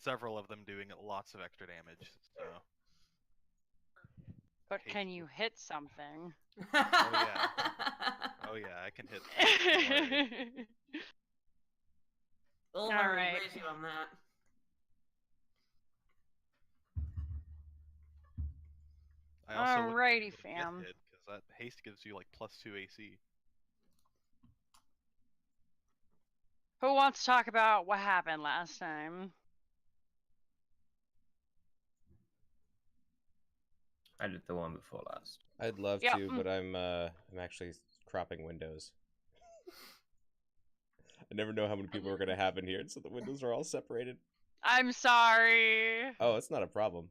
several of them doing lots of extra damage. So. But Haste can you hit something? Oh yeah, I can hit. Don't worry. All right. raise you on that. I also wouldn't be Alrighty, able to get fam. hit because that haste gives you like +2 AC. Who wants to talk about what happened last time? I did the one before last. I'd love Yep. to, but I'm actually cropping windows. I never know how many people are gonna have in here, so the windows are all separated. I'm sorry. Oh, it's not a problem.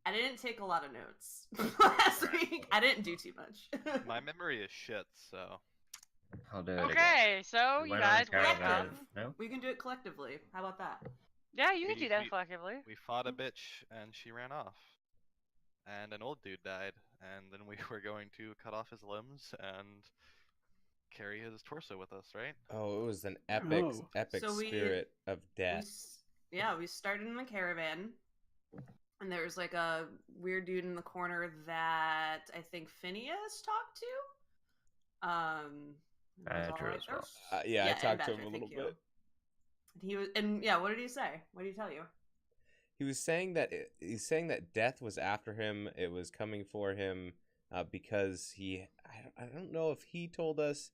I didn't take a lot of notes last week. I didn't do too much. My memory is shit, so. I'll do it again. Okay, so We you went on guys a wake caravan. up. No? We can do it collectively. How about that? Yeah, you can We- do that we- collectively. We fought a bitch and she ran off. And an old dude died, and then we were going to cut off his limbs and carry his torso with us, right? Oh, it was an epic, Oh. epic So we- spirit of death. We started in the caravan, and there was like a weird dude in the corner that I think Phineas talked to. Was all Badger right as well. there? Yeah, I and talked to him Badger, a little thank you. bit. He was, and yeah, what did he say? What did he tell you? He was saying that death was after him. It was coming for him because I don't know if he told us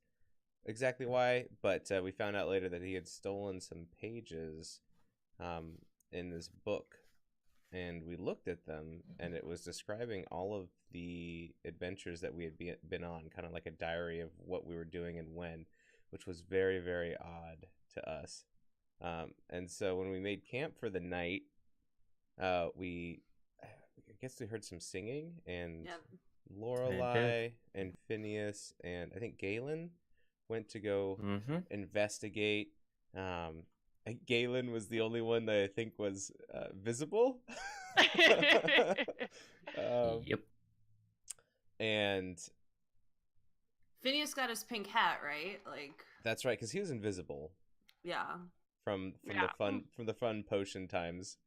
exactly why, but we found out later that he had stolen some pages in this book, and we looked at them, and it was describing all of the adventures that we had been on, kind of like a diary of what we were doing and when, which was very, very odd to us. And so when we made camp for the night, I guess we heard some singing, and Yeah. Lorelai and Phineas and I think Galen went to go investigate. Galen was the only one that I think was visible. Yep. And Phineas got his pink hat, right? Like, that's right, because he was invisible yeah. from Yeah. the fun potion times.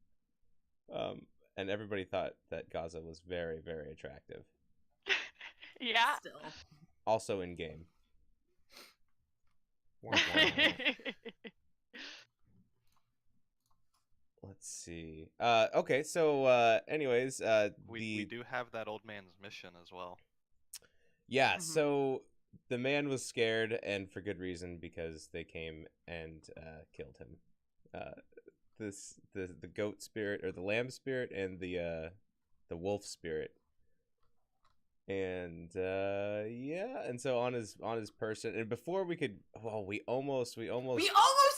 And everybody thought that Gaza was very, very attractive. Yeah. Still. Also in game. Let's see. Okay, so anyways, We do have that old man's mission as well. yeah, Mhm. so the man was scared, and for good reason, because they came and killed him. The goat spirit, or the lamb spirit, and the wolf spirit. And yeah, and so on his person, and before we could, we almost We almost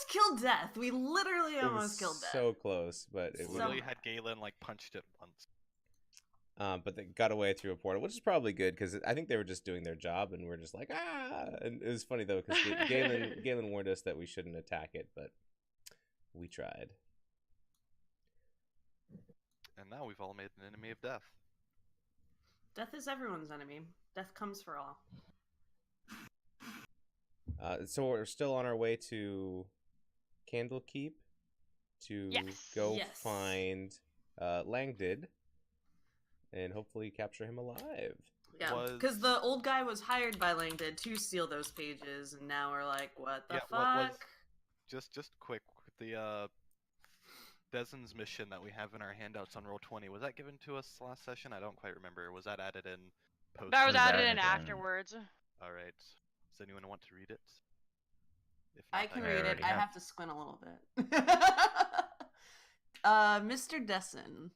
killed Death. We literally it almost was killed Death. so close, but it We was really had Galen like punched it once. but they got away through a portal, which is probably good, because I think they were just doing their job, and we're just like, ah. And it was funny though, because Galen warned us that we shouldn't attack it, but we tried. And now we've all made an enemy of death. Death is everyone's enemy. Death comes for all. So we're still on our way to Candlekeep to Yes. go Yes. find Langdid and hopefully capture him alive. Yeah, Was- because the old guy was hired by Langdon to steal those pages, and now we're like, what the Yeah, fuck? what was- Just quick, the Dezen's mission that we have in our handouts on Roll20, was that given to us last session? I don't quite remember. Was that added in post? That was Was added added in in. afterwards. Alright. Does anyone want to read it? If I not, can I read it. already I have. have to squint a little bit. Mr. Dessen,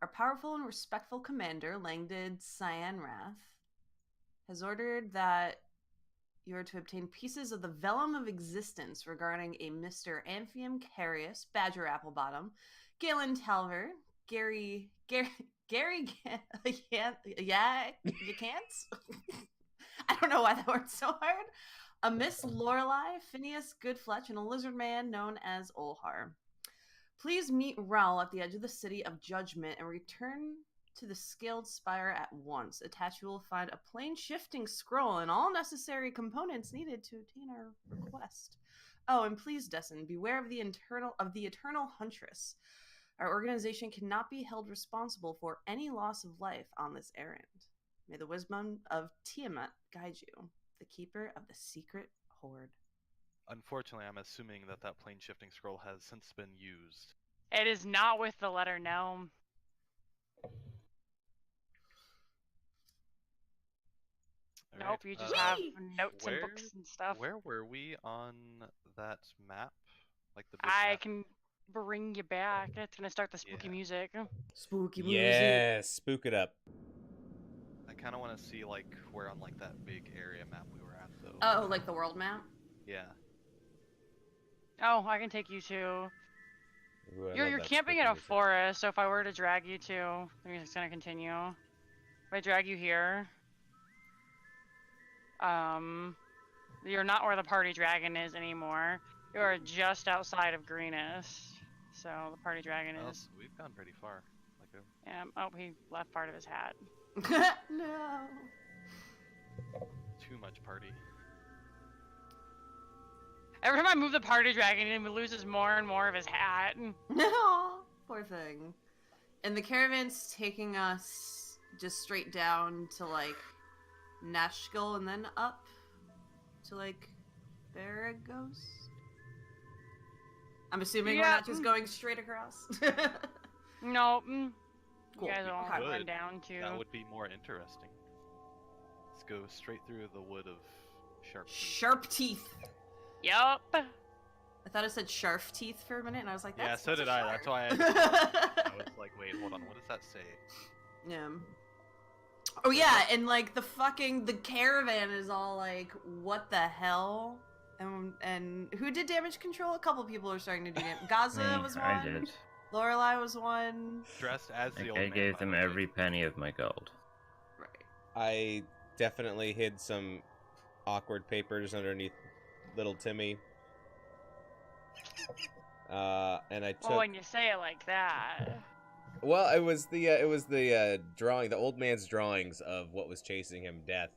our powerful and respectful commander, Langdon Cyanrath, has ordered that you are to obtain pieces of the vellum of existence regarding a Mr. Amphium Carius, Badger Applebottom, Galen Talver, Gary, yeah, you can't? I don't know why that worked so hard. A Miss Lorelei, Phineas Goodfletch, and a lizard man known as Olhar. Please meet Raoul at the edge of the City of Judgment and return to the Scaled Spire at once. Attached, you will find a plain shifting scroll and all necessary components needed to obtain our request. Oh, and please, Dessen, beware of the eternal huntress. Our organization cannot be held responsible for any loss of life on this errand. May the wisdom of Tiamat guide you, the keeper of the secret hoard. Unfortunately, I'm assuming that that plane shifting scroll has since been used. It is not with the letter no. Nope, Alright, you just have Whee! notes and where- books and stuff. Where were we on that map? Like the big I map? can bring you back. It's gonna start the spooky Yeah. music. Spooky music. Yeah, spook it up. I kind of want to see like where on like that big area map we were at though. Oh, like the world map? Yeah. Oh, I can take you to. Ooh, I You're love that camping spooky in a music. forest, so if I were to drag you to, the music's gonna continue. If I drag you here, you're not where the party dragon is anymore. You are just outside of Greenest. So the party dragon Well, is. we've gone pretty far. Like Oh, he left part of his hat. No. too much party. Every time I move the party dragon, he loses more and more of his hat. No. Poor thing. And the caravan's taking us just straight down to like Nashkel and then up to like Baragos. I'm assuming we're Yeah, not just going straight across. No, Cool. you guys all Okay. run Would. down to. That would be more interesting. Let's go straight through the wood of sharp. teeth. Sharp teeth. Yup. I thought it said sharp teeth for a minute, and I was like, Yeah, that's, so that's a did I. shark. That's why I was like, wait, hold on. What does that say? Yeah. Oh yeah, and like the caravan is all like, what the hell? And who did damage control? A couple people are starting to do damage. Gaza Me, was I one. did. Lorelai was one. Dressed as the old I man. gave by them the way. every penny of my gold. Right. I definitely hid some awkward papers underneath little Timmy. And I took. Well, when you say it like that. Well, it was the drawing, the old man's drawings of what was chasing him, death.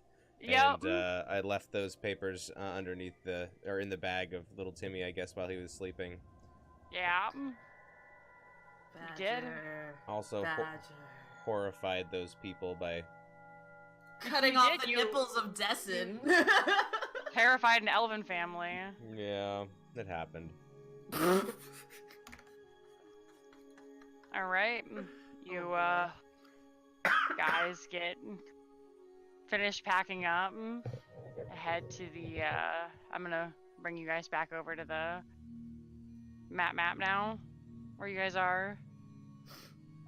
Yep. And I left those papers underneath in the bag of little Timmy, I guess, while he was sleeping. Yeah. You did? Badger. Also Badger. horrified those people by. Cutting You off did, the you- nipples of Dessin. Terrified an elven family. Yeah, it happened. Alright. You, Oh, guys get finished packing up. Head to the, I'm gonna bring you guys back over to the map now, where you guys are.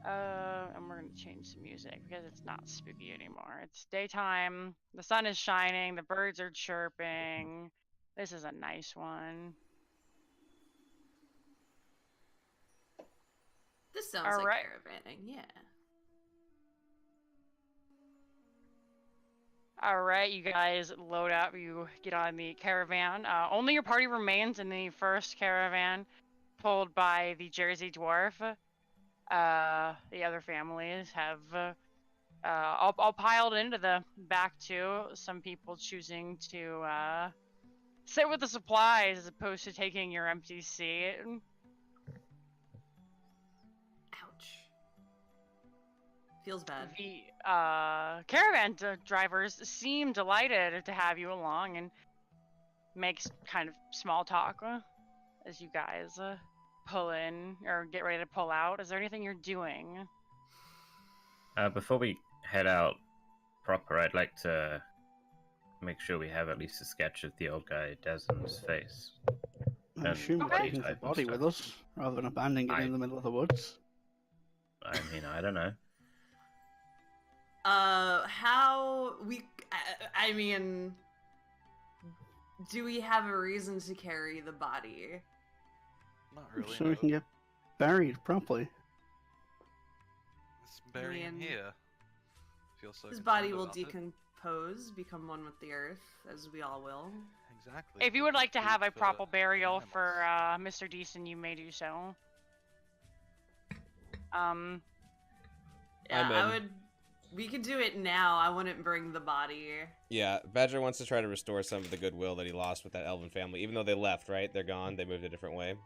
And we're gonna change the music because it's not spooky anymore. It's daytime, the sun is shining, the birds are chirping. This is a nice one. This sounds All like right. caravanning, yeah. Alright, you guys load up, you get on the caravan. Only your party remains in the first caravan, pulled by the Jersey Dwarf. The other families have all piled into the back too. Some people choosing to sit with the supplies as opposed to taking your empty seat. Ouch. Feels bad. The caravan drivers seem delighted to have you along and makes kind of small talk as you guys pull in or get ready to pull out. Is there anything you're doing? Before we head out proper, I'd like to make sure we have at least a sketch of the old guy Desmond's face. I assume we're Okay. taking the Type of body with stuff. us rather than abandoning it in the middle of the woods. I mean, I don't know. How we? I mean, do we have a reason to carry the body? Not really. So we no. can get buried properly. Let's bury him Man. here. Feel so His body concerned will about it. decompose, become one with the earth, as we all will. Exactly. If you would like to have a Food for proper burial animals. for Mr. Deason, you may do so. Yeah, I'm I in. would. We could do it now. I wouldn't bring the body. Yeah, Badger wants to try to restore some of the goodwill that he lost with that elven family, even though they left, right? They're gone. They moved a different way.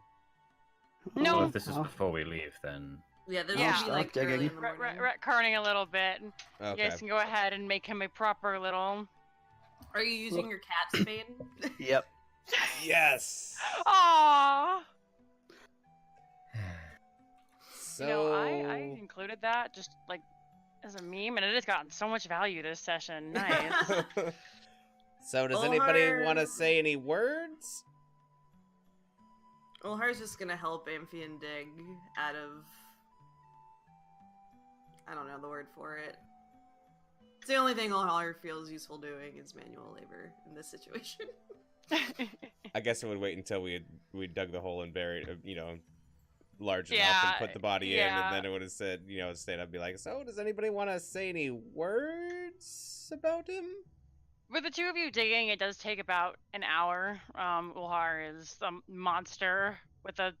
No. Well, if this is Oh, before we leave, then Yeah, this Yeah. will be like Start early digging. in the morning. Retconning a little bit. You Okay. guys can go ahead and make him a proper little. Are you using your cat spade? Yep. Yes. Aww. So You know, I included that just like as a meme, and it has gotten so much value this session. Nice. So does anybody Ulhar- want to say any words? Ulhar's just gonna help Amphion dig out of... I don't know the word for it. It's the only thing Ulhar feels useful doing is manual labor in this situation. I guess I would wait until we dug the hole and buried, large enough Yeah, and put the body in, yeah. and then it would have said, instead I'd be like, so does anybody want to say any words about him? With the two of you digging, it does take about an hour. Ulhar is a monster with a.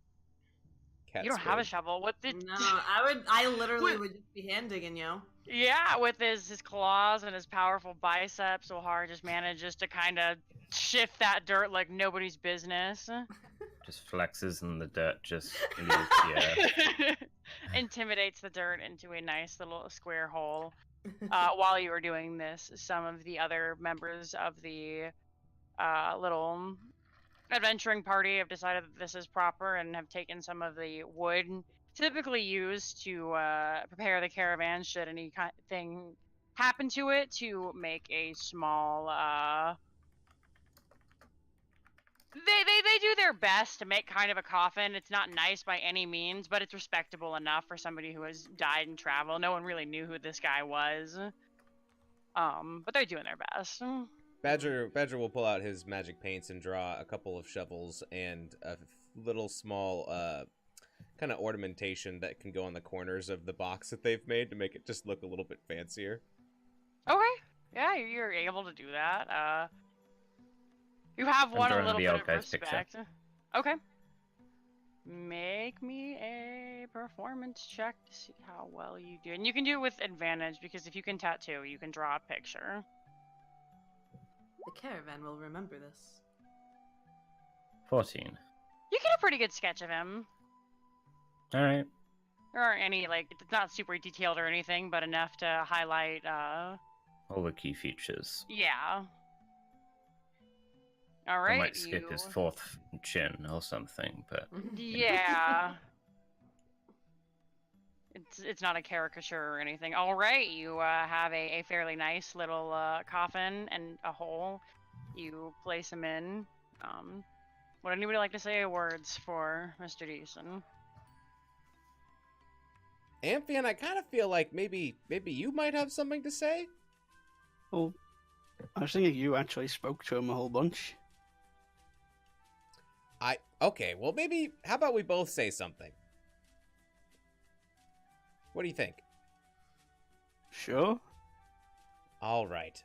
Cat You don't have a spade. shovel. With the. No, I literally would just be hand digging, yo. Yeah, with his claws and his powerful biceps, Ulhar just manages to kind of shift that dirt like nobody's business. just flexes and the dirt just leaves the air. Intimidates the dirt into a nice little square hole. While you were doing this, some of the other members of the little adventuring party have decided that this is proper and have taken some of the wood typically used to prepare the caravan should anything happen to it to make a small they do their best to make kind of a coffin. It's not nice by any means, but it's respectable enough for somebody who has died in travel. No one really knew who this guy was. But they're doing their best. Badger will pull out his magic paints and draw a couple of shovels and a little small kind of ornamentation that can go on the corners of the box that they've made to make it just look a little bit fancier. Okay. Yeah, you're able to do that. You have I'm won a drawing little the bit old of guy's picture. respect. Okay. Make me a performance check to see how well you do. And you can do it with advantage, because if you can tattoo, you can draw a picture. The caravan will remember this. 14. You get a pretty good sketch of him. Alright. There aren't any, like, it's not super detailed or anything, but enough to highlight, All the key features. yeah. I Alright, might skip his fourth chin or something, but Yeah. It's not a caricature or anything. All right, you have a fairly nice little coffin and a hole. You place him in. Would anybody like to say words for Mr. Deason? Amphion, I kind of feel like maybe you might have something to say. Well, I was thinking you actually spoke to him a whole bunch. Okay, well maybe, how about we both say something? What do you think? Sure. All right.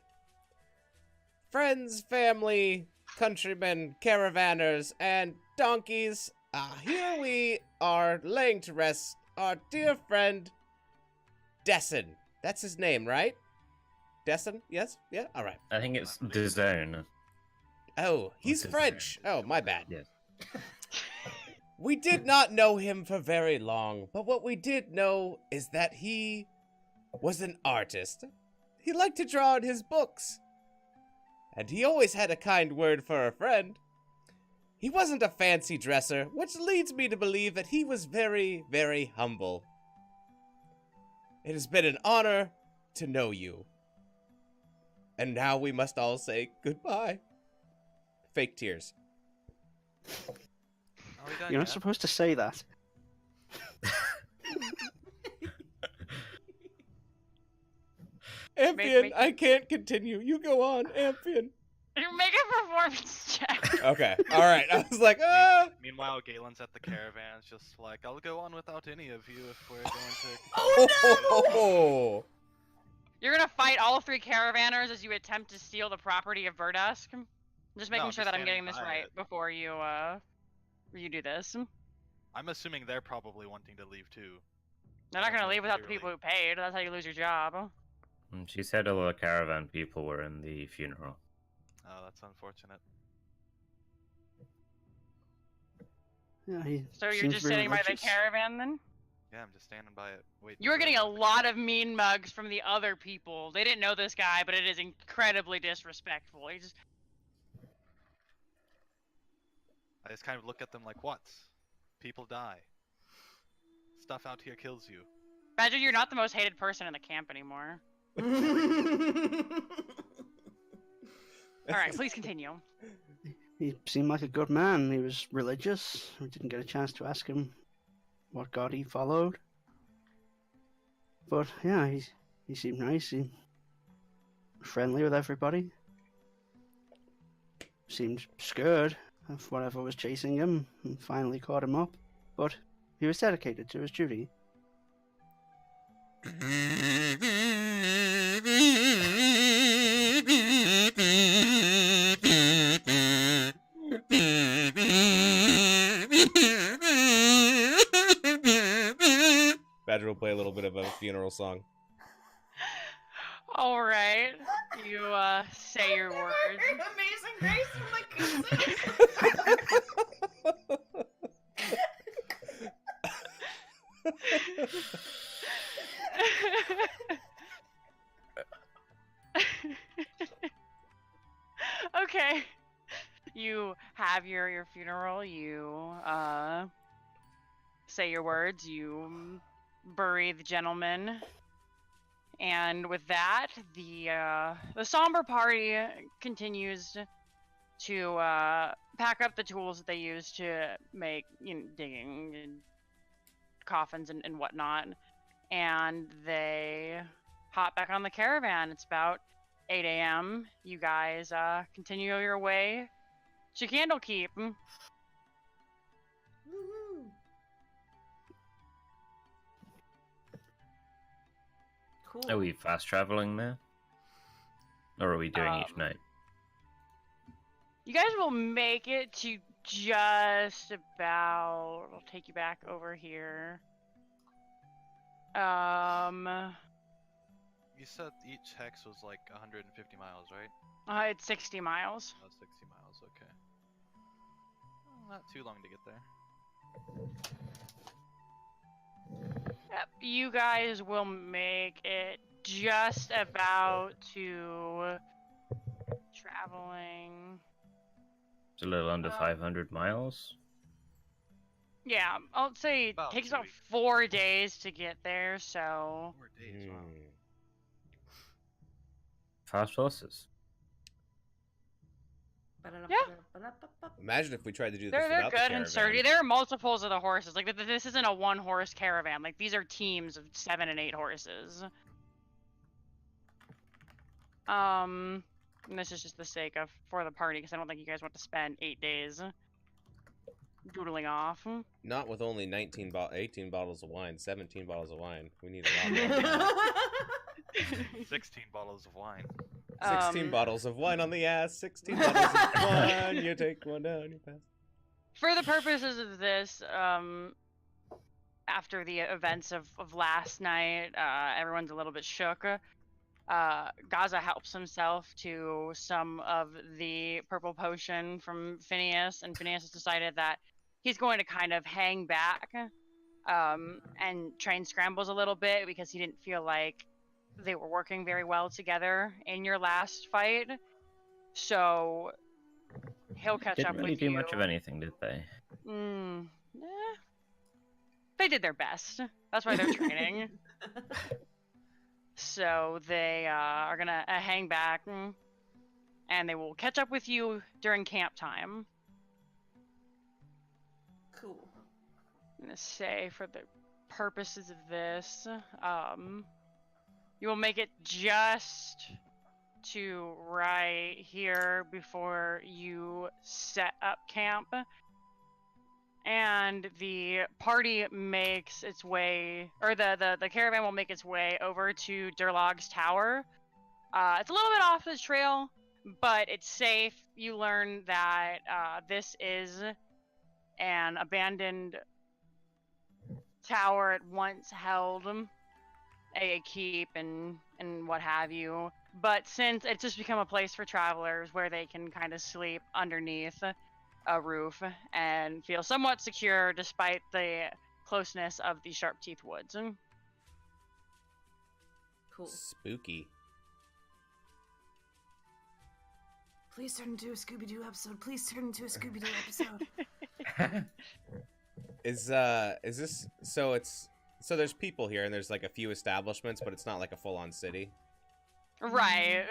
Friends, family, countrymen, caravanners, and donkeys, here we are laying to rest our dear friend, Desson. That's his name, right? Desson? Yes? Yeah? All right. I think it's DAZN. Oh, he's Desson. French. Oh, my bad. Yes. We did not know him for very long, but what we did know is that he was an artist. He liked to draw in his books. And he always had a kind word for a friend. He wasn't a fancy dresser, which leads me to believe that he was very, very humble. It has been an honor to know you. And now we must all say goodbye. Fake tears. Are we done You're not yet? supposed to say that. Amphion, make- I can't continue. You go on, Amphion. Make a performance check. Okay, alright. I was like, ah! Meanwhile, Galen's at the caravan's just like, I'll go on without any of you if we're going to. Oh, You're gonna fight all three caravanners as you attempt to steal the property of Verdusk. Just making I'm sure just that I'm getting standing this by right it. before you do this. I'm assuming they're probably wanting to leave too. They're not gonna Yeah, leave without the clearly. people who paid. That's how you lose your job. And she said all the caravan people were in the funeral. Oh, that's unfortunate. Yeah, he So you're seems just very sitting by the religious. caravan then? Yeah, I'm just standing by it. Wait. You're getting a lot of mean mugs from the other people. They didn't know this guy, but it is incredibly disrespectful. He just I just kind of look at them like, what? People die. Stuff out here kills you. Badger, you're not the most hated person in the camp anymore. Alright, please continue. He seemed like a good man. He was religious. We didn't get a chance to ask him what god he followed. But yeah, he seemed nice. He was friendly with everybody. Seemed scared of whatever was chasing him and finally caught him up. But he was dedicated to his duty. Badger will play a little bit of a funeral song. Alright, you say your words. Amazing Grace and the Okay. You have your funeral, you say your words, you bury the gentleman. And with that, the somber party continues to pack up the tools that they use to make digging and coffins and whatnot, and they hop back on the caravan. It's about 8 a.m. You guys continue your way to Candlekeep. Woohoo. Cool. Are we fast traveling there? Or are we doing each night? You guys will make it to just about. I'll take you back over here. You said each hex was like 150 miles, right? It's 60 miles. Oh, 60 miles, okay. Well, not too long to get there. Yep, you guys will make it just about to traveling. It's a little under 500 miles. Yeah, I'll say it About takes 2 about weeks. 4 days to get there, so 4 days, wow. Fast horses. Imagine if we tried to do this they're without the good and caravan. sturdy. There are multiples of the horses. Like this isn't a one-horse caravan. Like these are teams of 7 and 8 horses. And this is just the sake of for the party because I don't think you guys want to spend 8 days doodling off. Not with only 18 bottles of wine, 17 bottles of wine. We need a lot more. than that. 16 bottles of wine. 16 bottles of wine on the ass, 16 bottles of wine, you take one down, you pass. For the purposes of this, after the events of last night, everyone's a little bit shook. Gaza helps himself to some of the purple potion from Phineas, and Phineas has decided that he's going to kind of hang back and train Scrambles a little bit because he didn't feel like they were working very well together in your last fight. So he'll catch Didn't up really with do you. much of anything, did they? They did their best. That's why they're training. So they are gonna hang back, and they will catch up with you during camp time. Cool. I'm gonna say for the purposes of this, you will make it just to right here before you set up camp. And the party makes its way, or the caravan will make its way over to Durlog's tower. It's a little bit off the trail, but it's safe. You learn that this is an abandoned tower. It once held a keep and what have you. But since it's just become a place for travelers where they can kind of sleep underneath, roof and feel somewhat secure despite the closeness of the Sharp Teeth Woods. Cool. Spooky. Please turn into a Scooby-Doo episode. Please turn into a Scooby-Doo episode. Is this so? So there's people here, and there's like a few establishments, but it's not like a full-on city. Right.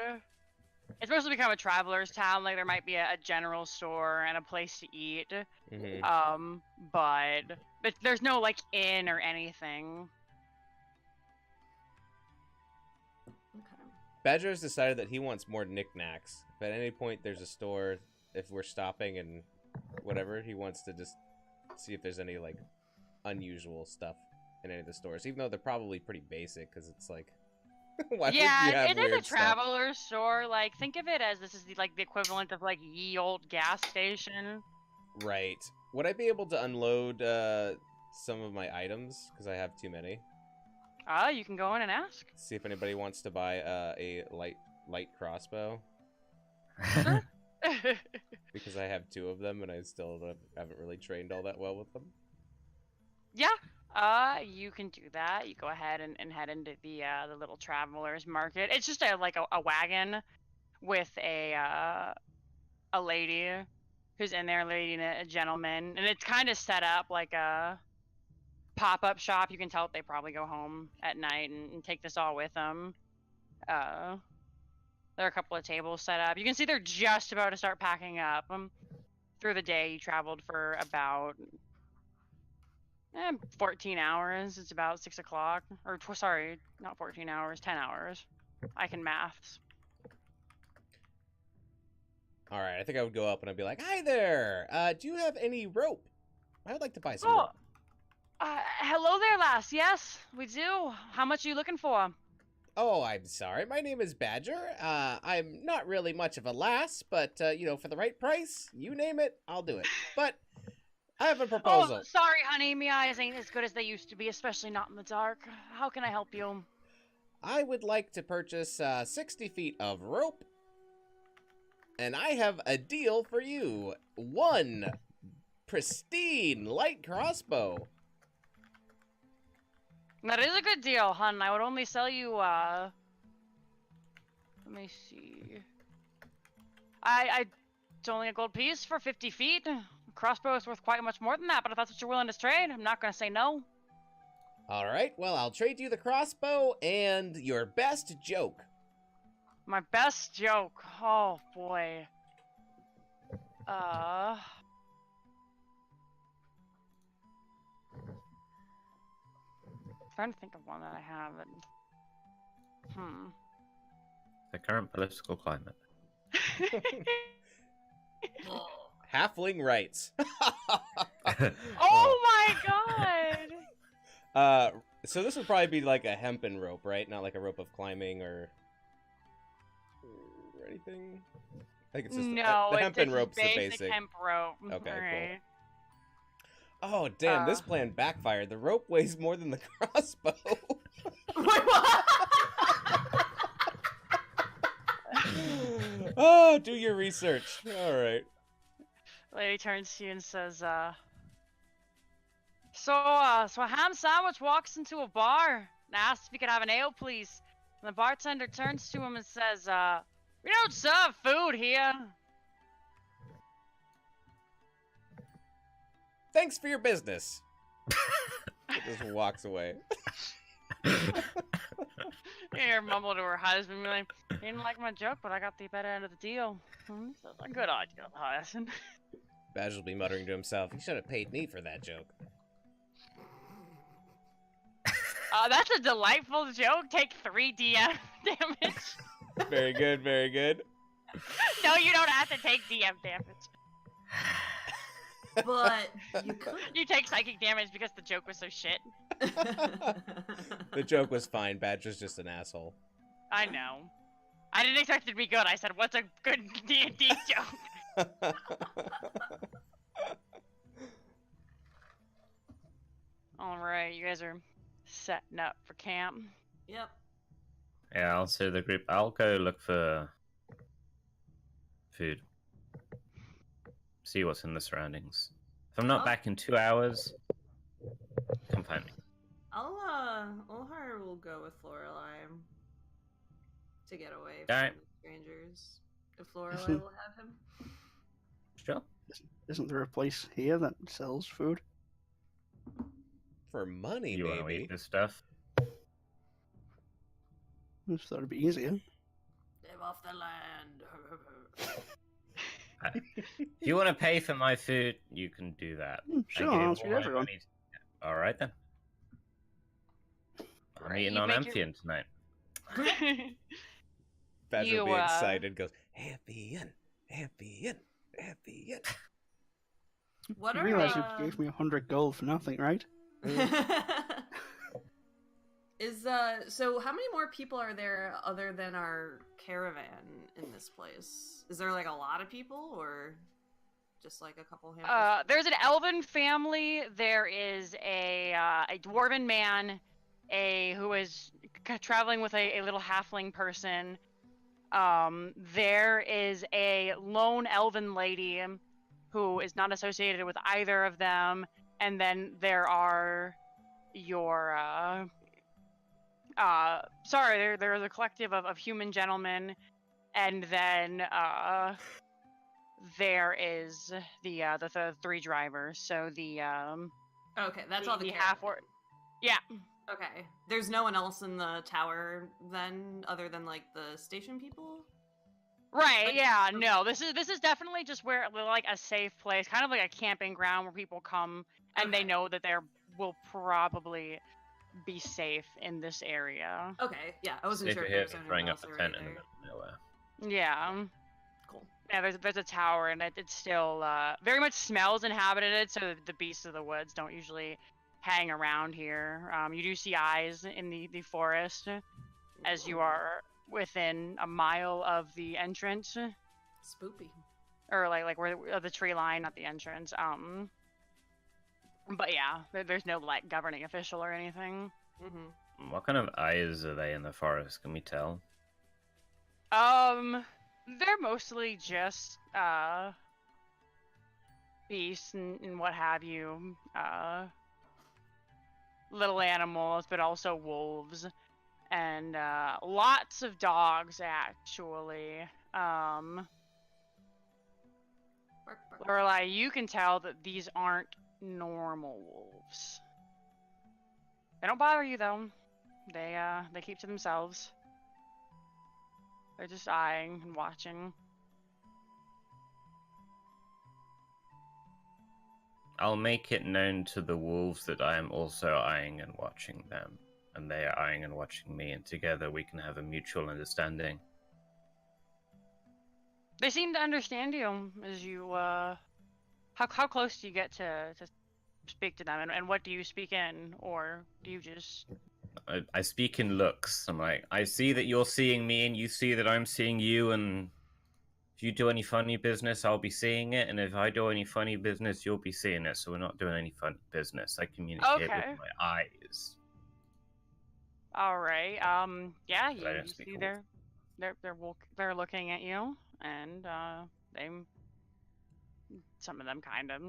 It's supposed to become a traveler's town. Like there might be a general store and a place to eat. Mm-hmm. But there's no like inn or anything. Okay. Badger's decided that he wants more knickknacks. If at any point there's a store, if we're stopping and whatever, he wants to just see if there's any like unusual stuff in any of the stores, even though they're probably pretty basic because it's like why would you have it is weird a stuff? traveler's store. Like think of it as this is the equivalent of like ye old gas station. Right. Would I be able to unload some of my items because I have too many? You can go in and ask. See if anybody wants to buy a light crossbow because I have 2 of them and I still haven't really trained all that well with them. Yeah. You can do that. You go ahead and head into the little travelers market. It's just a wagon with a lady who's in there leading a gentleman, and it's kind of set up like a pop-up shop. You can tell they probably go home at night and take this all with them. There are a couple of tables set up. You can see they're just about to start packing up. Through the day, you traveled for about 14 hours. It's about 6 o'clock. Or, sorry, not 14 hours, 10 hours. I can maths. Alright, I think I would go up and I'd be like, "Hi there! Do you have any rope? I would like to buy some Oh, rope." hello there, lass. Yes, we do. How much are you looking for? Oh, I'm sorry. My name is Badger. I'm not really much of a lass, but, you know, for the right price, you name it, I'll do it. But I have a proposal. Oh, sorry, honey. My eyes ain't as good as they used to be, especially not in the dark. How can I help you? I would like to purchase 60 feet of rope, and I have a deal for you. 1 pristine light crossbow. That is a good deal, hun. I would only sell you, let me see. It's only a gold piece for 50 feet. A crossbow is worth quite much more than that, but if that's what you're willing to trade, I'm not gonna say no. Alright, well, I'll trade you the crossbow and your best joke. My best joke. Oh, boy. Trying to think of one that I haven't. The current political climate. Halfling rights. Oh my god! So this would probably be like a hempen rope, right? Not like a rope of climbing or anything. I think it's just No, the it's hempen just rope's the basic basic. hemp rope. Okay, cool. Alright. Oh damn! This Uh. plan backfired. The rope weighs more than the crossbow. Wait, what? Oh, do your research. All right. Lady turns to you and says, So a ham sandwich walks into a bar and asks if he could have an ale, please. And the bartender turns to him and says, we don't serve food here. Thanks for your business. It just walks away. You hear her mumble to her husband, be like, "You didn't like my joke, but I got the better end of the deal." That's a good idea, husband. Badge will be muttering to himself, "He should have paid me for that joke." That's a delightful joke. Take 3 DM damage. Very good, very good. No, you don't have to take DM damage. But you could. You take psychic damage because the joke was so shit. The joke was fine. Badger's just an asshole. I know. I didn't expect it to be good. I said, what's a good D&D joke? Alright, you guys are setting up for camp. Yep. Yeah, I'll say the group. I'll go look for food. see what's in the surroundings. If I'm not Oh. back in 2 hours, come find me. Olhar will go with Lorelei to get away Alright. from the strangers. If Lorelei Isn't- will have him. Sure. Isn't there a place here that sells food? For money, You want to maybe. eat this stuff? I just thought it'd be easier. Live off the land. If you want to pay for my food, you can do that. Sure, I give I'll treat all my everyone. money to- All right then. I'm Right, eating you on make your- Amphion tonight. Badger You, will be uh, excited, goes, Amphion, Amphion, Amphion. What You are realize you gave me 100 gold for nothing, right? So how many more people are there other than our caravan in this place? Is there like a lot of people or just like a couple handfuls? There's an elven family. There is a dwarven man, who is traveling with a little halfling person. There is a lone elven lady who is not associated with either of them, and then there are your there's a collective of human gentlemen, and then there is the three drivers. So the Okay, that's all the half caravan. orc. Yeah. Okay. There's no one else in the tower then, other than like the station people? Right, Like- yeah, no. This is definitely just where like a safe place, kind of like a camping ground where people come and they Okay. know that there will probably be safe in this area. Okay, yeah, I wasn't Safer sure if here there was than anyone throwing up else a already tent in the there. middle of nowhere. Yeah. Cool. Yeah, there's a tower and it's still very much smells inhabited, so the beasts of the woods don't usually hang around here. You do see eyes in the forest as you Ooh, are within a mile of the entrance. spoopy. Or like where the tree line, not the entrance. But yeah, there's no like governing official or anything. Mm-hmm. What kind of eyes are they in the forest? Can we tell? They're mostly just beasts and what have you. Little animals, but also wolves and lots of dogs actually. Bark, bark. Lorelai, you can tell that these aren't normal wolves. They don't bother you though. They keep to themselves. They're just eyeing and watching. I'll make it known to the wolves that I am also eyeing and watching them, and they are eyeing and watching me, and together we can have a mutual understanding. They seem to understand you as you how close do you get to speak to them, and what do you speak in, or do you just I speak in looks. I'm like, I see that you're seeing me, and you see that I'm seeing you, and if you do any funny business, I'll be seeing it, and if I do any funny business, you'll be seeing it. So we're not doing any funny business. I communicate Okay. with my eyes. all right? Yeah, But I you don't speak see wolf. they're looking at you, and they some of them kind of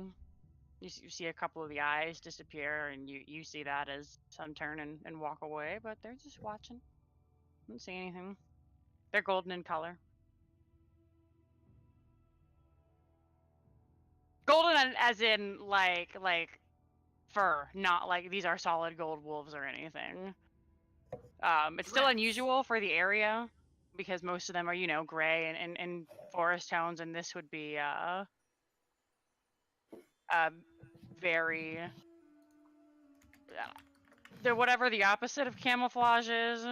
you see a couple of the eyes disappear, and you see that as some turn and walk away, but they're just watching. Don't see anything. They're golden in color. Golden as in like fur, not like these are solid gold wolves or anything. It's still Dress. unusual for the area because most of them are, gray and forest tones, and this would be very they're whatever the opposite of camouflage is.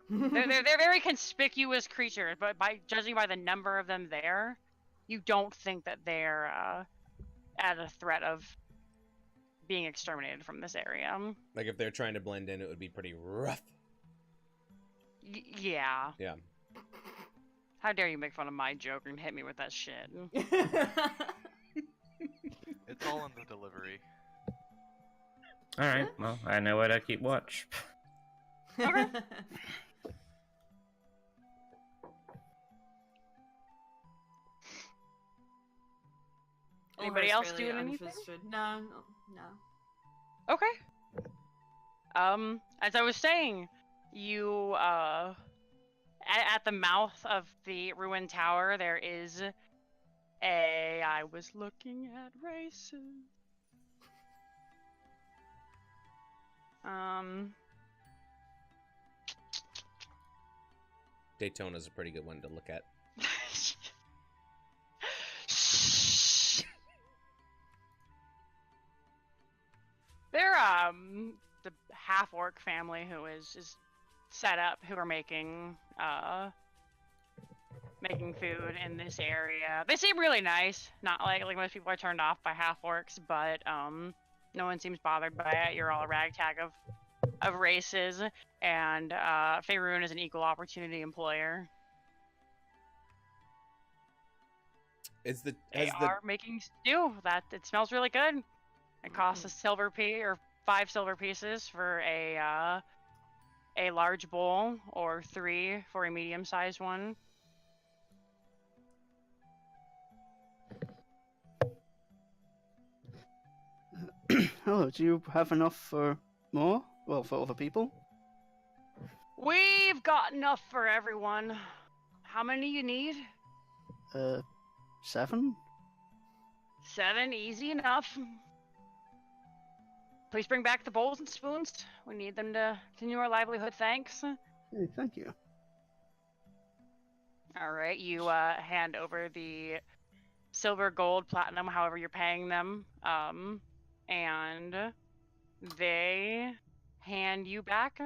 They're very conspicuous creatures, but judging by the number of them there, you don't think that they're at a threat of being exterminated from this area. Like if they're trying to blend in, it would be pretty rough. Yeah. Yeah. How dare you make fun of my joke and hit me with that shit? It's all in the delivery. All right. Well, I know where to keep watch. Anybody Ulr's else fairly doing anything? unfisted. No, no, no. Okay. As I was saying, you at the mouth of the ruined tower, there is a. I was looking at races. Daytona's a pretty good one to look at. They're the half orc family who is set up, who are making food in this area. They seem really nice. Not like most people are turned off by half orcs, but no one seems bothered by it. You're all a ragtag of races, and Faerun is an equal opportunity employer. They are making stew. That it smells really good. It costs a silver piece or 5 silver pieces for a large bowl, or 3 for a medium-sized one. Oh, do you have enough for more? Well, for other people? We've got enough for everyone. How many you need? 7? 7, easy enough. Please bring back the bowls and spoons. We need them to continue our livelihood, thanks. Hey, thank you. Alright, you hand over the silver, gold, platinum, however you're paying them. And they hand you back.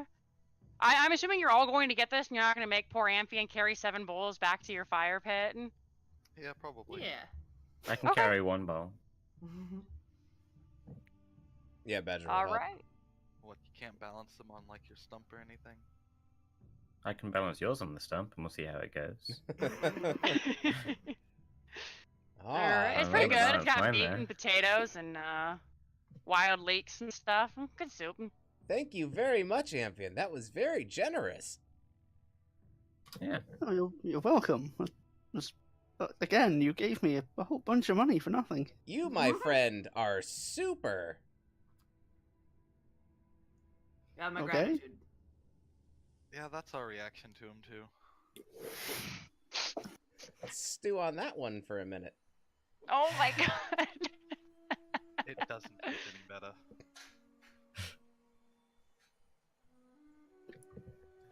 I'm assuming you're all going to get this and you're not going to make poor Amphion carry 7 bowls back to your fire pit. Yeah, probably. Yeah. I can Okay. carry 1 bowl. Yeah, Badger will All help. right. What, you can't balance them on like your stump or anything? I can balance yours on the stump, and we'll see how it goes. Ah, Alright, it's I pretty like good. that. It's got Fine meat there. and potatoes and wild leeks and stuff. Good soup. Thank you very much, Amphion. That was very generous. Yeah. Oh, you're welcome. Again, you gave me a whole bunch of money for nothing. You, my friend, are super. Got my Okay. gratitude. Yeah, that's our reaction to him too. Let's stew on that one for a minute. Oh my god. It doesn't get any better.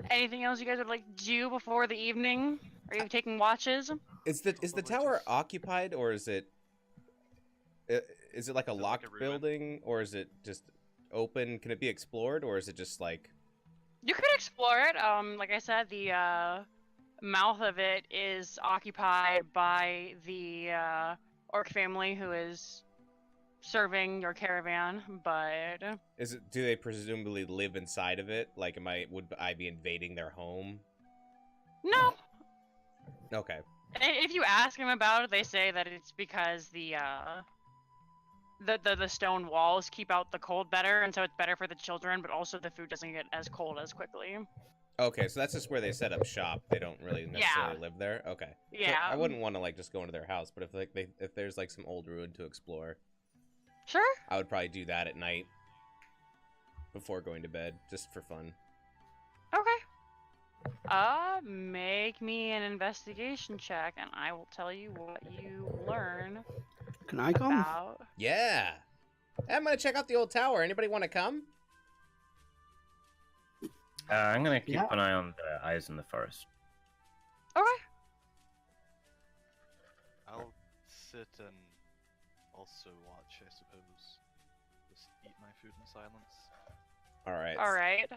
Anything else you guys would like to do before the evening? Are you taking watches? Is the Probably tower just- occupied, or is it like a Is it like locked a ruin? building, or is it just open? Can it be explored, or is it just like? You could explore it. Like I said, the mouth of it is occupied by the orc family who is serving your caravan, but Do they presumably live inside of it? Like, would I be invading their home? no. Okay. If you ask them about it, they say that it's because the stone walls keep out the cold better, and so it's better for the children, but also the food doesn't get as cold as quickly. Okay, so that's just where they set up shop. They don't really necessarily live there. Okay. So Yeah. I wouldn't want to like just go into their house, but if there's like some old ruin to explore, Sure. I would probably do that at night before going to bed, just for fun. Okay. Make me an investigation check, and I will tell you what you learn Can I come? about. Yeah. I'm gonna check out the old tower. Anybody want to come? I'm gonna keep Yeah. an eye on the eyes in the forest. Okay. I'll sit and also watch, I suppose. Just eat my food in silence. All right. All right.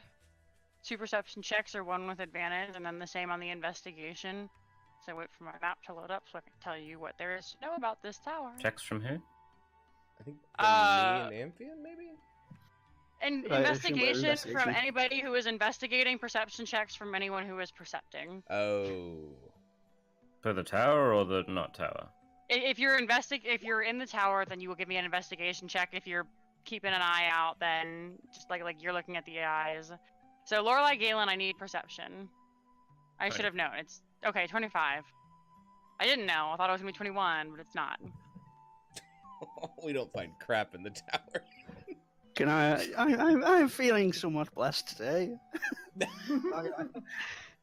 2 perception checks are 1 with advantage, and then the same on the investigation. So wait for my map to load up so I can tell you what there is to know about this tower. Checks from who? I think Uh, me and Amphion, maybe. And Right, I assume we're investigation from investigation. anybody who is investigating, perception checks from anyone who is percepting. Oh. For the tower or the not tower? If you're if you're in the tower, then you will give me an investigation check. If you're keeping an eye out, then just like you're looking at the eyes. So Lorelei Galen, I need perception. I should have known. It's okay, 25. I didn't know. I thought it was gonna be 21, but it's not. We don't find crap in the tower. Can I'm feeling somewhat blessed today.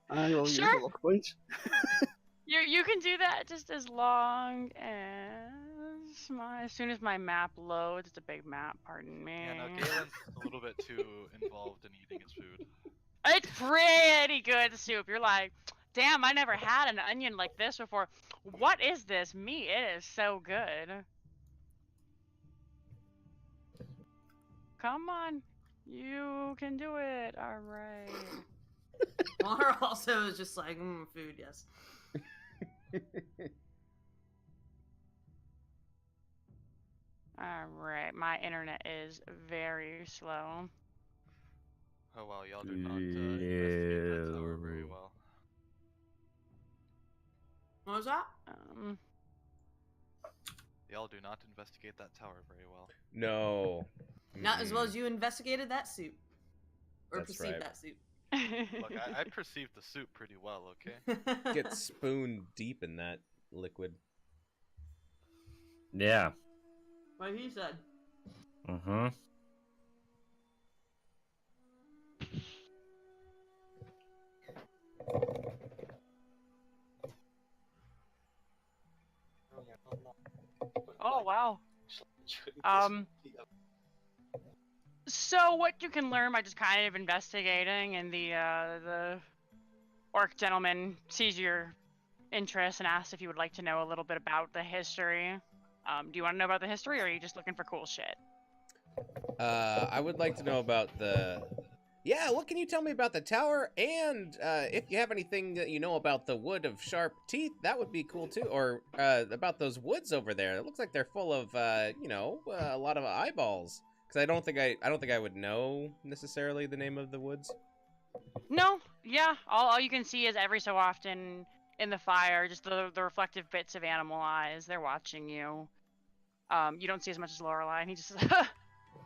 I will use Sure. a luck point. You can do that just as long as as soon as my map loads. It's a big map, pardon me. Yeah, no, Galen's a little bit too involved in eating his food. It's pretty good soup. You're like, damn, I never had an onion like this before. What is this meat? It is so good. Come on. You can do it. All right. Water also is just like, food, yes. All right. My internet is very slow. Oh wow, y'all do not investigate that tower very well. What was that? Y'all do not investigate that tower very well. No. Not as well as you investigated that soup. Or That's perceived right. that soup. Look, I perceived the soup pretty well, okay? Get spoon deep in that liquid. Yeah. What he said. Mm-hmm. Oh wow. So what you can learn by just kind of investigating, and the orc gentleman sees your interest and asks if you would like to know a little bit about the history. Do you want to know about the history, or are you just looking for cool shit? I would like to know about the... Yeah, what can you tell me about the tower? And if you have anything that you know about the wood of sharp teeth, that would be cool too. Or about those woods over there. It looks like they're full of, a lot of eyeballs. Because I don't think I would know necessarily the name of the woods. No, yeah. All you can see is every so often in the fire, just the reflective bits of animal eyes. They're watching you. You don't see as much as Lorelei, and he just says,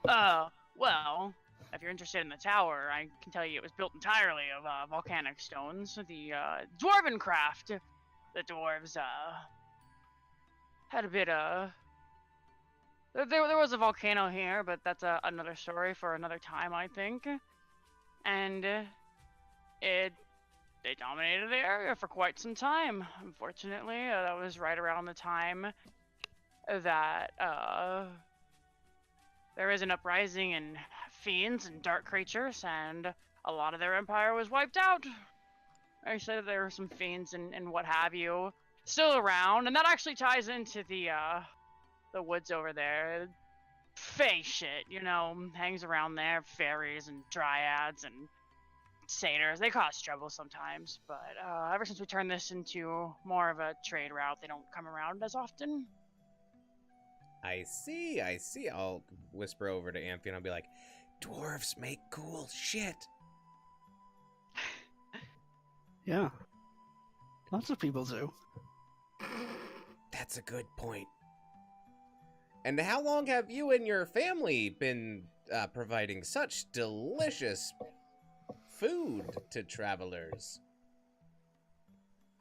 well, if you're interested in the tower, I can tell you it was built entirely of volcanic stones. The dwarven craft. The dwarves had a bit there was a volcano here, but that's another story for another time, I think. And they dominated the area for quite some time. Unfortunately, that was right around the time that there was an uprising in fiends and dark creatures, and a lot of their empire was wiped out. I said there were some fiends and what have you still around, and that actually ties into the woods over there. Fae shit, hangs around there. Fairies and dryads and satyrs. They cause trouble sometimes, but ever since we turned this into more of a trade route, they don't come around as often. I see. I'll whisper over to Amphi and I'll be like, dwarves make cool shit. Yeah. Lots of people do. That's a good point. And how long have you and your family been providing such delicious food to travelers?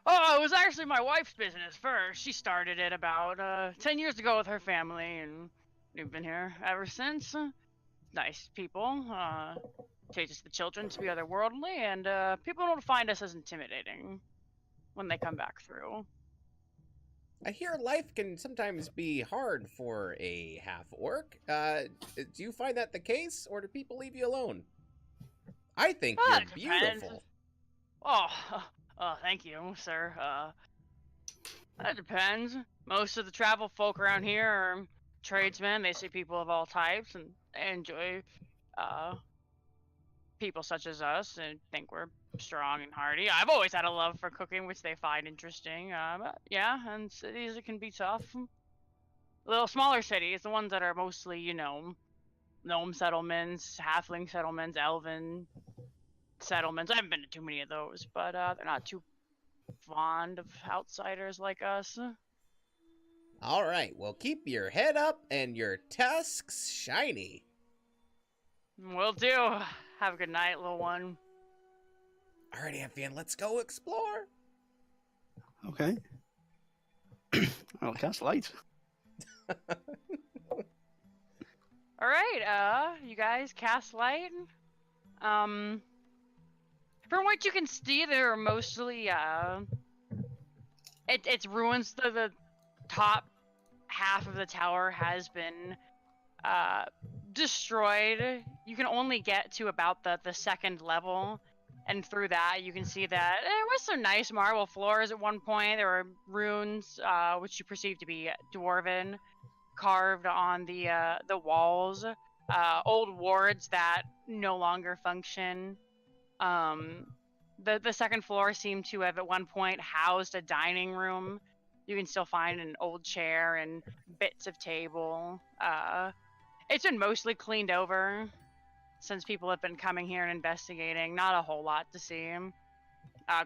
Oh, it was actually my wife's business first. She started it about 10 years ago with her family, and we've been here ever since. Nice people. Teaches the children to be otherworldly, and people don't find us as intimidating when they come back through. I hear life can sometimes be hard for a half-orc. Do you find that the case, or do people leave you alone? I think you're beautiful. Oh, thank you, sir. That depends. Most of the travel folk around here are tradesmen. They see people of all types, and they enjoy people such as us and think we're strong and hardy. I've always had a love for cooking, which they find interesting. But yeah, and cities, it can be tough. Little smaller cities, the ones that are mostly, gnome settlements, halfling settlements, elven settlements. I haven't been to too many of those, but they're not too fond of outsiders like us. All right, well, keep your head up and your tusks shiny. Will do. Have a good night, little one. All right, Amphion, let's go explore. Okay. I'll cast light. All right, you guys cast light. From what you can see, there are mostly it's ruins. The top half of the tower has been destroyed. You can only get to about the second level, and through that you can see that there was some nice marble floors at one point. There were runes, which you perceive to be dwarven, carved on the walls. Old wards that no longer function. The second floor seemed to have at one point housed a dining room. You can still find an old chair and bits of table. It's been mostly cleaned over since people have been coming here and investigating. Not a whole lot to see.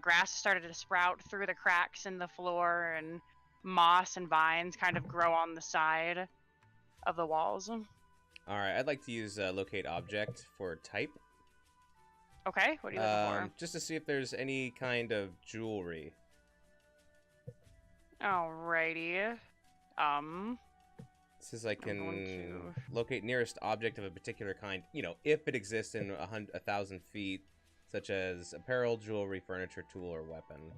Grass started to sprout through the cracks in the floor, and moss and vines kind of grow on the side of the walls. Alright, I'd like to use locate object for type. Okay, what are you looking Just to see if there's any kind of jewelry. for? Alrighty. It says I I'm going can to- locate nearest object of a particular kind, you know, if it exists in 1,000 feet, such as apparel, jewelry, furniture, tool, or weapon.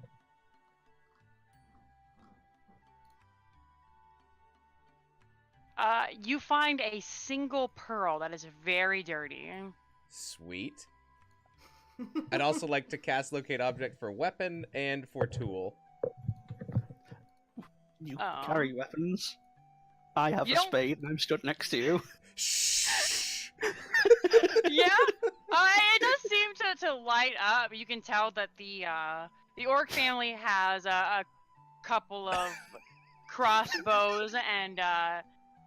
You find a single pearl that is very dirty. Sweet. I'd also like to cast locate object for weapon and for tool. You Oh. carry weapons. I have You a don't- spade and I'm stood next to you. Shh. Yeah, it does seem to light up. You can tell that the orc family has a couple of crossbows, and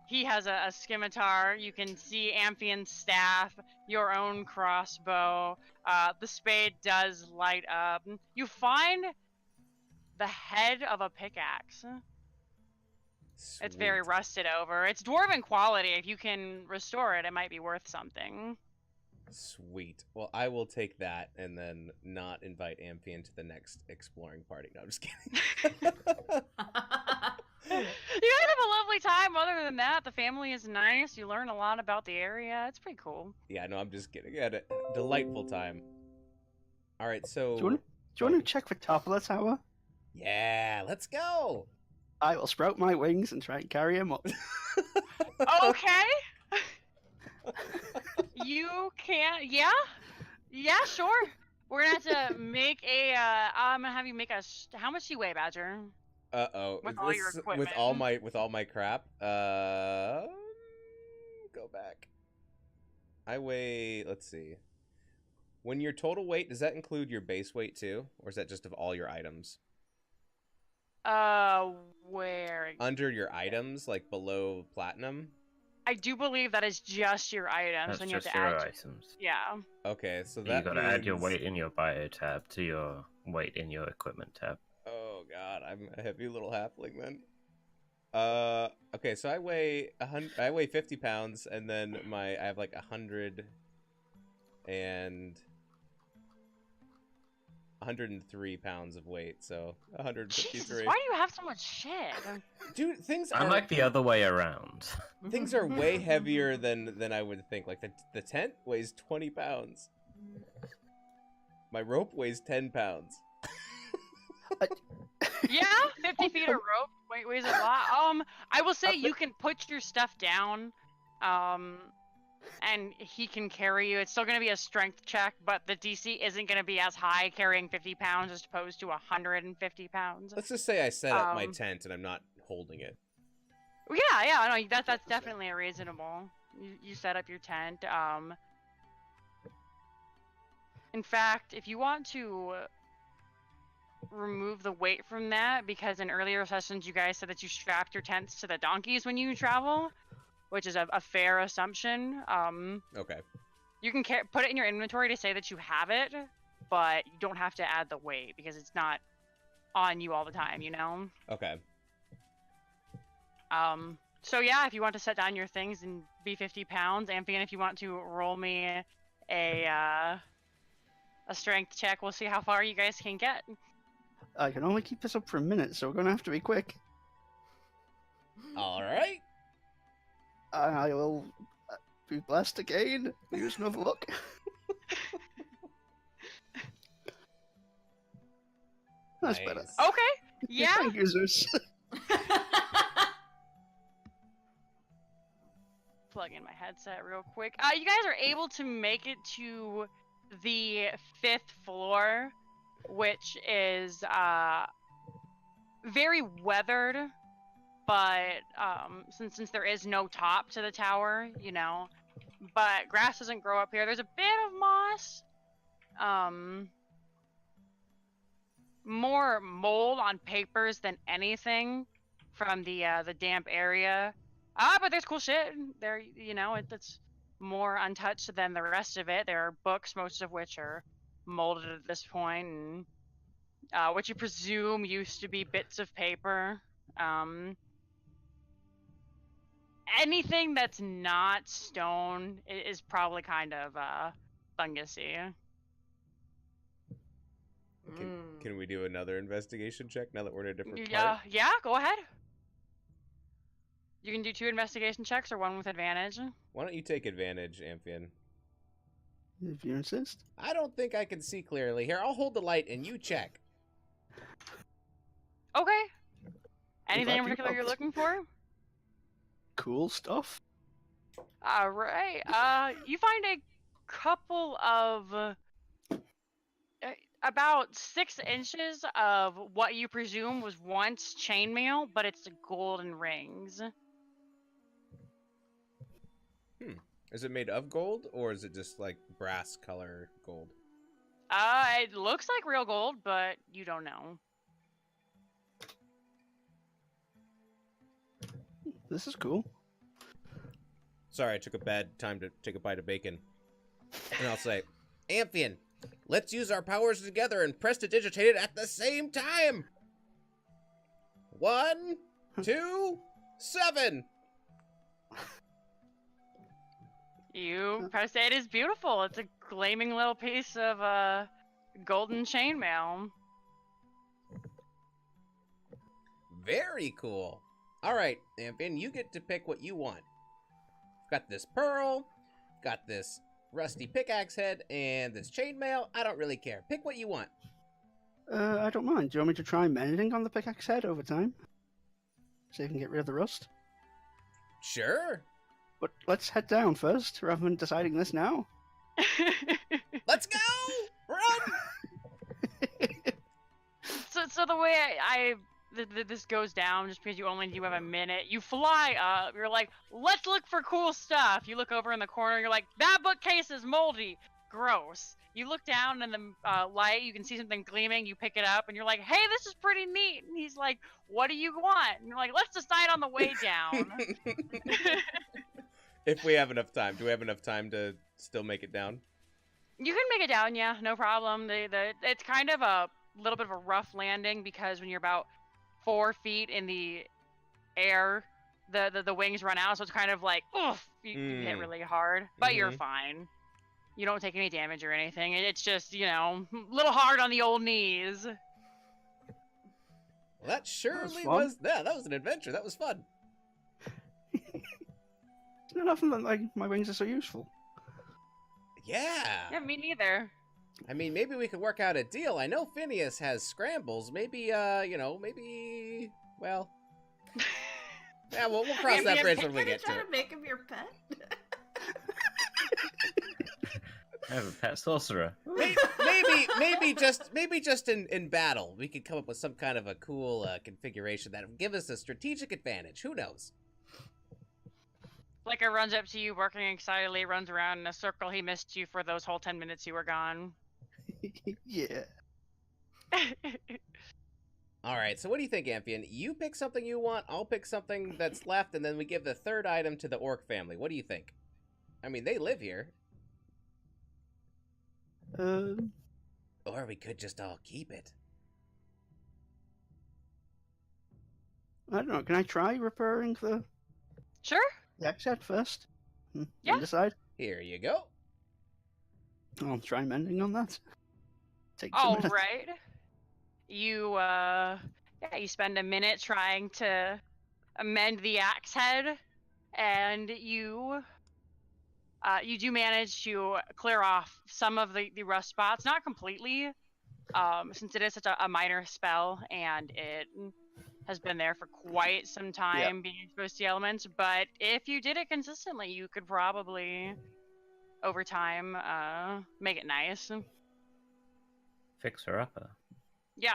he has a scimitar. You can see Amphion's staff, your own crossbow. The spade does light up. You find the head of a pickaxe. It's very Sweet. rusted over. It's dwarven quality. If you can restore it, it might be worth something. Sweet. Well, I will take that and then not invite Amphion to the next exploring party. No, I'm just kidding. You guys have a lovely time. Other than that, the family is nice. You learn a lot about the area. It's pretty cool. Yeah, no, I'm just kidding. I had a delightful time. All right, so Do you want to check for top of the tower? yeah, let's go. I will sprout my wings and try and carry him up. Okay. You can, yeah, sure. We're gonna have to make a. I'm gonna have you make a. How much do you weigh, Badger? Uh-oh. With all your with all my crap. Go back. I weigh, let's see. When your total weight, does that include your base weight too, or is that just of all your items? Where? Under your items, like below platinum? I do believe that is just your items. That's and you have just to your add. items. Yeah. Okay, so You that gotta add your means- weight in your bio tab to your weight in your equipment tab. Oh god, I'm a heavy little halfling then. Okay, so I weigh 50 pounds, and then I have like 103 pounds of weight, so 153. Jesus, why do you have so much shit? Dude, things I'm are like the other way around. things are way heavier than I would think. Like the tent weighs 20 pounds. My rope weighs 10 pounds. Yeah, 50 feet of rope weighs a lot. I will say you can put your stuff down, and he can carry you. It's still going to be a strength check, but the DC isn't going to be as high carrying 50 pounds as opposed to 150 pounds. Let's just say I set up my Um, tent and I'm not holding it. Yeah, no, that's definitely a reasonable. You set up your tent. In fact, if you want to remove the weight from that, because in earlier sessions you guys said that you strapped your tents to the donkeys when you travel, which is a fair assumption. Okay. You can put it in your inventory to say that you have it, but you don't have to add the weight because it's not on you all the time, you know? Okay. So yeah, if you want to set down your things and be 50 pounds, Amphion, if you want to roll me a strength check, we'll see how far you guys can get. I can only keep this up for a minute, so we're gonna have to be quick. All right. I will be blessed again. Use another look. That's better. Nice. Okay. Yeah. Thank you, Zeus. Plug in my headset real quick. You guys are able to make it to the 5th floor, which is very weathered, but since there is no top to the tower, you know, but grass doesn't grow up here. There's a bit of moss, more mold on papers than anything from the damp area. But there's cool shit there, you know, it's more untouched than the rest of it. There are books, most of which are molded at this point, and what you presume used to be bits of paper. Anything that's not stone is probably kind of fungusy. Can we do another investigation check now that we're in a different Yeah, part? yeah, go ahead. You can do 2 investigation checks or 1 with advantage. Why don't you take advantage, Amphion? If you insist. I don't think I can see clearly. Here, I'll hold the light and you check. Okay. Anything in glad you particular you're helped. looking for? Cool stuff. All right. You find a couple of about 6 inches of what you presume was once chainmail, but it's golden rings. Is it made of gold, or is it just like brass color gold? It looks like real gold, but you don't know. This is cool. Sorry, I took a bad time to take a bite of bacon. And I'll say, Amphion, let's use our powers together and prestidigitate it at the same time. 1, 2, 7. You press it is beautiful. It's a gleaming little piece of golden chainmail. Very cool. All right, Amphion, you get to pick what you want. Got this pearl, got this rusty pickaxe head, and this chainmail. I don't really care. Pick what you want. I don't mind. Do you want me to try mending on the pickaxe head over time? So you can get rid of the rust? Sure. But let's head down first, rather than deciding this now. Let's go! Run! So the way this goes down, just because you only do have a minute, you fly up, you're like, let's look for cool stuff. You look over in the corner, you're like, that bookcase is moldy. Gross. You look down in the light, you can see something gleaming, you pick it up, and you're like, hey, this is pretty neat. And he's like, what do you want? And you're like, let's decide on the way down. If we have enough time. Do we have enough time to still make it down? You can make it down, yeah, no problem. It's kind of a little bit of a rough landing because when you're about 4 feet in the air, the wings run out, so it's kind of like, oof, you hit really hard, but you're fine. You don't take any damage or anything. It's just, you know, a little hard on the old knees. Well, that surely fun. was... Yeah, that was an adventure. That was fun. It's not often that like my wings are so useful. Yeah. Yeah, me neither. I mean, maybe we could work out a deal. I know Phineas has scrambles. Maybe, you know, maybe... Well... Yeah, we'll cross that bridge when we get to Try it. to make him your pet. I have a pet sorcerer. Maybe just in battle, we could come up with some kind of a cool configuration that would give us a strategic advantage. Who knows? Flicker runs up to you, barking excitedly, runs around in a circle. He missed you for those whole 10 minutes you were gone. Yeah. All right, so what do you think, Amphion? You pick something you want, I'll pick something that's left, and then we give the third item to the orc family. What do you think? I mean, they live here. Or we could just all keep it. I don't know. Can I try repairing the Sure. axe head first? Yeah. And decide. Here you go. I'll try mending on that. Take 2 All minutes. right. You you spend a minute trying to amend the axe head. and you do manage to clear off some of the rust spots, not completely, since it is such a minor spell and it has been there for quite some time being exposed to the elements. But if you did it consistently, you could probably, over time, make it nice. Fixer upper. Yeah.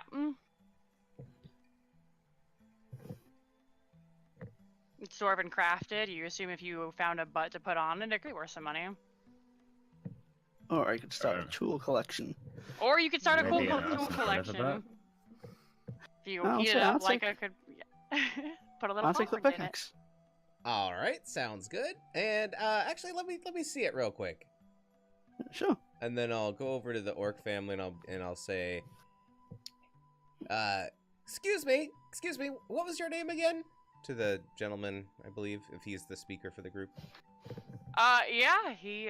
It's dwarven crafted. You assume if you found a butt to put on it, it could be worth some money. Or I could start a tool collection. Or you could start a cool Maybe an tool awesome collection. butt. If you I'll heat say- it up I'll like take- I could put a little I'll take the forward in it. pickaxe. All right, sounds good. And actually, let me see it real quick, Sure. and then I'll go over to the orc family and I'll say, excuse me, what was your name again? To the gentleman, I believe, if he's the speaker for the group. Yeah, he,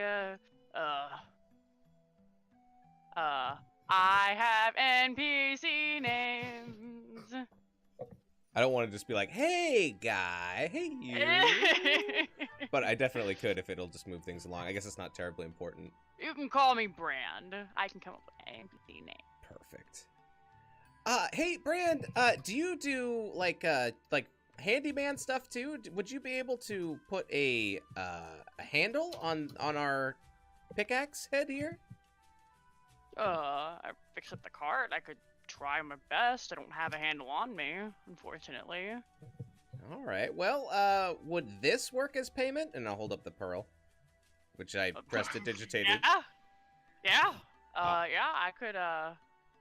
I have NPC names. I don't want to just be like, hey, guy, hey, you. But I definitely could if it'll just move things along. I guess it's not terribly important. You can call me Brand. I can come up with an NPC name. Perfect. Hey, Brand, do you do, like handyman stuff, too? Would you be able to put a handle on our pickaxe head here? I fix up the cart. I could try my best. I don't have a handle on me, unfortunately. All right. Well, would this work as payment? And I'll hold up the pearl, which I prestidigitated. Yeah. Yeah, I could,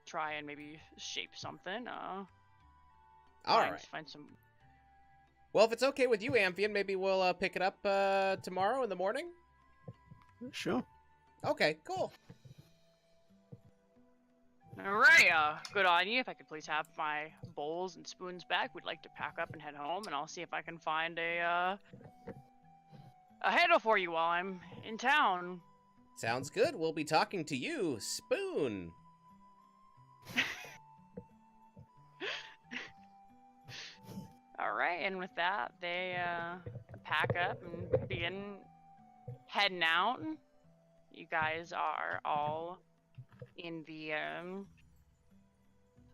try and maybe shape something. All find- right. Find some... Well, if it's okay with you, Amphion, maybe we'll pick it up tomorrow in the morning. Sure. Okay, cool. Alright, good on you. If I could please have my bowls and spoons back, we'd like to pack up and head home, and I'll see if I can find a handle for you while I'm in town. Sounds good. We'll be talking to you, Spoon. Alright, and with that, they pack up and begin heading out. You guys are all in the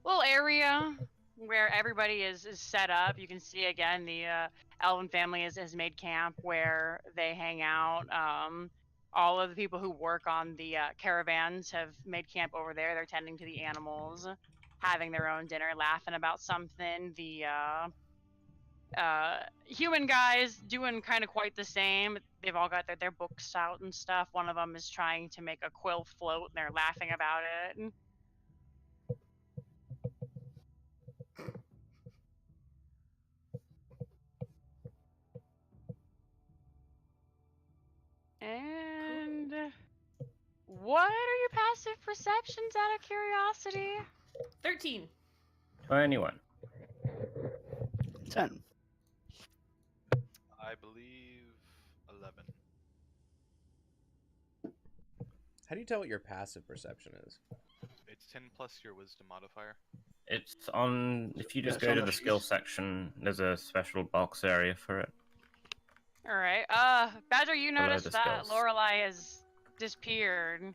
little area where everybody is set up. You can see again the Elven family has made camp where they hang out. All of the people who work on the caravans have made camp over there. They're tending to the animals, having their own dinner, laughing about something. The human guys doing kind of quite the same. They've all got their books out and stuff. One of them is trying to make a quill float, and they're laughing about it. And what are your passive perceptions out of curiosity? 13. 21. 10. I believe 11. How do you tell what your passive perception is? It's 10 plus your wisdom modifier. It's on. If you just Yes, go on to the the skill section, there's a special box area for it. All right. Badger, you Below noticed the that skills. Lorelei has disappeared.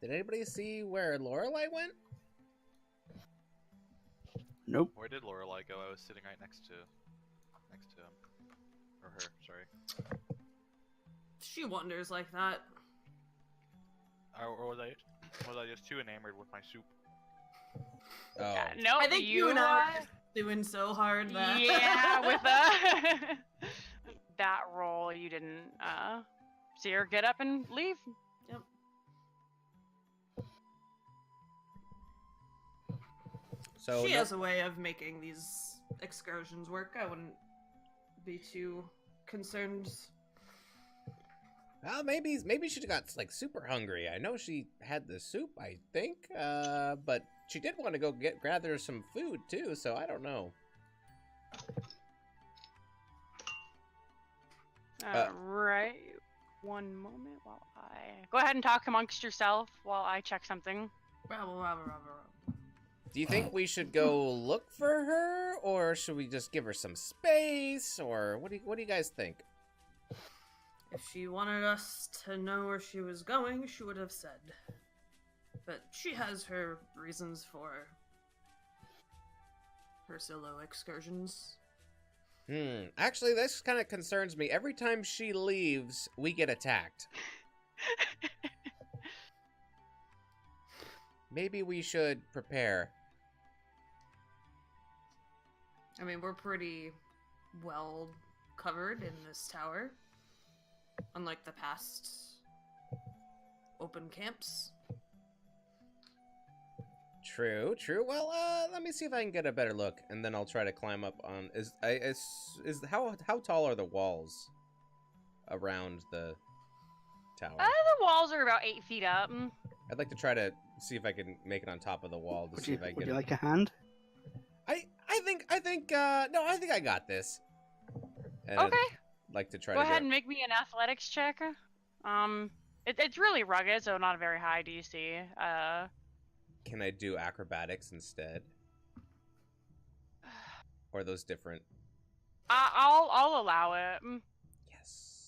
Did anybody see where Lorelei went? Nope. Where did Lorelei go? I was sitting right next to him. Or her, sorry. She wonders like that. Or was I just too enamored with my soup? Oh. No, I think you and I are doing so hard that. Yeah, with that roll, you didn't see her get up and leave. So she no- has a way of making these excursions work. I wouldn't be too concerned. Well, maybe she got like super hungry. I know she had the soup, I think, but she did want to go gather some food too. So I don't know. Right. One moment while I go ahead and talk amongst yourself while I check something. Rabble, rabble, rabble, rabble. Do you think we should go look for her, or should we just give her some space, or what do you guys think? If she wanted us to know where she was going, she would have said. But she has her reasons for her solo excursions. Actually, this kind of concerns me. Every time she leaves, we get attacked. Maybe we should prepare. I mean, we're pretty well covered in this tower. Unlike the past open camps. True. Well, let me see if I can get a better look, and then I'll try to climb up on. How tall are the walls around the tower? The walls are about 8 feet up. I'd like to try to see if I can make it on top of the wall to Would see you, if I would can. you like a hand? I think I got this. And Okay. I'd like to try Go to ahead and make me an athletics check. It's really rugged, so not a very high DC. Can I do acrobatics instead? Or are those different? I'll allow it. Yes.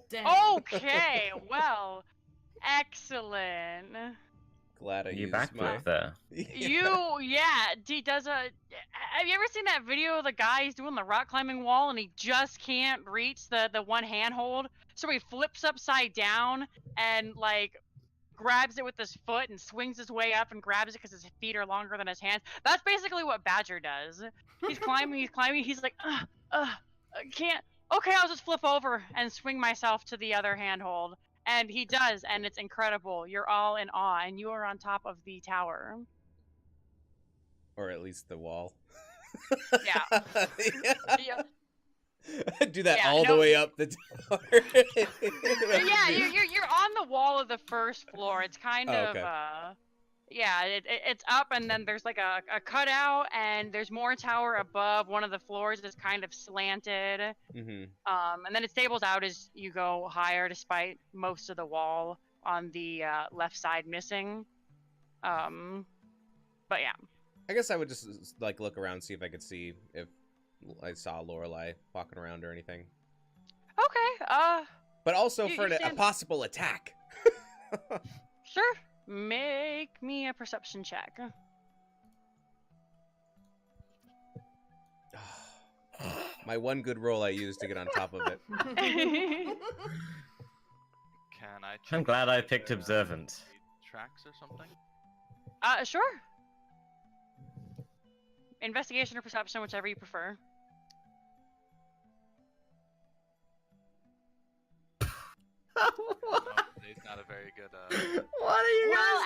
Dang. Okay, well, excellent. Glad I You used backed my. up there. He does a. Have you ever seen that video of the guy who's doing the rock climbing wall and he just can't reach the one handhold? So he flips upside down and like grabs it with his foot and swings his way up and grabs it because his feet are longer than his hands. That's basically what Badger does. He's climbing. He's like, can't. Okay, I'll just flip over and swing myself to the other handhold. And he does, and it's incredible. You're all in awe, and you are on top of the tower. Or at least the wall. Yeah. Yeah. Do that Yeah, all the no. way up the tower. Yeah, you're on the wall of the first floor. It's kind Oh, of okay. yeah, it's up, and then there's like a cutout, and there's more tower above. One of the floors is kind of slanted. Mm-hmm. And then it stables out as you go higher, despite most of the wall on the left side missing. But yeah. I guess I would just like look around, see if I could see if I saw Lorelei walking around or anything. Okay. But also You for a stand- possible attack. Sure. Make me a perception check. My one good roll I used to get on top of it. Can I? I'm check glad I if picked there are observant. any Tracks or something. Sure. Investigation or perception, whichever you prefer. No, today's not a very good. What are you Well,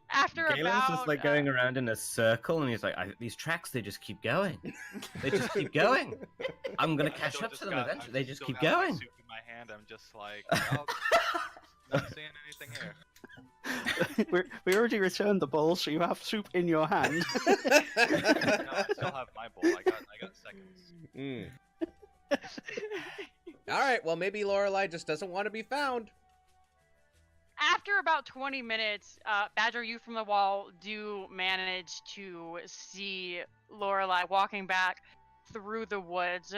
after Galen's about just like going around in a circle, and he's like, these tracks, they just keep going. They just keep going. I'm gonna catch up to them eventually. They just keep going. Soup in my hand, I'm just like, well, not seeing anything here. we already returned the bowl, so you have soup in your hand. No, I still have my bowl. I got seconds. Mm. All right, well maybe Lorelei just doesn't want to be found. After about 20 minutes, Badger, you from the wall do manage to see Lorelei walking back through the woods.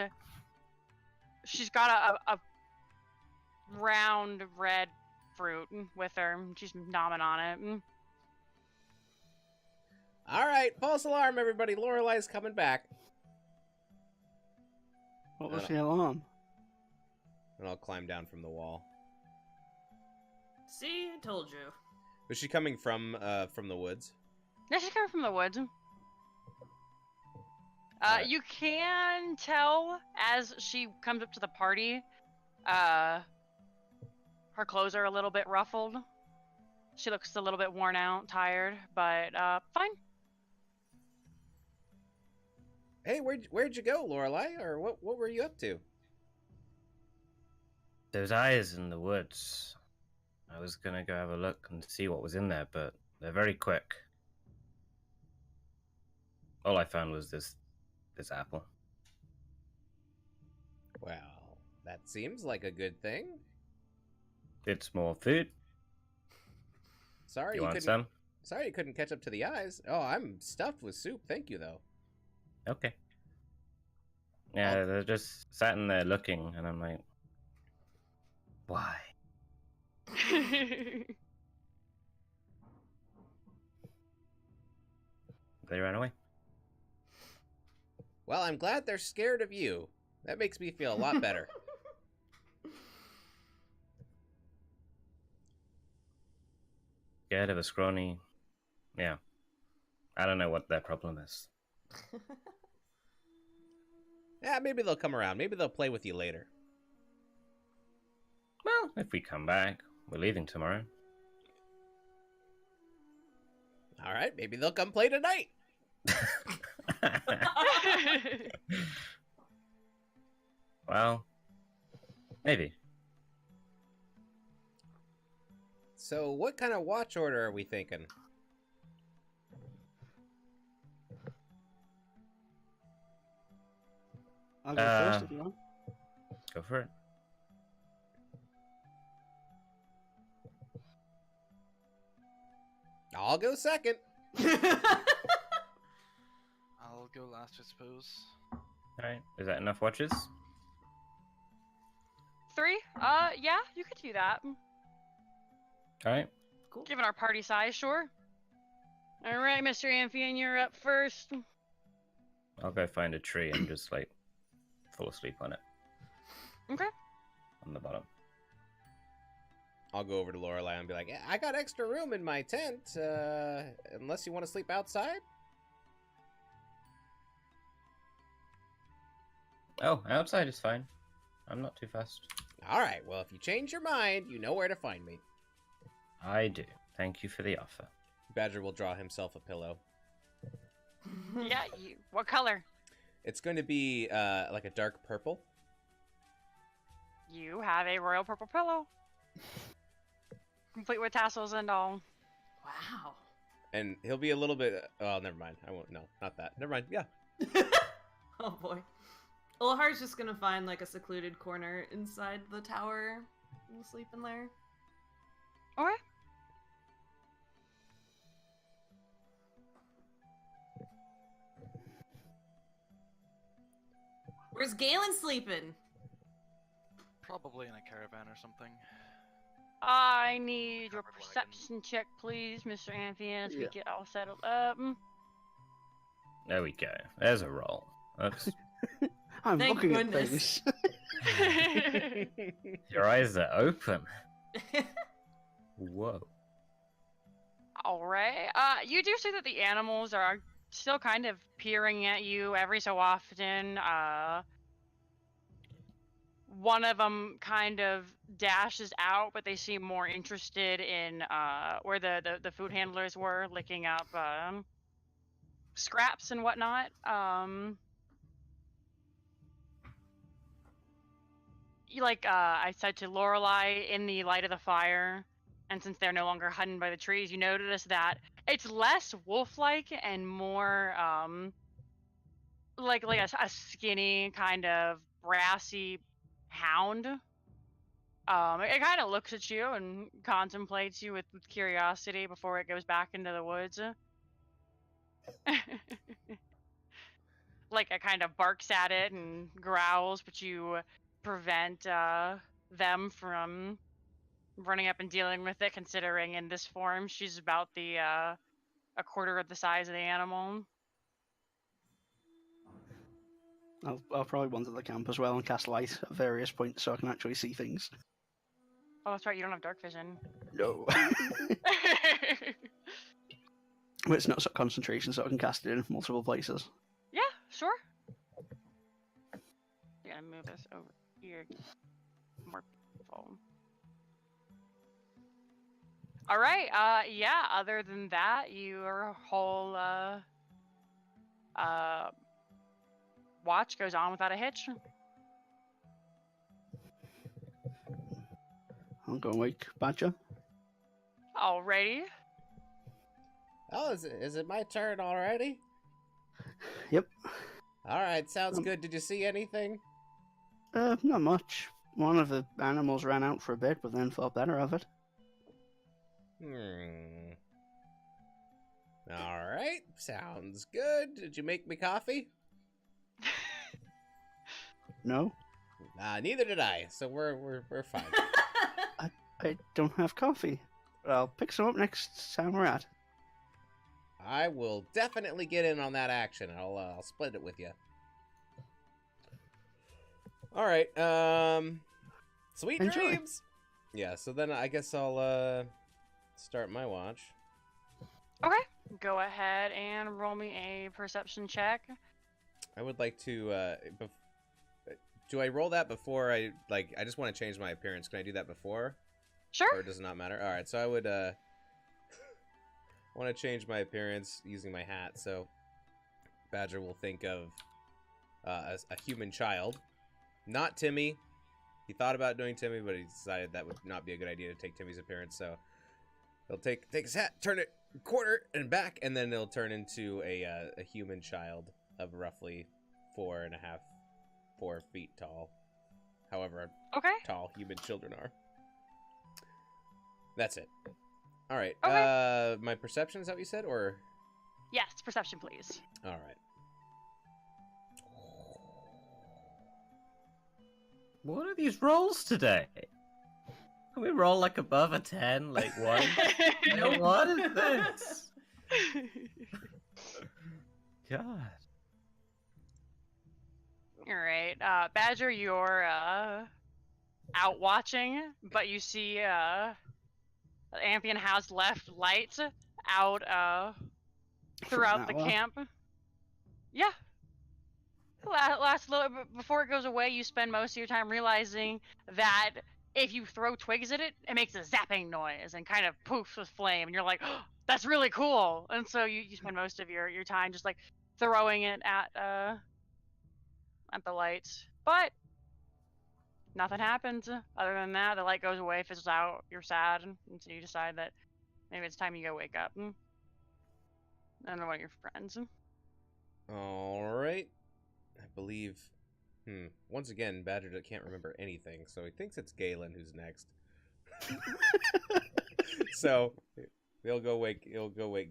She's got a round red fruit with her. She's nomming on it. All right, false alarm, everybody. Lorelei's coming back. What was the alarm? And I'll climb down from the wall. See, I told you. Was she coming from the woods? Yeah, she's coming from the woods. Alright. You can tell as she comes up to the party, her clothes are a little bit ruffled. She looks a little bit worn out, tired, but fine. Hey, where'd you go, Lorelei? Or what were you up to? Those eyes in the woods. I was gonna go have a look and see what was in there, but they're very quick. All I found was this apple. Well, That seems like a good thing. It's more food. Sorry You you want couldn't. some? Sorry you couldn't catch up to the eyes. Oh, I'm stuffed with soup. Thank you, though. Okay. Yeah, they're just sat in there looking, and I'm like, why? They ran away. Well, I'm glad they're scared of you. That makes me feel a lot better. Scared of a scrawny. Yeah. I don't know what their problem is. Yeah, maybe they'll come around. Maybe they'll play with you later. Well, if we come back, we're leaving tomorrow. All right, maybe they'll come play tonight. Well, maybe. So, what kind of watch order are we thinking? I'll go first if you want. Go for it. I'll go second. I'll go last, I suppose. Alright, is that enough watches? 3? Yeah, you could do that. Alright. Cool. Given our party size, sure. Alright, Mr. Amphion, you're up first. I'll go find a tree and just, like, fall asleep on it. Okay. On the bottom. I'll go over to Lorelei and be like, I got extra room in my tent, unless you want to sleep outside? Oh, outside is fine. I'm not too fast. Alright, well, if you change your mind, you know where to find me. I do. Thank you for the offer. Badger will draw himself a pillow. Yeah, what color? It's going to be, like a dark purple. You have a royal purple pillow. Complete with tassels and all. Wow. And he'll be a little bit... Oh, never mind. I won't... No, not that. Never mind. Yeah. Oh boy. Ulhar's just gonna find like a secluded corner inside the tower and sleep in there. Okay. Where's Galen sleeping? Probably in a caravan or something. I need your Covered wagon. perception check, please, Mr. Amphion, as we Yeah. get all settled up. There we go. There's a roll. Oops. I'm Thank looking goodness. at things. Your eyes are open. Whoa. Alright. You do see that the animals are still kind of peering at you every so often. One of them kind of dashes out, but they seem more interested in where the food handlers were, licking up scraps and whatnot. I said to Lorelei, in the light of the fire, and since they're no longer hidden by the trees, you notice that it's less wolf-like and more like a skinny kind of brassy hound. It kind of looks at you and contemplates you with curiosity before it goes back into the woods. Like it kind of barks at it and growls, but you prevent them from running up and dealing with it, considering in this form she's about the a quarter of the size of the animal. I'll probably wander the camp as well and cast light at various points so I can actually see things. Oh, that's right, you don't have dark vision. No. But it's not concentration, so I can cast it in multiple places. Yeah, sure. I'm gonna move this over here. More people. All right. Yeah. Other than that, your whole watch goes on without a hitch. I'll go and wake Badger. Alrighty. Oh, is it my turn already? Yep. Alright, sounds good. Did you see anything? Not much. One of the animals ran out for a bit, but then thought better of it. All right, sounds good. Did you make me coffee? No, Neither did I. So we're fine. I don't have coffee. But I'll pick some up next time we're at. I will definitely get in on that action. I'll split it with you. All right. Sweet Enjoy. dreams. Yeah. So then I guess I'll start my watch. Okay. Go ahead and roll me a perception check. I would like to. Do I roll that before I like? I just want to change my appearance. Can I do that before, Sure. or does it not matter? All right. So I would want to change my appearance using my hat. So Badger will think of a human child, not Timmy. He thought about doing Timmy, but he decided that would not be a good idea to take Timmy's appearance. So he'll take his hat, turn it quarter and back, and then it'll turn into a human child of roughly 4 feet tall. However Okay. tall human children are. That's it. All right. Okay. My perception, is that what you said, or? Yes, perception, please. All right. What are these rolls today? Can we roll like above a 10? Like one? Nope. What is this? God. All right, Badger, you're out watching, but you see Amphion has left lights out throughout the Now, camp. Yeah. Last little before it goes away, you spend most of your time realizing that if you throw twigs at it, it makes a zapping noise and kind of poofs with flame, and you're like, oh, "That's really cool." And so you spend most of your time just like throwing it at the lights, but nothing happens. Other than that, the light goes away, fizzles out. You're sad, and so you decide that maybe it's time you go wake up. And one of your friends. All right. I believe. Once again, Badger can't remember anything, so he thinks it's Galen who's next. So he'll go wake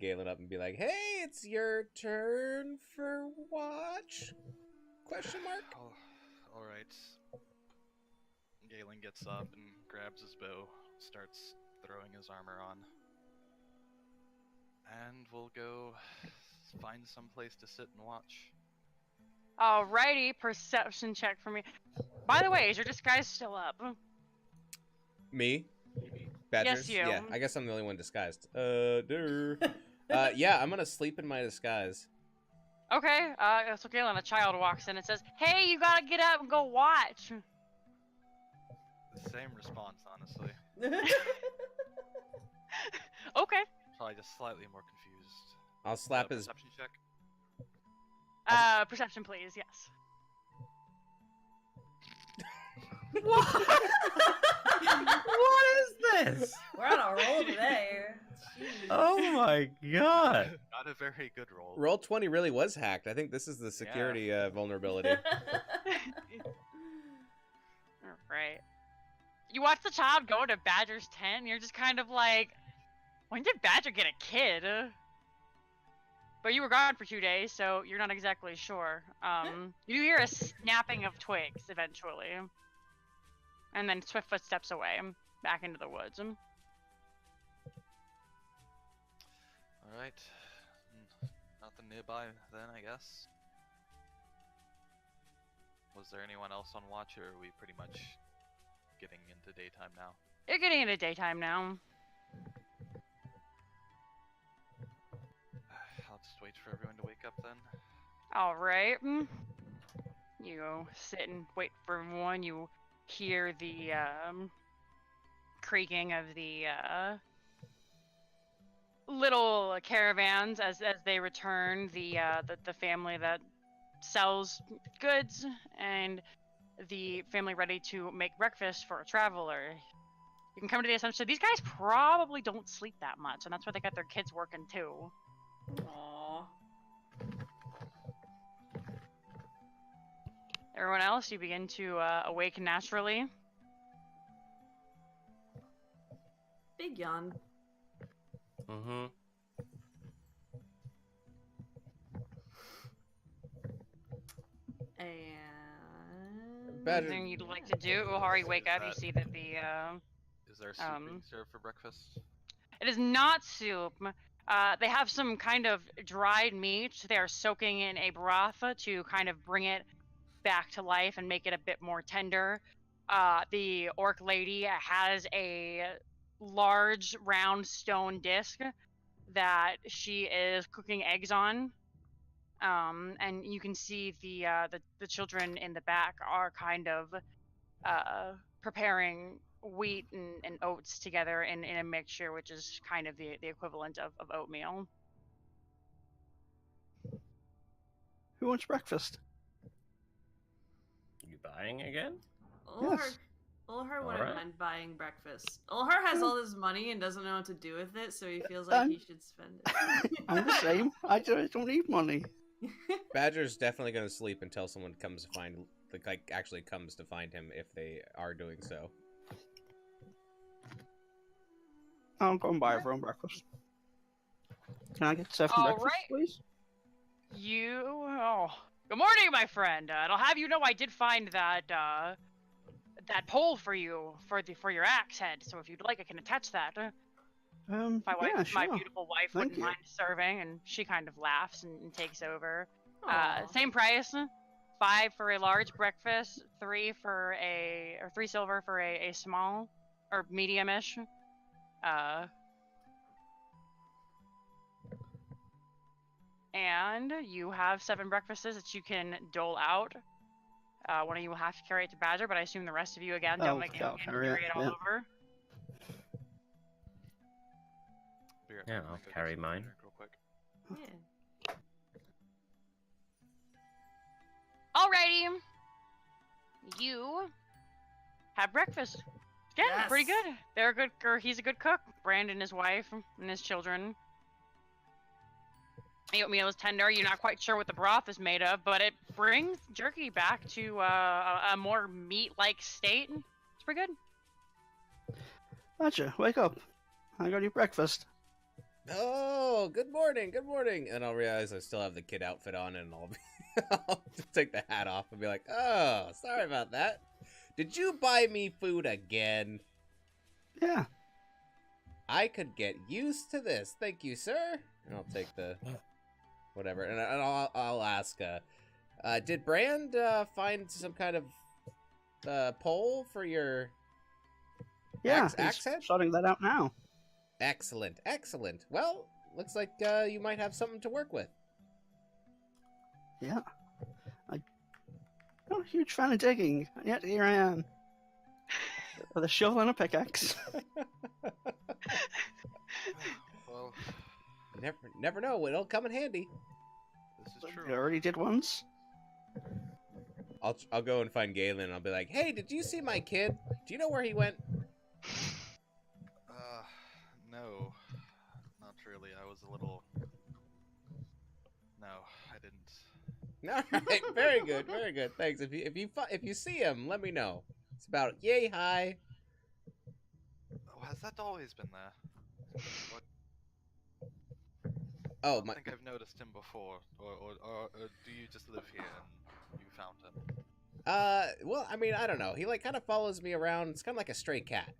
Galen up and be like, "Hey, it's your turn for watch?" Question mark. Oh, all right. Galen gets up and grabs his bow, starts throwing his armor on, and we'll go find some place to sit and watch. Alrighty, perception check for me. By the way, is your disguise still up? Me? Badgers? you. Yeah, I guess I'm the only one disguised. Yeah, I'm gonna sleep in my disguise. Okay, so Galen, a child walks in and says, "Hey, you gotta get up and go watch." The same response, honestly. Okay. Probably just slightly more confused. I'll slap his. Perception check. Perception, please. Yes. What? What is this? We're on a roll today. Jeez. Oh my god. Not a very good roll. Roll 20 really was hacked. I think this is the security vulnerability. Right. You watch the child go to Badger's tent, and you're just kind of like, when did Badger get a kid? But you were gone for 2 days, so you're not exactly sure. You hear a snapping of twigs eventually. And then swift footsteps away, back into the woods. Alright. Nothing nearby then, I guess. Was there anyone else on watch, or are we pretty much getting into daytime now? You're getting into daytime now. I'll just wait for everyone to wake up then. Alright. You sit and wait for everyone. You hear the creaking of the little caravans as they return. The family that sells goods and the family ready to make breakfast for a traveler. You can come to the assumption these guys probably don't sleep that much, and that's why they got their kids working too. Aww. Everyone else, you begin to awaken naturally. Big yawn. Mm-hmm. And Better- Anything you'd like to do? Uhari, you wake up, you see that the Is there soup being served for breakfast? it is not soup. They have some kind of dried meat. They are soaking in a broth to kind of bring it back to life and make it a bit more tender. The orc lady has a large round stone disc that she is cooking eggs on. And you can see the children in the back are kind of preparing wheat and oats together in a mixture, which is kind of the equivalent of oatmeal. Who wants breakfast? You buying again? Ulhar, Yes. Ulhar wouldn't Alright. mind buying breakfast. Ulhar has all this money and doesn't know what to do with it, so he feels like he should spend it. I'm the same. I don't need money. Badger's definitely gonna sleep until someone comes to find, like, actually comes to find him if they are doing so. I'll go and buy everyone breakfast. Can I get 7 All breakfast, right. please? Good morning, my friend. And I'll have you know I did find that that pole for you for your axe head. So if you'd like, I can attach that. My wife, yeah, my sure. beautiful wife, Thank wouldn't you. mind serving, and she kind of laughs and takes over. Aw. Same price, 5 for a large breakfast, 3 silver for a small or medium-ish. And you have 7 breakfasts that you can dole out. One of you will have to carry it to Badger, but I assume the rest of you again Oh, don't make I'll carry it, all yeah. over. Be right Yeah, back, I'll go get carry some mine. drink real quick. Yeah. Alrighty. You have breakfast. Again, pretty Yes. good. They're good, or he's a good cook. Brandon, his wife, and his children. The oatmeal is tender. You're not quite sure what the broth is made of, but it brings jerky back to a more meat-like state. It's pretty good. Badger, wake up. I got you breakfast. Oh, good morning, good morning. And I'll realize I still have the kid outfit on, and I'll I'll take the hat off and be like, oh, sorry about that. Did you buy me food again? Yeah. I could get used to this. Thank you, sir. And I'll take the whatever, and I'll ask. Did Brand find some kind of pole for your? Yeah, Axe he's head? sorting that out now. Excellent, excellent. Well, looks like you might have something to work with. Yeah. I'm not a huge fan of digging, and yet here I am. With a shovel and a pickaxe. Well, Never know. It'll come in handy. this is I true. already did once. I'll go and find Galen, and I'll be like, hey, did you see my kid? Do you know where he went? No, not really. I was a little. No, I didn't. All right, very good, very good. Thanks. If you see him, let me know. It's about yay high. Oh, has that always been there? What? I Oh don't my. think I've noticed him before, or do you just live here and you found him? Well, I mean, I don't know. He like kind of follows me around. It's kind of like a stray cat.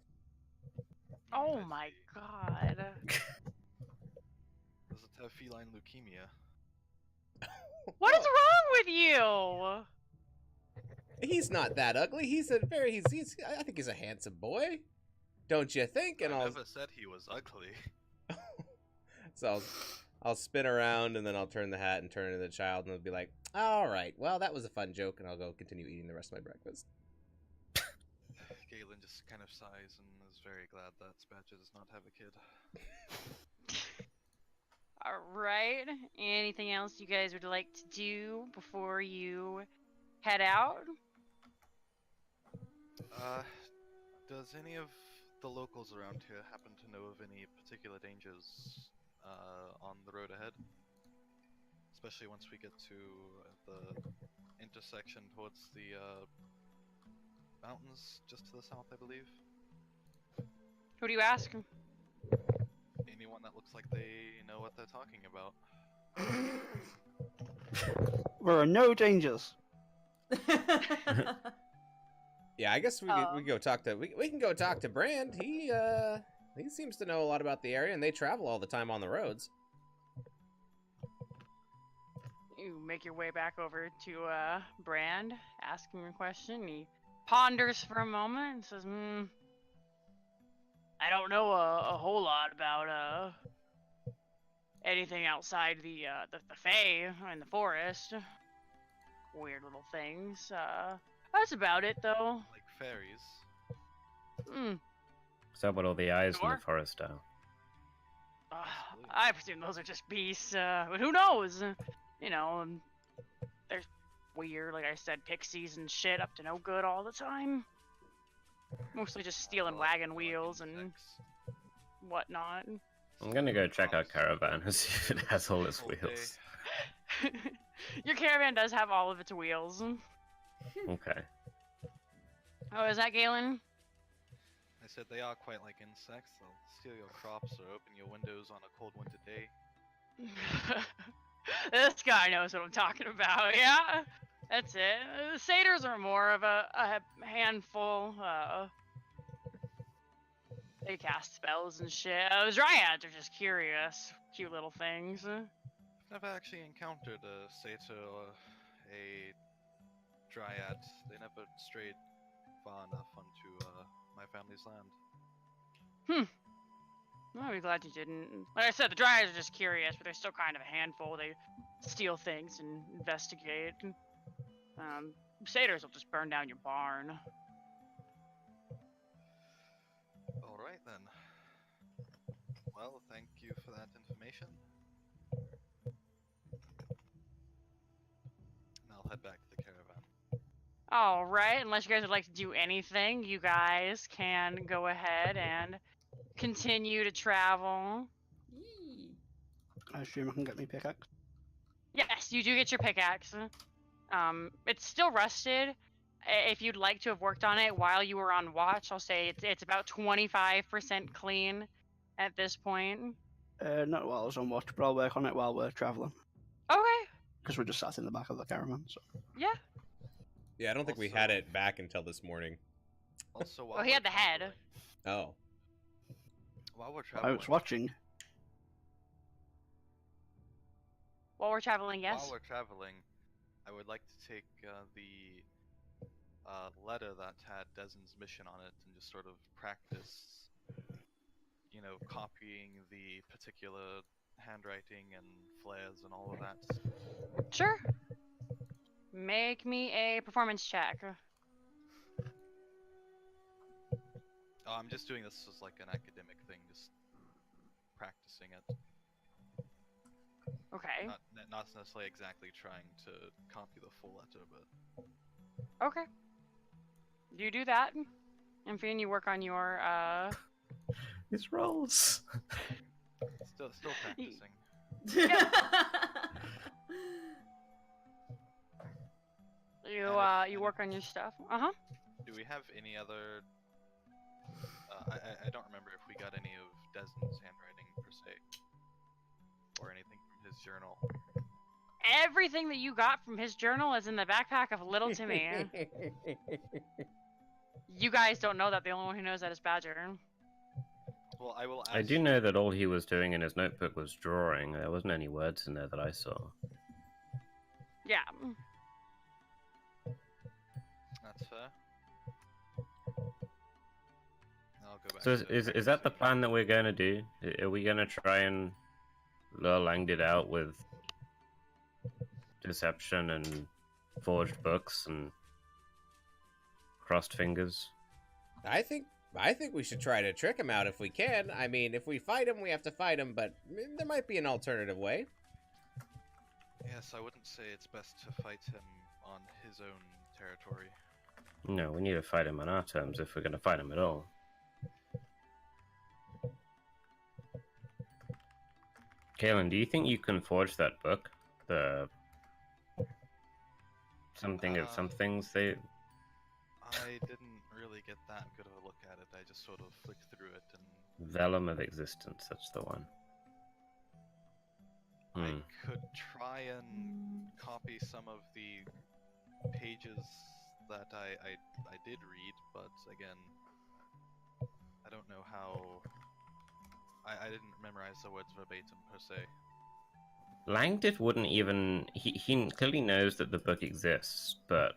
Oh I my see. god. Does it have feline leukemia? What is wrong with you? He's not that ugly. He's I think he's a handsome boy. Don't you think? And I I'll never said he was ugly. so I'll spin around, and then I'll turn the hat and turn to the child, and I'll be like, all right, well, that was a fun joke, and I'll go continue eating the rest of my breakfast. Galen just kind of sighs and is very glad that Badger does not have a kid. Alright. Anything else you guys would like to do before you head out? Does any of the locals around here happen to know of any particular dangers on the road ahead? Especially once we get to the intersection towards the mountains just to the south, I believe. Who do you ask? anyone that looks like they know what they're talking about. There are no dangers. Yeah, I guess we go talk to we can go talk to Brand. He seems to know a lot about the area, and they travel all the time on the roads. You make your way back over to Brand, ask him a question. He ponders for a moment and says, I don't know a whole lot about anything outside the Fae and the forest. Weird little things. That's about it, though. Like fairies. Is that what all the eyes in Sure. the forest are? I presume those are just beasts, but who knows? You know, there's weird, like I said, pixies and shit up to no good all the time. Mostly just stealing Like- wagon like wheels and insects. whatnot. I'm gonna go check our caravan and see if it has all its Whole day. wheels. Your caravan does have all of its wheels. Okay. Oh, is that Galen? I said they are quite like insects. They'll steal your crops or open your windows on a cold winter day. This guy knows what I'm talking about, yeah? That's it. The satyrs are more of a handful. They cast spells and shit. The dryads are just curious, cute little things. I've never actually encountered a satyr or a dryad. They never strayed far enough onto my family's land. I'll be glad you didn't. Like I said, the dryads are just curious, but they're still kind of a handful. They steal things and investigate. Satyrs will just burn down your barn. Alright then. Well, thank you for that information. And I'll head back to the caravan. Alright, unless you guys would like to do anything, you guys can go ahead and continue to travel. Yee. I assume I can get me pickaxe. Yes, you do get your pickaxe. It's still rusted. If you'd like to have worked on it while you were on watch, I'll say it's about 25% clean at this point. Not while I was on watch, but I'll work on it while we're travelling. Okay. Because we're just sat in the back of the caravan, so. Yeah. Yeah, I don't think we Also- had it back until this morning. Also, while Well, he we're had the head. traveling- Oh. While we're I traveling, was watching. While we're traveling, yes. While we're traveling, I would like to take the letter that had Desmond's mission on it and just sort of practice, you know, copying the particular handwriting and flares and all of that. Sure. Make me a performance check. Oh, I'm just doing this as like an academic thing, just practicing it. Okay. Not necessarily exactly trying to copy the full letter, but Okay. You do that. And Finn, you work on your These rolls. still practicing. you work on your stuff. Uh-huh. Do we have any other? I don't remember if we got any of Desmond's handwriting per se, or anything from his journal. Everything that you got from his journal is in the backpack of little Timmy. You guys don't know that. The only one who knows that is Badger. Well, I will. Ask I do know that all he was doing in his notebook was drawing. There wasn't any words in there that I saw. Yeah. That's fair. I'll go back. So to is that the practicing. plan that we're going to do? Are we going to try and lure Langdid out with deception and forged books and crossed fingers? I think we should try to trick him out if we can. I mean, if we fight him, we have to fight him, but there might be an alternative way. Yes, I wouldn't say it's best to fight him on his own territory. No, we need to fight him on our terms if we're going to fight him at all. Kalen, do you think you can forge that book? The something of Uh, somethings they... I didn't really get that good of a look at it. I just sort of flicked through it and Vellum of Existence, that's the one. I Hmm. could try and copy some of the pages that I did read, but again, I don't know how. I didn't memorize the words verbatim per se. Langdith wouldn't even... He clearly knows that the book exists, but...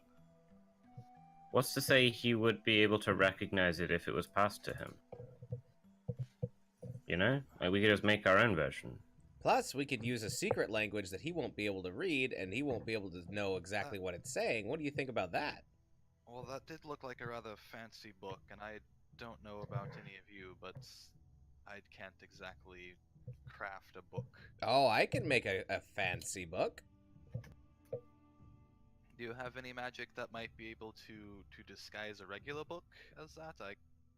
What's to say he would be able to recognize it if it was passed to him? You know? Like, we could just make our own version. Plus, we could use a secret language that he won't be able to read, and he won't be able to know exactly what it's saying. What do you think about that? Well, that did look like a rather fancy book, and I don't know about any of you, but I can't exactly craft a book. Oh, I can make a fancy book. Do you have any magic that might be able to disguise a regular book as that? I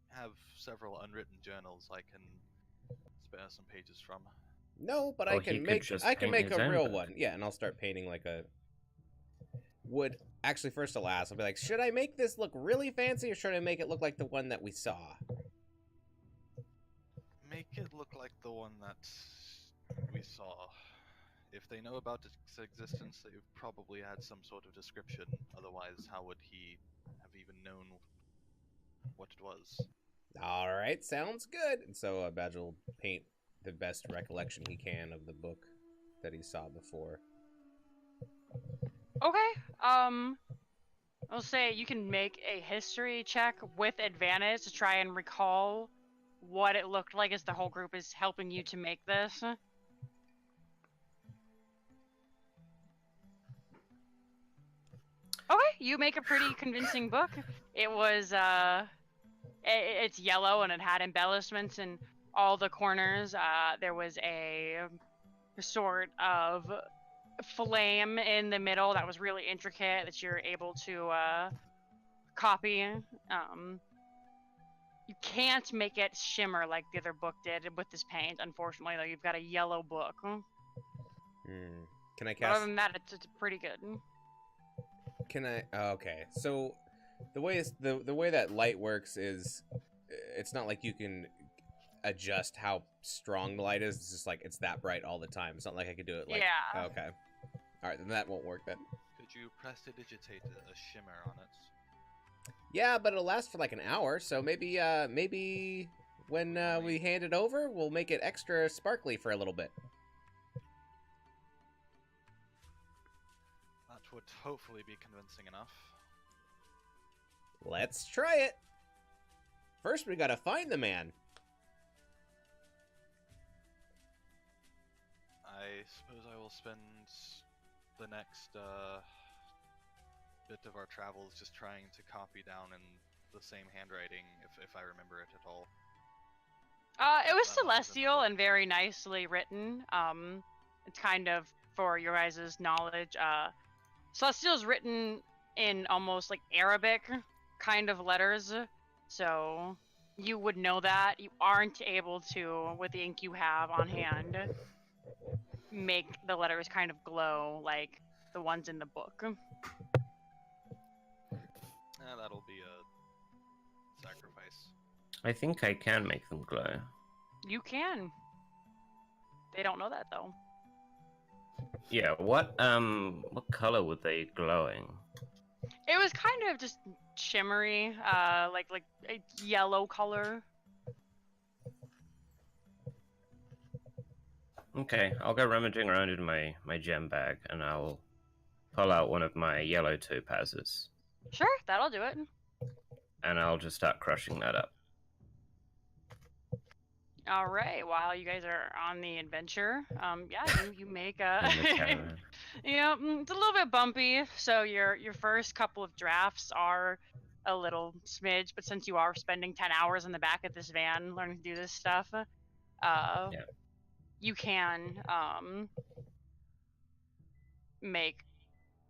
have several unwritten journals I can spare some pages from. No, but Or I he can could make just I can paint make his a own real book. one. Yeah, and I'll start painting like a would actually first I'll ask. I'll be like, should I make this look really fancy or should I make it look like the one that we saw? Make it look like the one that we saw. If they know about its existence, they've probably had some sort of description. Otherwise, how would he have even known what it was? All right, sounds good. And so Badge will paint the best recollection he can of the book that he saw before. Okay. I'll say you can make a history check with advantage to try and recall what it looked like as the whole group is helping you to make this. Okay, you make a pretty convincing book. It was, it's yellow and it had embellishments in all the corners. There was a sort of flame in the middle that was really intricate that you're able to copy. You can't make it shimmer like the other book did with this paint, unfortunately, though. You've got a yellow book. Can I But other cast? than that, it's pretty good. Can I? Oh, okay, so the way the way that light works is, it's not like you can adjust how strong the light is. It's just like it's that bright all the time. It's not like I could do it like. Yeah. Okay. All right, then that won't work then. Could you prestidigitate a shimmer on it? Yeah, but it'll last for like an hour. So maybe maybe when we hand it over, we'll make it extra sparkly for a little bit. That would hopefully be convincing enough. Let's try it. First, we gotta find the man. I suppose I will spend the next bit of our travels just trying to copy down in the same handwriting, if I remember it at all. It was That wasn't in the celestial book. and very nicely written. It's kind of for your guys' knowledge. Celestial is written in almost like Arabic kind of letters, so you would know that. You aren't able to, with the ink you have on hand, make the letters kind of glow like the ones in the book. That'll be a sacrifice. I think I can make them glow. You can. They don't know that though. Yeah, what color were they glowing? It was kind of just shimmery, like a yellow color. Okay, I'll go rummaging around in my gem bag and I'll pull out one of my yellow topazes Sure, that'll do it. and I'll just start crushing that up. All right. While you guys are on the adventure, yeah, you make In a. the caravan. Yeah, it's a little bit bumpy. So your first couple of drafts are a little smidge, but since you are spending 10 hours in the back of this van learning to do this stuff, you can make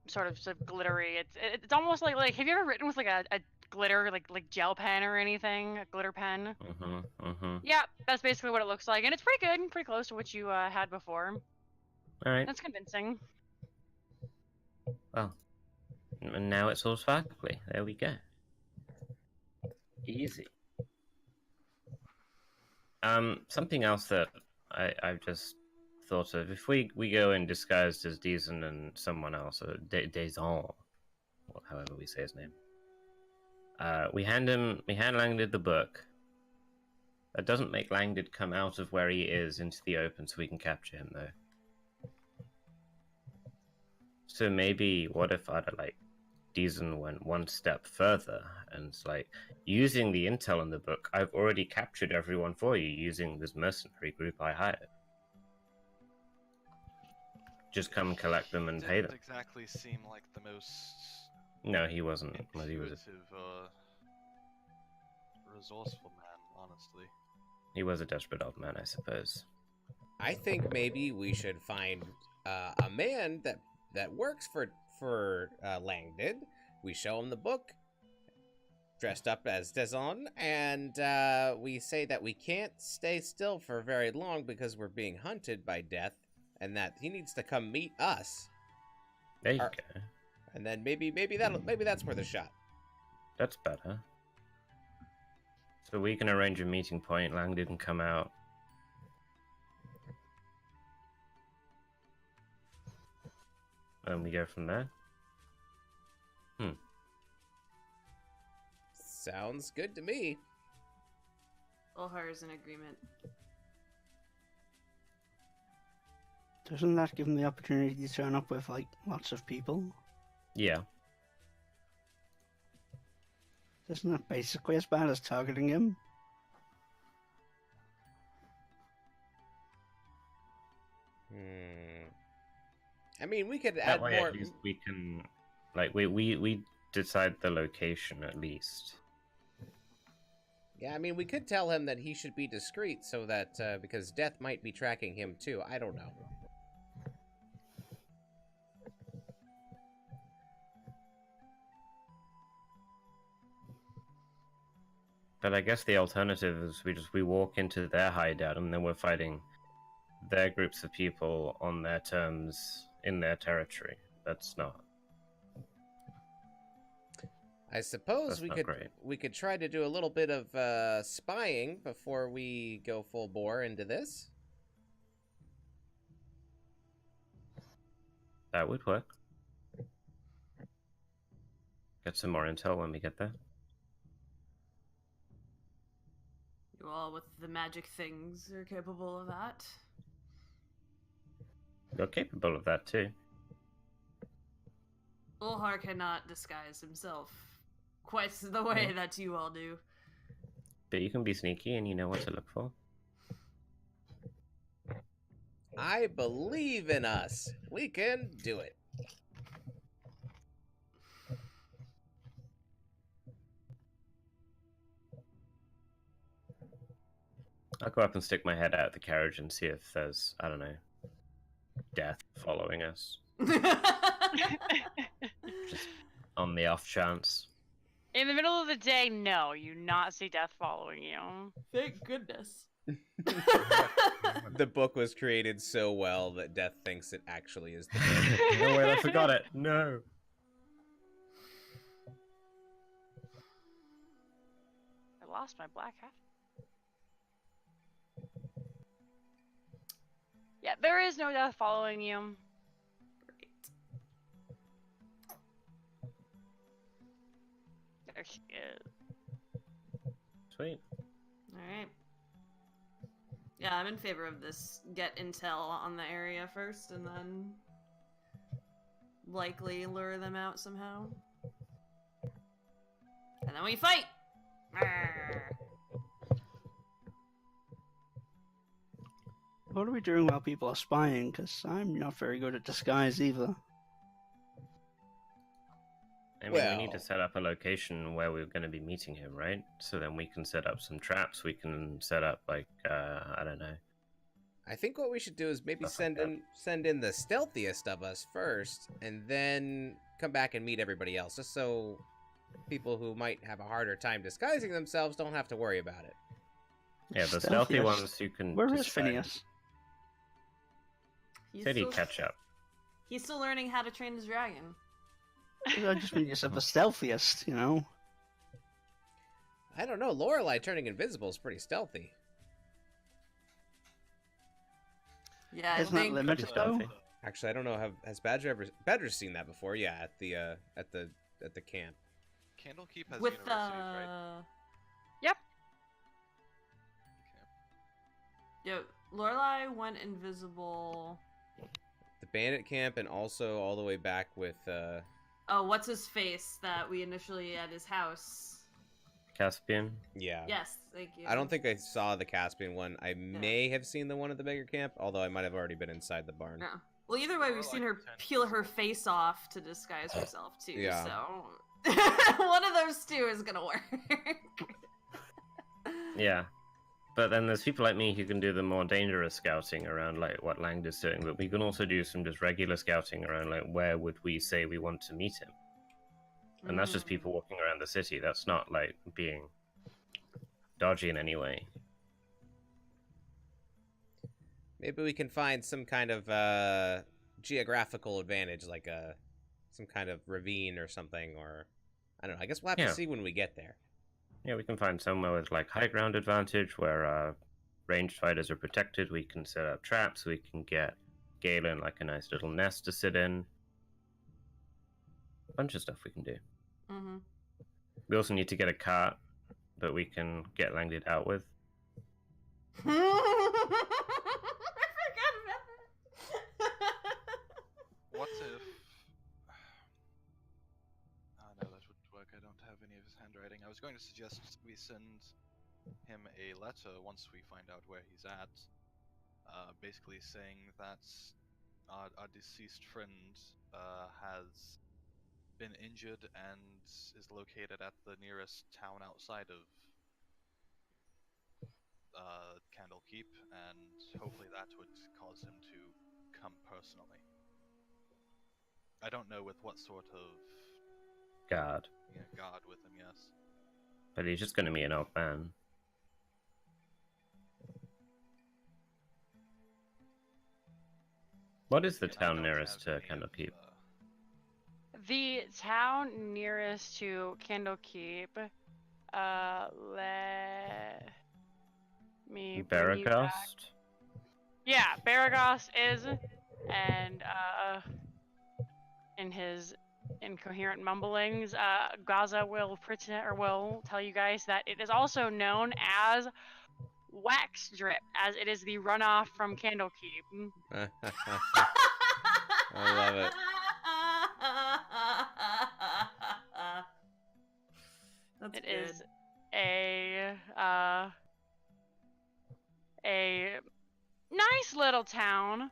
sort of glittery. It's almost like have you ever written with like a glitter like gel pen or anything? A glitter pen? Yeah, that's basically what it looks like, and it's pretty good, pretty close to what you had before. Alright, That's convincing. well, and now it's all sparkly. There we go. Easy. Something else that I've just thought of. If we go in disguised as Deason and someone else, or Deson, or however we say his name, we hand Langdid the book. That doesn't make Langdid come out of where he is into the open, so we can capture him though. So maybe, what if Deason went one step further and using the intel in the book, I've already captured everyone for you using this mercenary group I hired. Just come collect them and pay them. Didn't exactly seem like the most. No, he wasn't. Well, he was. Resourceful man, honestly. He was a desperate old man, I suppose. I think maybe we should find a man that works for Langdid. We show him the book, dressed up as Deson, and we say that we can't stay still for very long because we're being hunted by death, and that he needs to come meet us. There you go. And then maybe that's worth a shot. That's better. So we can arrange a meeting point. Langdid can come out. And we go from there. Sounds good to me. Ulhar is in agreement. Doesn't that give him the opportunity to turn up with lots of people? Yeah. Isn't that basically as bad as targeting him? I mean, we could That add way, more. at least we can, we decide the location at least. Yeah, I mean, we could tell him that he should be discreet so that because Death might be tracking him too. I don't know. But I guess the alternative is we walk into their hideout and then we're fighting their groups of people on their terms in their territory. That's not. I suppose That's not great. we could try to do a little bit of spying before we go full bore into this. That would work. Get some more intel when we get there. You all with the magic things are capable of that. You're capable of that too. Ulhar cannot disguise himself quite the way that you all do. But you can be sneaky and you know what to look for. I believe in us. We can do it. I'll go up and stick my head out the carriage and see if there's, I don't know, death following us. Just on the off chance. In the middle of the day, no, you not see death following you. Thank goodness. The book was created so well that Death thinks it actually is the book. No way, I forgot it. No. I lost my black hat. Yeah, there is no death following you. Great. There she is. Sweet. Alright. Yeah, I'm in favor of this. Get intel on the area first and then likely lure them out somehow. And then we fight! Arrgh. What are we doing while people are spying? Because I'm not very good at disguise either. I mean, we need to set up a location where we're going to be meeting him, right? So then we can set up some traps. We can set up, I don't know. I think what we should do is maybe Stuff like send in the stealthiest of us first, and then come back and meet everybody else, just so people who might have a harder time disguising themselves don't have to worry about it. Yeah, the stealthy Stealthiest. ones you can. Where is disguise. Phineas? He's Said he'd still- catch up. He's still learning how to train his dragon. I just mean yourself the stealthiest, you know? I don't know. Lorelei turning invisible is pretty stealthy. Yeah, I Isn't that think limited But, though? Actually, I don't know. Has Badger's seen that before? Yeah, at the camp. Candlekeep has with universities, right? Yep. Okay. yeah, Lorelei went invisible. The bandit camp, and also all the way back with Oh, what's his face that we initially at his house? Caspian. yeah. Yes, thank you. I don't think I saw the Caspian one. I may have seen the one at the beggar camp, although I might have already been inside the barn. No. Well, either way, we've Lorelei seen her pretends peel to her be face off to disguise herself too. Yeah. So one of those two is gonna work. Yeah. But then there's people like me who can do the more dangerous scouting around like what Langd is doing, but we can also do some just regular scouting around like where would we say we want to meet him. And that's just people walking around the city. That's not like being dodgy in any way. Maybe we can find some kind of geographical advantage, like some kind of ravine or something, or I don't know. I guess we'll have Yeah. to see when we get there. Yeah, we can find somewhere with like high ground advantage where ranged fighters are protected. We can set up traps. We can get Galen like a nice little nest to sit in. A bunch of stuff we can do. Mm-hmm. We also need to get a cart that we can get Langded out with. I forgot about that. What if... Oh no, that wouldn't work. I don't have any of his handwriting. I was going to suggest we send him a letter once we find out where he's at. Basically saying that our deceased friend has been injured and is located at the nearest town outside of Candlekeep, and hopefully that would cause him to come personally. I don't know with what sort of Guard. guard with him, yes. But he's just going to be an old man. What is the And I town don't nearest have to any of, Candlekeep? The town nearest to Candlekeep, let me bring you back. Baragast? Yeah, Baragos is, and in his incoherent mumblings, Gaza will pretend or will tell you guys that it is also known as Wax Drip, as it is the runoff from Candlekeep. I love it. That's It good. is a nice little town,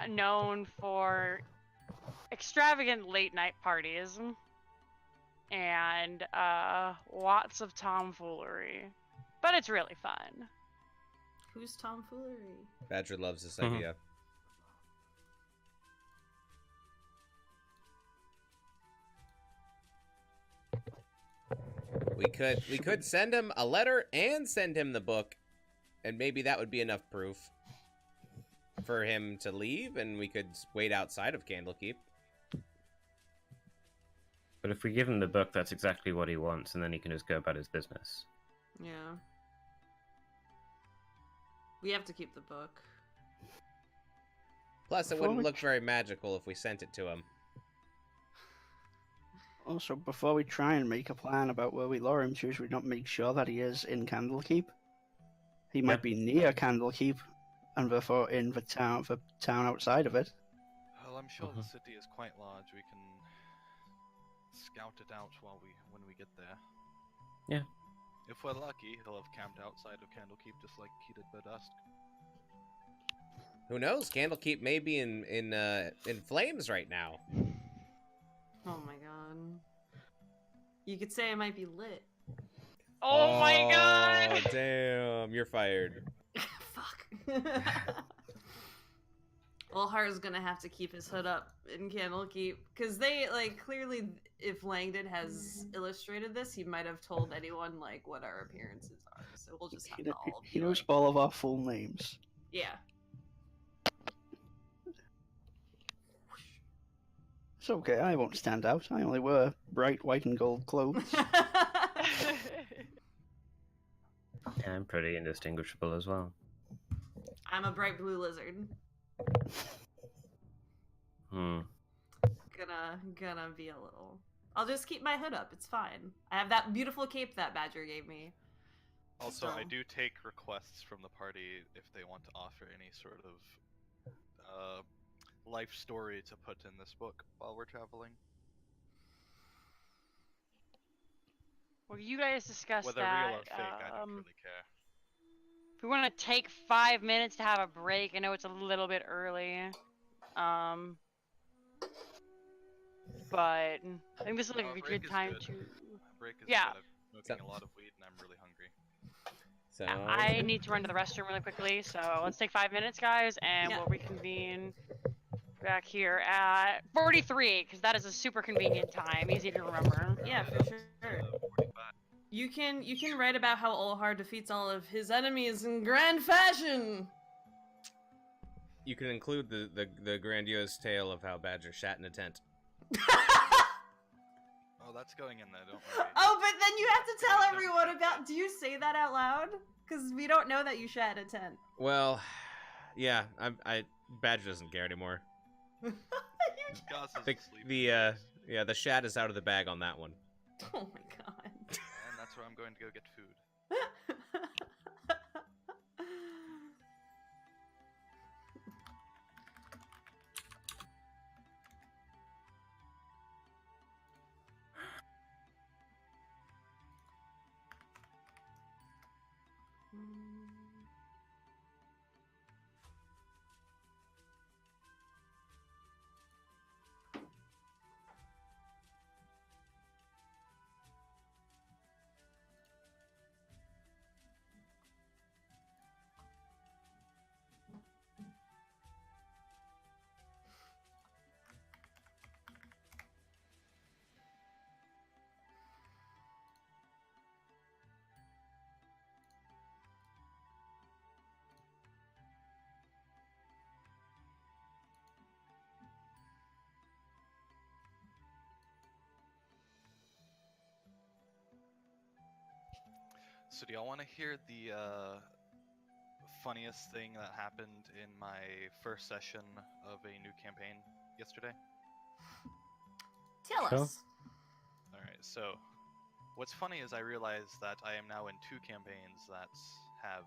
known for extravagant late night parties and lots of tomfoolery. But it's really fun. Who's tomfoolery? Badger loves this Mhm. idea. We could send him a letter and send him the book, and maybe that would be enough proof for him to leave, and we could wait outside of Candlekeep. But if we give him the book, that's exactly what he wants, and then he can just go about his business. Yeah. We have to keep the book. Plus, it Before wouldn't we look very magical if we sent it to him. Also, before we try and make a plan about where we lure him to, should we not make sure that he is in Candlekeep? He might be near Candlekeep, and therefore in the town outside of it. Well, I'm sure the Mhm. city is quite large. We can scout it out when we get there. Yeah. If we're lucky, he'll have camped outside of Candlekeep just like he did Berdusk. Who knows? Candlekeep may be in flames right now. Oh my god. You could say it might be lit. Oh my god! Damn, you're fired. Fuck. Ulhar's gonna have to keep his hood up in Candlekeep, because they, like, clearly, if Langdon has illustrated this, he might have told anyone, like, what our appearances are, so we'll just have He, to all he be knows like, all of our full names. yeah. It's okay, I won't stand out. I only wear bright white and gold clothes. I'm pretty indistinguishable as well. I'm a bright blue lizard. Hmm. Gonna be a little. I'll just keep my hood up. It's fine. I have that beautiful cape that Badger gave me. Also, I So- do take requests from the party if they want to offer any sort of life story to put in this book while we're traveling. Well, you guys discussed Whether that. real or fake, I don't really care. If we want to take 5 minutes to have a break, I know it's a little bit early. But I think this is like a break good is time good. to. Break is Yeah. good. I'm smoking a lot of weed and I'm really hungry. So I need to run to the restroom really quickly, so let's take 5 minutes, guys, and Yeah. we'll reconvene back here at 43, because that is a super convenient time, easy to remember. Yeah, for sure. 45. You can write about how Olhar defeats all of his enemies in grand fashion. you can include the grandiose tale of how Badger shat in a tent. Oh, that's going in there, don't worry. Oh, but then you have to tell everyone about. Do you say that out loud? Because we don't know that you shat in a tent. Well, yeah, Badger doesn't care anymore. Gauze is The, asleep the anyways, yeah, the shat is out of the bag on that one. Oh my god. and that's where I'm going to go get food. So do y'all want to hear the funniest thing that happened in my first session of a new campaign yesterday? Tell Sure. us. Alright, so what's funny is I realized that I am now in 2 campaigns that have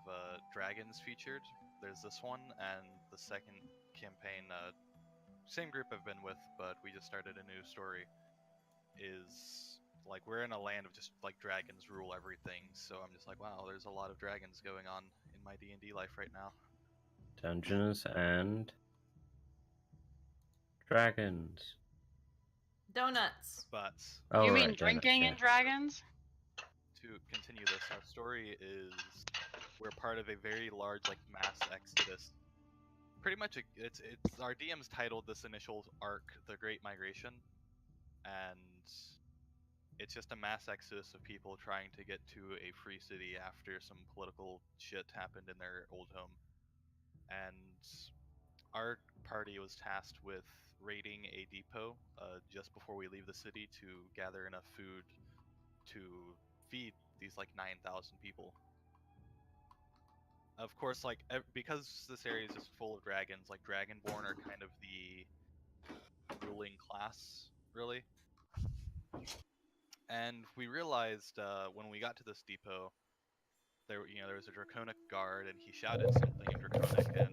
dragons featured. There's this one, and the second campaign, same group I've been with, but we just started a new story, is like we're in a land of just like dragons rule everything. So I'm just like, wow, there's a lot of dragons going on in my D&D life right now. Dungeons and Dragons. Donuts. But Oh, you right, mean donuts, drinking yeah. and dragons? to continue this, our story is we're part of a very large like mass exodus. Pretty much, it's our DM's titled this initial arc the Great Migration, and it's just a mass exodus of people trying to get to a free city after some political shit happened in their old home. And our party was tasked with raiding a depot just before we leave the city to gather enough food to feed these like 9,000 people. Of course, like because this area is just full of dragons, like Dragonborn are kind of the ruling class, really. And we realized when we got to this depot, there was a draconic guard, and he shouted something in draconic, and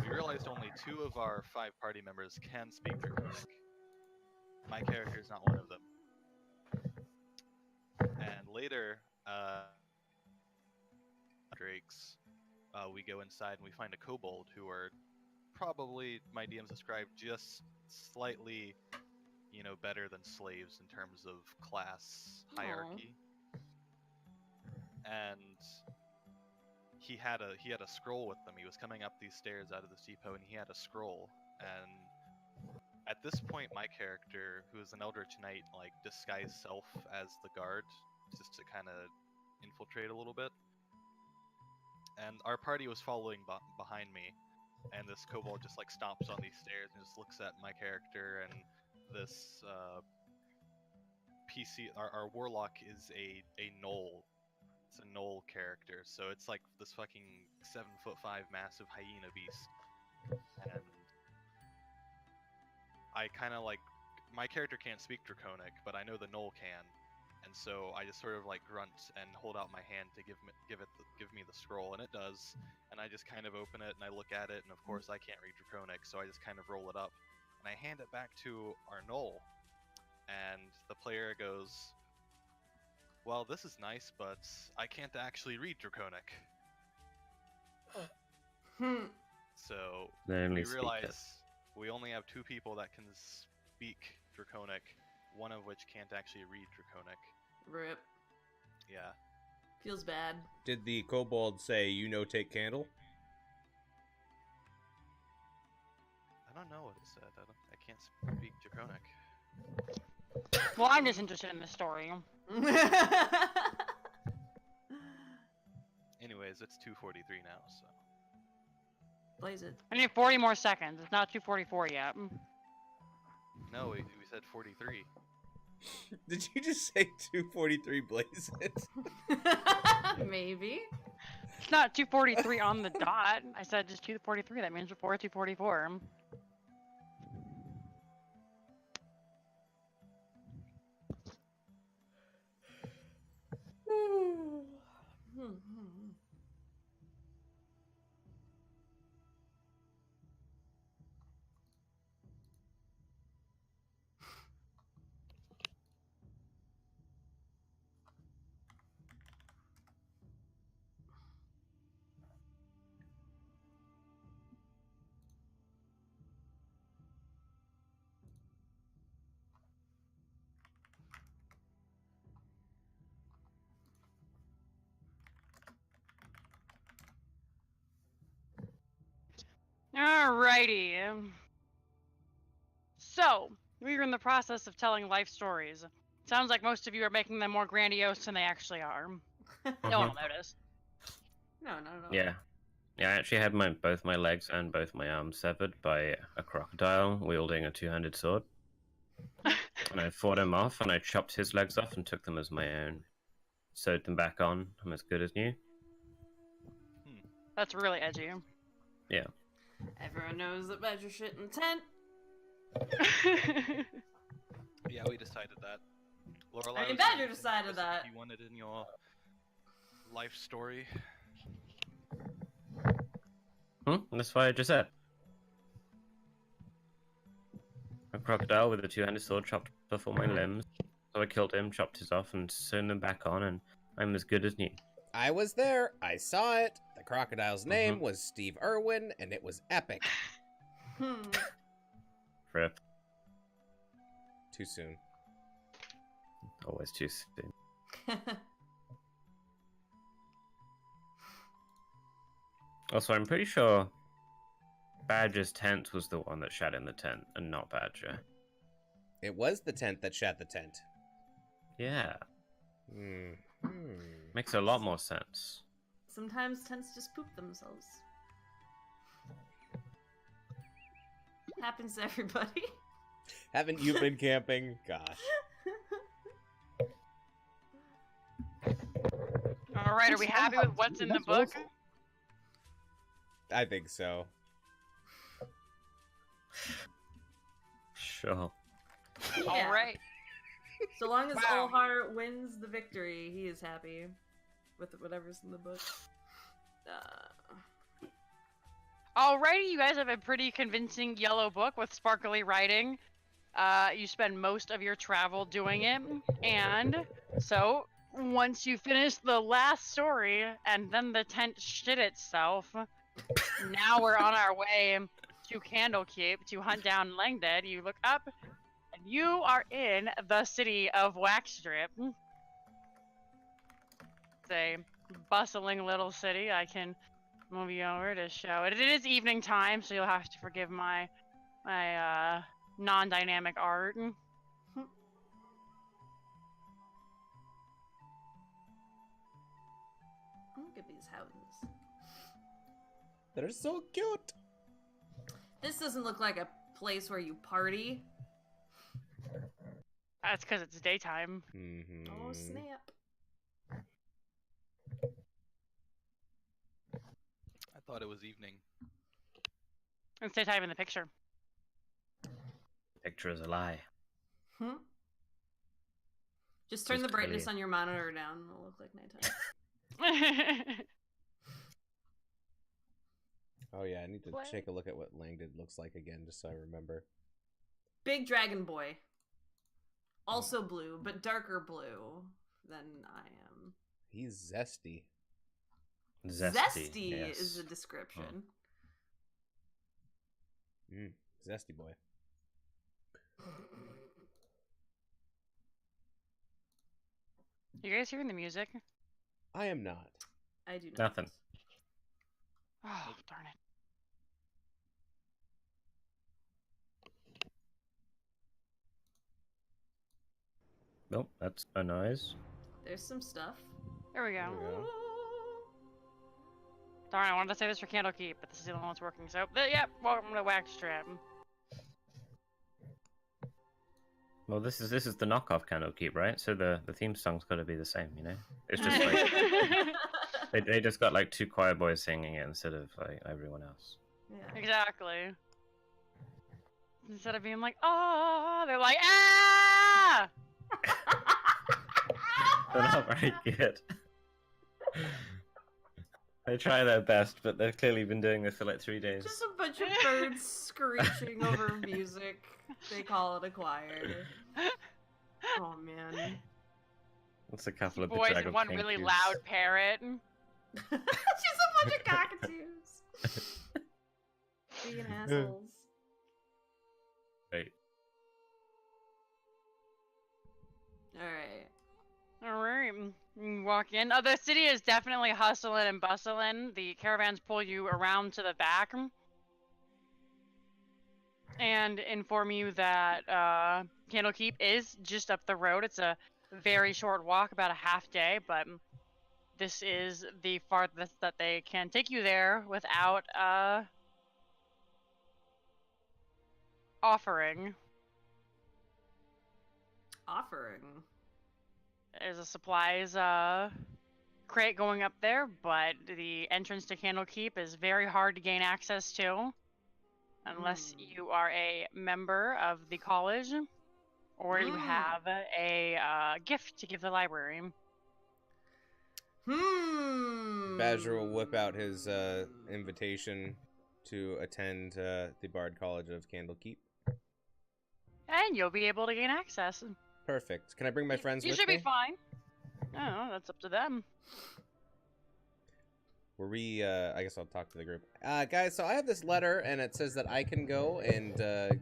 we realized only 2 of our 5 party members can speak draconic. My character is not one of them. And later, Drakes, we go inside and we find a kobold who are probably, my DMs described, just slightly, better than slaves in terms of class hierarchy. And he had a scroll with them. He was coming up these stairs out of this depot, and he had a scroll. And at this point, my character, who is an Eldritch Knight, like disguised self as the guard, just to kind of infiltrate a little bit. And our party was following behind me, and this kobold just like stomps on these stairs and just looks at my character, and this PC, our warlock is a gnoll it's a Knoll character, so it's like this fucking 7'5" massive hyena beast, and I kind of like my character can't speak Draconic, but I know the Knoll can, and so I just sort of like grunt and hold out my hand to give me the scroll, and it does, and I just kind of open it and I look at it, and of course I can't read Draconic, so I just kind of roll it up, and I hand it back to our Knoll, and the player goes, "Well, this is nice, but I can't actually read Draconic." So They only we speak realize it. we only have 2 people that can speak Draconic, one of which can't actually read Draconic. Rip. Yeah. Feels bad. Did the kobold say, "You know, take candle"? I don't know what it said. I can't speak Draconic. Well, I'm just interested in the story. Anyways, it's 2:43 now, so. Blaze it. I need 40 more seconds. It's not 2:44 yet. No, we said 43. Did you just say 2:43 blaze it? Maybe. It's not 2:43 on the dot. I said just 2:43. That means before 2:44. Alrighty. So, we're in the process of telling life stories. Sounds like most of you are making them more grandiose than they actually are. No one will notice. No. Yeah. Yeah, I actually had both my legs and both my arms severed by a crocodile wielding a 2-handed sword. And I fought him off, and I chopped his legs off and took them as my own. Sewed them back on. I'm as good as new. That's really edgy. Yeah. Everyone knows that Badger shit in the tent. Yeah, we decided that. Lorelai I mean, was Badger saying decided was that. You wanted in your life story. That's what I just said. A crocodile with a 2-handed sword chopped off all my limbs. So I killed him, chopped his off, and sewn them back on, and I'm as good as new. I was there. I saw it. The crocodile's name was Steve Irwin, and it was epic. Rip. Too soon. Always too soon. Also, I'm pretty sure Badger's tent was the one that shat in the tent, and not Badger. It was the tent that shat the tent. Yeah. Hmm. Makes a lot more sense. Sometimes tents just poop themselves. Happens to everybody. Haven't you been camping? Gosh. Alright, are we happy with what's in the That's book? awful. I think so. Sure. Yeah. Alright. So long as Wow. Olhar wins the victory, he is happy with whatever's in the book. Alrighty, you guys have a pretty convincing yellow book with sparkly writing. You spend most of your travel doing it, and so once you finish the last story and then the tent shit itself, now we're on our way to Candlekeep to hunt down Langded. You look up, and you are in the city of Waxstrip. It's a bustling little city. I can move you over to show it. It is evening time, so you'll have to forgive my non-dynamic art. Look at these houses. They're so cute. This doesn't look like a place where you party. That's because it's daytime. Mm-hmm. Oh snap! thought it was evening. It's daytime in the picture. Picture is a lie. Hmm? Just turn Just the brightness clearly- on your monitor down and it'll look like nighttime. Oh yeah, I need to What? take a look at what Langdon looks like again, just so I remember. Big dragon boy. Also blue, but darker blue than I am. He's zesty. Zesty yes. is the description. Zesty boy. You guys hearing the music? I am not. I do not. Nothing. Oh, darn it. Nope, that's a noise. There's some stuff. There we go. There we go. Darn, I wanted to say this for Candlekeep, but this is the only one that's working. So, yep, welcome to Wax Trap. Well, this is the knockoff Candlekeep, right? So the theme song's got to be the same, you know? It's just like they just got like two choir boys singing it instead of like everyone else. Yeah. Exactly. Instead of being like, oh, they're like, ah! They're not very good. They try their best, but they've clearly been doing this for like 3 days. Just a bunch of birds screeching over music. They call it a choir. Oh man. It's a couple of Boys bedraggled and one really kinkies. loud parrot. Just a bunch of cockatoos. Being assholes. Right. Alright. Alright, you walk in. Oh, the city is definitely hustling and bustling. The caravans pull you around to the back and inform you that Candlekeep is just up the road. It's a very short walk, about a half day, but this is the farthest that they can take you there without offering. Offering. There's a supplies crate going up there, but the entrance to Candlekeep is very hard to gain access to unless you are a member of the college or you have a gift to give the library. Badger will whip out his invitation to attend the Bard College of Candlekeep. And you'll be able to gain access. Perfect. Can I bring my friends You with should me? be fine. Oh, that's up to them. Were we, I guess I'll talk to the group. Guys, so I have this letter, and it says that I can go and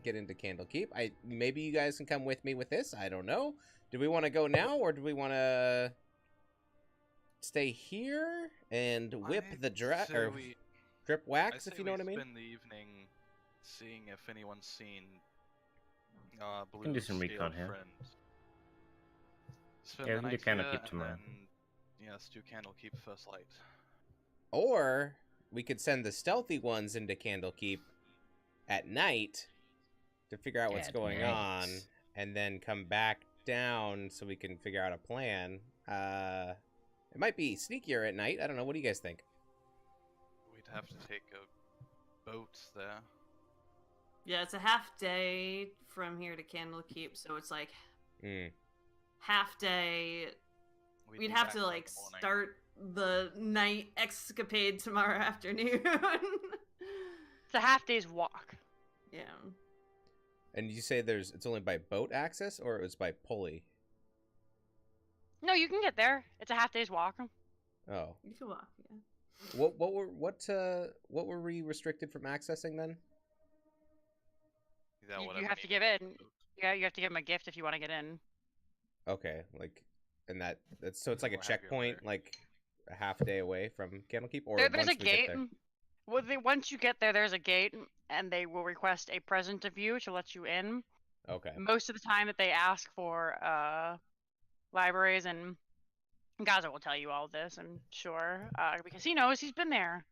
get into Candlekeep. Maybe you guys can come with me with this. I don't know. Do we want to go now, or do we want to stay here and whip the or drip wax, if you know what I mean? Spend the evening seeing if anyone's seen Blue's can do some recon scaled here. friend. Spend Yeah, the we can do night here, Candlekeep and tomorrow. then, yes, do Candlekeep first light. Or we could send the stealthy ones into Candlekeep at night to figure out what's At going night. on, and then come back down so we can figure out a plan. It might be sneakier at night. I don't know. What do you guys think? We'd have to take a boat there. Yeah, it's a half day from here to Candlekeep, so it's like Mm. half day. We'd We'd be have back to by like the morning. start the night escapade tomorrow afternoon. It's a half day's walk. Yeah. And you say it's only by boat access, or it's by pulley? No, you can get there. It's a half day's walk. Oh, You can walk, yeah. what were we restricted from accessing then? Yeah, You whatever have to needs give to in. be booked. Yeah, you have to give them a gift if you want to get in. Okay, like, and that's so it's like a We'll have you checkpoint, there. like a half day away from Candlekeep, or There's once a we get gate. there? Well, once you get there, there's a gate, and they will request a present of you to let you in. Okay. Most of the time that they ask for libraries, and Gaza will tell you all this, I'm sure, because he knows, he's been there.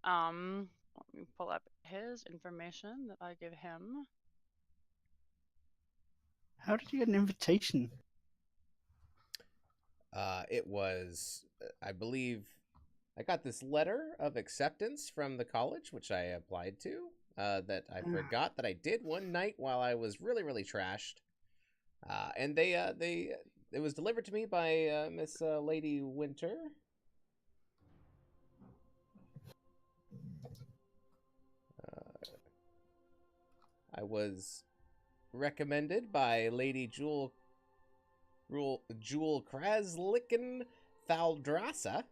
Let me pull up his information that I give him. How did you get an invitation? It was, I believe, I got this letter of acceptance from the college, which I applied to, that I forgot that I did one night while I was really, really trashed. And it was delivered to me by Miss Lady Winter. I was recommended by Lady Jewel Kraslicken Thaldrasa.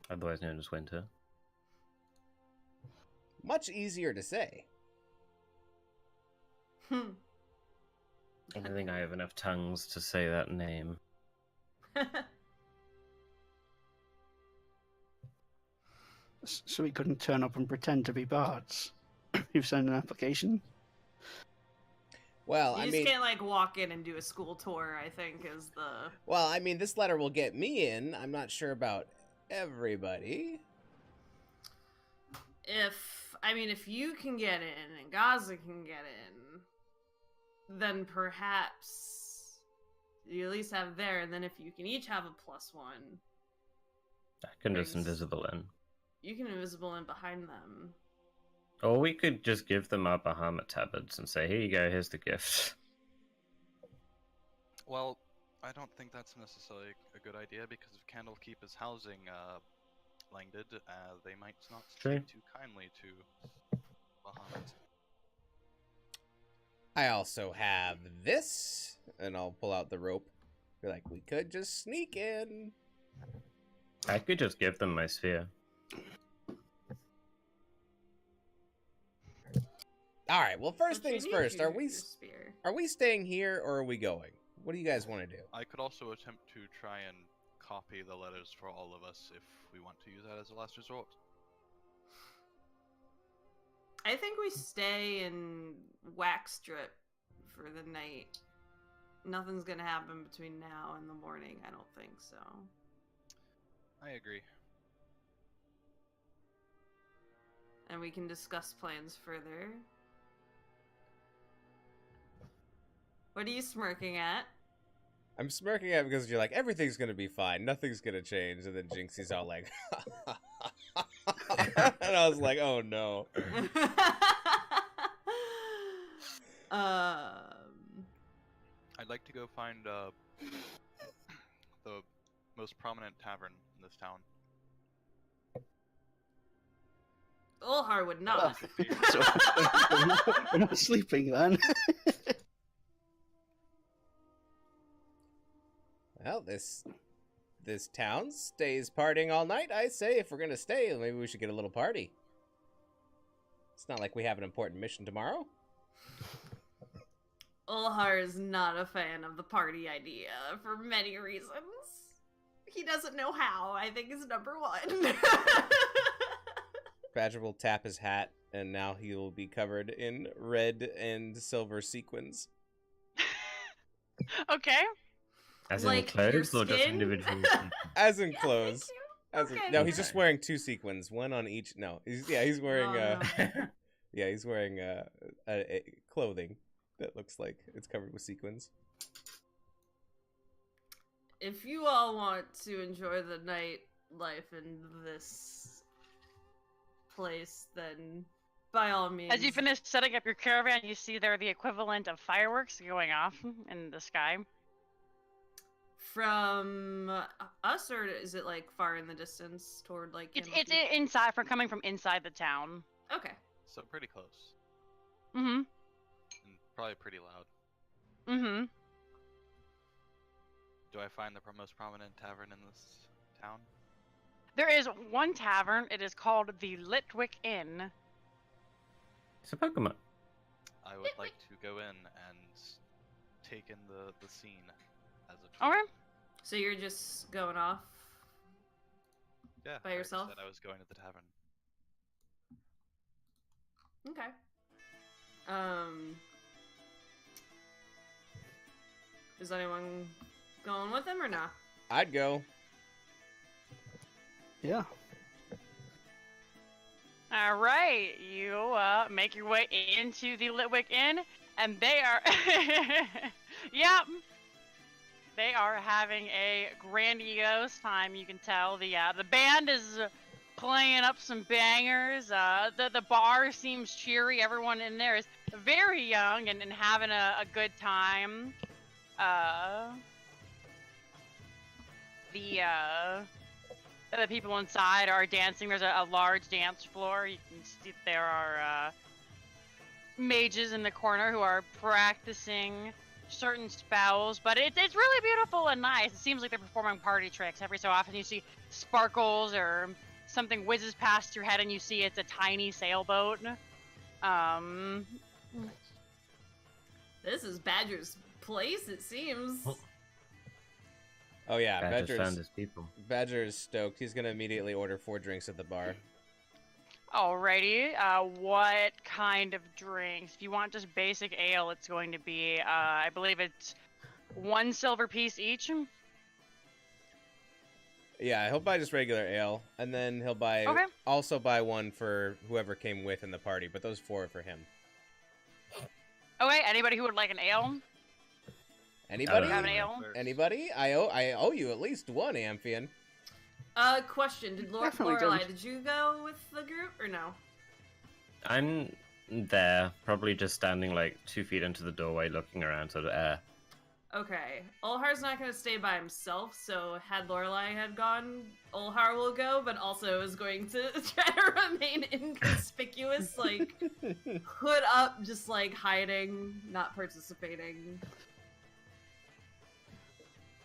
Otherwise known as Winter. Much easier to say. I don't think I have enough tongues to say that name. So we couldn't turn up and pretend to be bards. You've sent an application? Well, You I just mean, can't like walk in and do a school tour, I think, is the. well, I mean, this letter will get me in. I'm not sure about everybody. If you can get in and Gaza can get in, then perhaps you at least have there, and then if you can each have a +1, I can just Thanks. invisible in. you can invisible in behind them. Or we could just give them our Bahamut tabards and say, here you go, here's the gift. Well, I don't think that's necessarily a good idea because if Candlekeep is housing Langdid, they might not True. speak too kindly to Bahamut. I also have this, and I'll pull out the rope. Be like, we could just sneak in. I could just give them my sphere. All right. Well, first But you things need first. your Are spear. we staying here or are we going? What do you guys want to do? I could also attempt to try and copy the letters for all of us if we want to use that as a last resort. I think we stay in Wax Strip for the night. Nothing's gonna happen between now and the morning, I don't think so. I agree. And we can discuss plans further. What are you smirking at? I'm smirking at it because you're like, everything's gonna be fine, nothing's gonna change, and then Jinxie's all like, and I was like, oh no. I'd like to go find the most prominent tavern in this town. Ulhar would not. So we're not sleeping then. Well, this town stays partying all night. I say if we're gonna stay, maybe we should get a little party. It's not like we have an important mission tomorrow. Ulhar is not a fan of the party idea for many reasons. He doesn't know how, I think is number one. Badger will tap his hat, and now he will be covered in red and silver sequins. Okay. As Like in your clothes or just skin? individual? As in Yeah, clothes. thank you. As in, Okay. no, he's just wearing 2 sequins, one on each. No, he's wearing Oh, no. yeah, he's wearing a clothing that looks like it's covered with sequins. If you all want to enjoy the nightlife in this place, then by all means. As you finish setting up your caravan, you see there the equivalent of fireworks going off in the sky. From us, or is it like far in the distance toward like? It's Candlekeep? inside, from coming from inside the town. Okay. So pretty close. Mm-hmm. And probably pretty loud. Mm-hmm. Do I find the most prominent tavern in this town? There is one tavern. It is called the Litwick Inn. It's a Pokemon. I would like to go in and take in the scene as a tour. Alright. So you're just going off? Yeah, By I yourself? said I was going to the tavern. Okay. Is anyone going with him or not? I'd go. Yeah. All right, you make your way into the Litwick Inn, and they are, yep. They are having a grandiose time. You can tell the band is playing up some bangers. The bar seems cheery. Everyone in there is very young and having a good time. The people inside are dancing. There's a large dance floor. You can see there are mages in the corner who are practicing certain spells, but it's really beautiful and nice. It seems like they're performing party tricks. Every so often you see sparkles or something whizzes past your head and you see it's a tiny sailboat. This is Badger's place, it seems. Oh yeah, Badger's found his people. Badger is stoked. He's gonna immediately order 4 drinks at the bar. Alrighty, what kind of drinks? If you want just basic ale, it's going to be, I believe it's 1 silver piece each. Yeah, he'll buy just regular ale, and then he'll buy also buy 1 for whoever came with in the party. But those 4 are for him. Okay, anybody who would like an ale? Anybody? Have an ale? Anybody? I owe you at least 1 Amphion. Question: Did Definitely Lorelai, don't. did you go with the group or no? I'm there, probably just standing like 2 feet into the doorway, looking around to the air. Okay, Olhar's not gonna stay by himself, so had Lorelai had gone, Olhar will go, but also is going to try to remain inconspicuous, like hood up, just like hiding, not participating.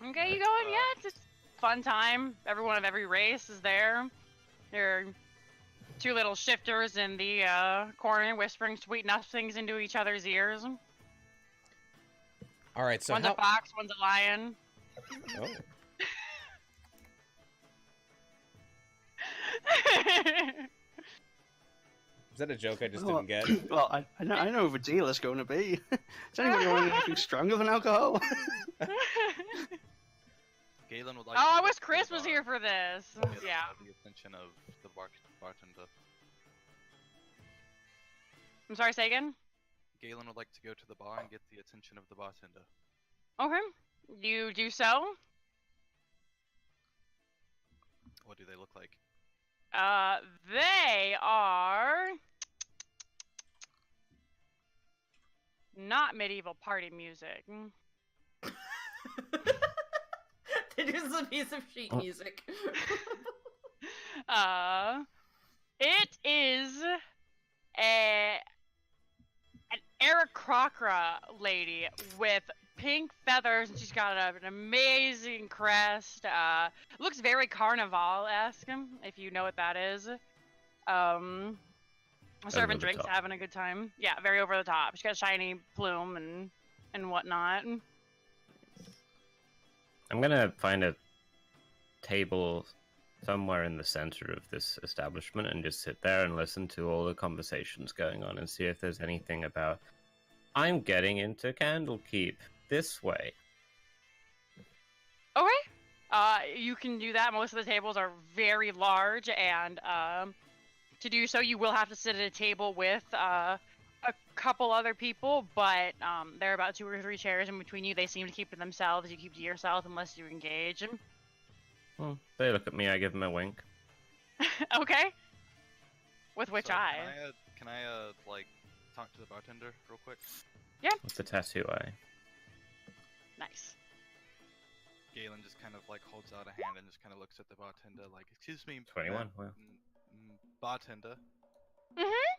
Okay, you going? Yeah, it's a fun time. Everyone of every race is there. There are 2 little shifters in the corner whispering sweet nothings into each other's ears. All right, so One's a fox, one's a lion. Oh. Is that a joke I just didn't get? Well, I know who the dealer's going to be. Does anyone want anything stronger than alcohol? Galen would like. Oh, to I go wish to the Chris was bar here for this. and get, Yeah. the attention of the bartender. I'm sorry, say again? Galen would like to go to the bar and get the attention of the bartender. Okay. You do so? What do they look like? They are not medieval party music. They're just a piece of sheet music. It is an Aarakocra lady with pink feathers, and she's got an amazing crest. Looks very carnival-esque, if you know what that is. Serving the drinks, top. having a good time. Yeah, very over the top. She's got a shiny plume and whatnot. I'm gonna find a table somewhere in the center of this establishment and just sit there and listen to all the conversations going on and see if there's anything about I'm getting into Candlekeep this way. Okay. You can do that. Most of the tables are very large, and to do so, you will have to sit at a table with a couple other people, but there are about 2 or 3 chairs in between you. They seem to keep to themselves. You keep to yourself unless you engage. Well, they look at me, I give them a wink. Okay. With which So, eye? Can I like talk to the bartender real quick? What's the tattoo eye? Nice. Galen just kind of like holds out a hand and just kind of looks at the bartender like, "Excuse me, 21, wow. bartender." Mm-hmm.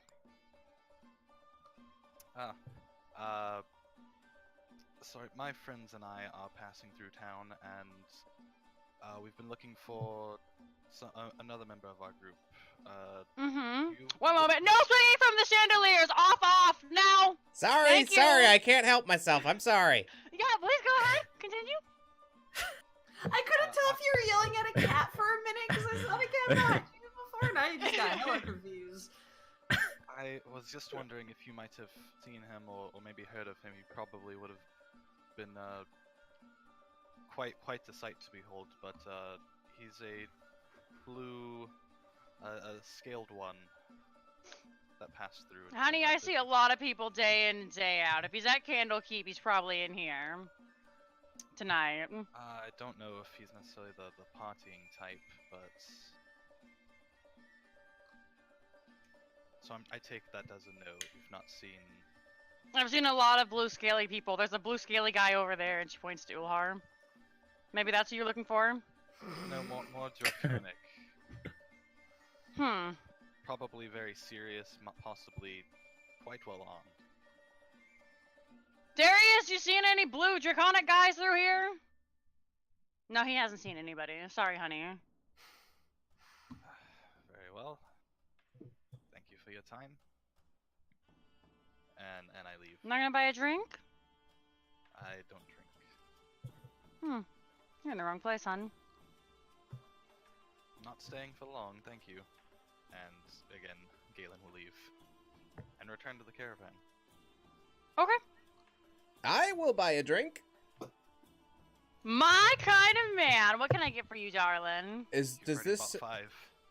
Sorry, my friends and I are passing through town, and we've been looking for another member of our group. Mm-hmm. One moment. No swinging from the chandeliers! Off, now! Sorry, Thank sorry, you. I can't help myself. I'm sorry. Yeah, please go ahead. Continue. I couldn't tell if you were yelling at a cat for a minute because I saw the cat behind you before, and I just got hella confused. I was just wondering if you might have seen him or maybe heard of him. He probably would have been quite the sight to behold. But he's a blue, a scaled one that passed through. Honey, I see a lot of people day in and day out. If he's at Candlekeep, he's probably in here. tonight? I don't know if he's necessarily the partying type, but so I take that as a no. You've not seen. I've seen a lot of blue scaly people. There's a blue scaly guy over there, and she points to Ulhar. Maybe that's what you're looking for? No, more draconic. Hmm. Probably very serious, possibly quite well armed. Darius, you seen any blue draconic guys through here? No, he hasn't seen anybody. Sorry, honey. Very well. Thank you for your time. And I leave. Not gonna buy a drink? I don't drink. You're in the wrong place, hon. Not staying for long, thank you. And again, Galen will leave and return to the caravan. Okay. I will buy a drink. My kind of man. What can I get for you, darling? Does You've already this? bought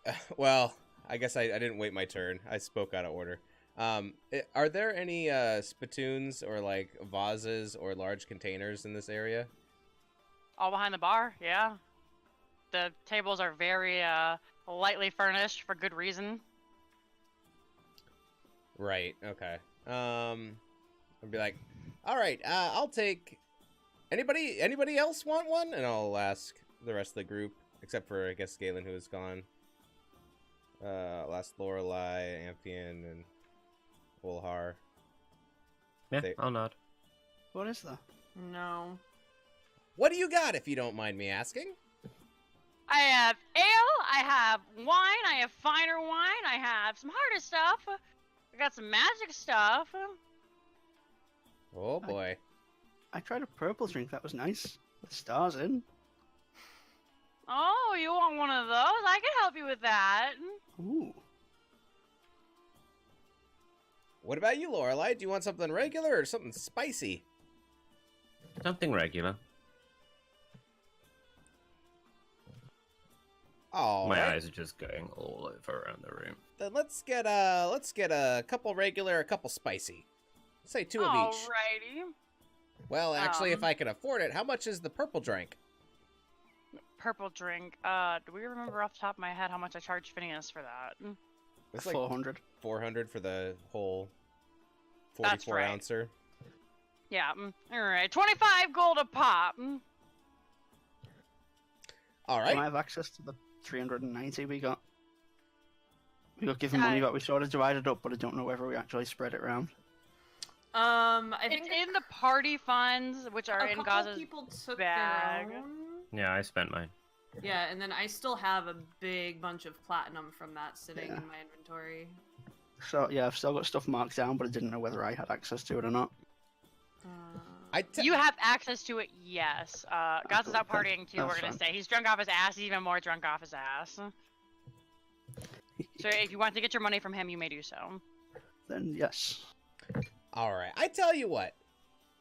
5. Well, I guess I didn't wait my turn. I spoke out of order. Are there any spittoons or like vases or large containers in this area? All behind the bar, yeah. The tables are very lightly furnished for good reason. Right. Okay. I'll be like, all right. I'll take. Anybody else want one? And I'll ask the rest of the group, except for I guess Galen, who is gone. Last Lorelei, Amphion, and Ulhar. Yeah, They- I'll nod. What is that? No. What do you got, if you don't mind me asking? I have ale, I have wine, I have finer wine, I have some harder stuff. I got some magic stuff. Oh boy. I tried a purple drink. That was nice. With stars in. Oh, you want one of those? I can help you with that. Ooh. What about you, Lorelei? Do you want something regular or something spicy? Something regular. Oh, My eyes are just going all over around the room. Then let's get a couple regular, a couple spicy. Say 2 of each. Alrighty. Well, actually, if Um, I can afford it, how much is the purple drink? Purple drink. Do we remember off the top of my head how much I charged Phineas for that? It's like 400. 400 for the whole That's 44 right. ouncer. Yeah. Alright. 25 gold a pop. All Can I right. have access to the 390 we got? We got given money, but we sort of divided up, but I don't know whether we actually spread it around. I think It's in the party funds, which are a in couple Gaza's people took bag. their own. Yeah, I spent mine. Yeah, and then I still have a big bunch of platinum from that sitting Yeah. in my inventory. So yeah, I've still got stuff marked down, but I didn't know whether I had access to it or not. You have access to it, yes. Gaza's out partying too, we're That's gonna fine. say. He's drunk off his ass, he's even more drunk off his ass. So if you want to get your money from him, you may do so. Then yes. All right. I tell you what.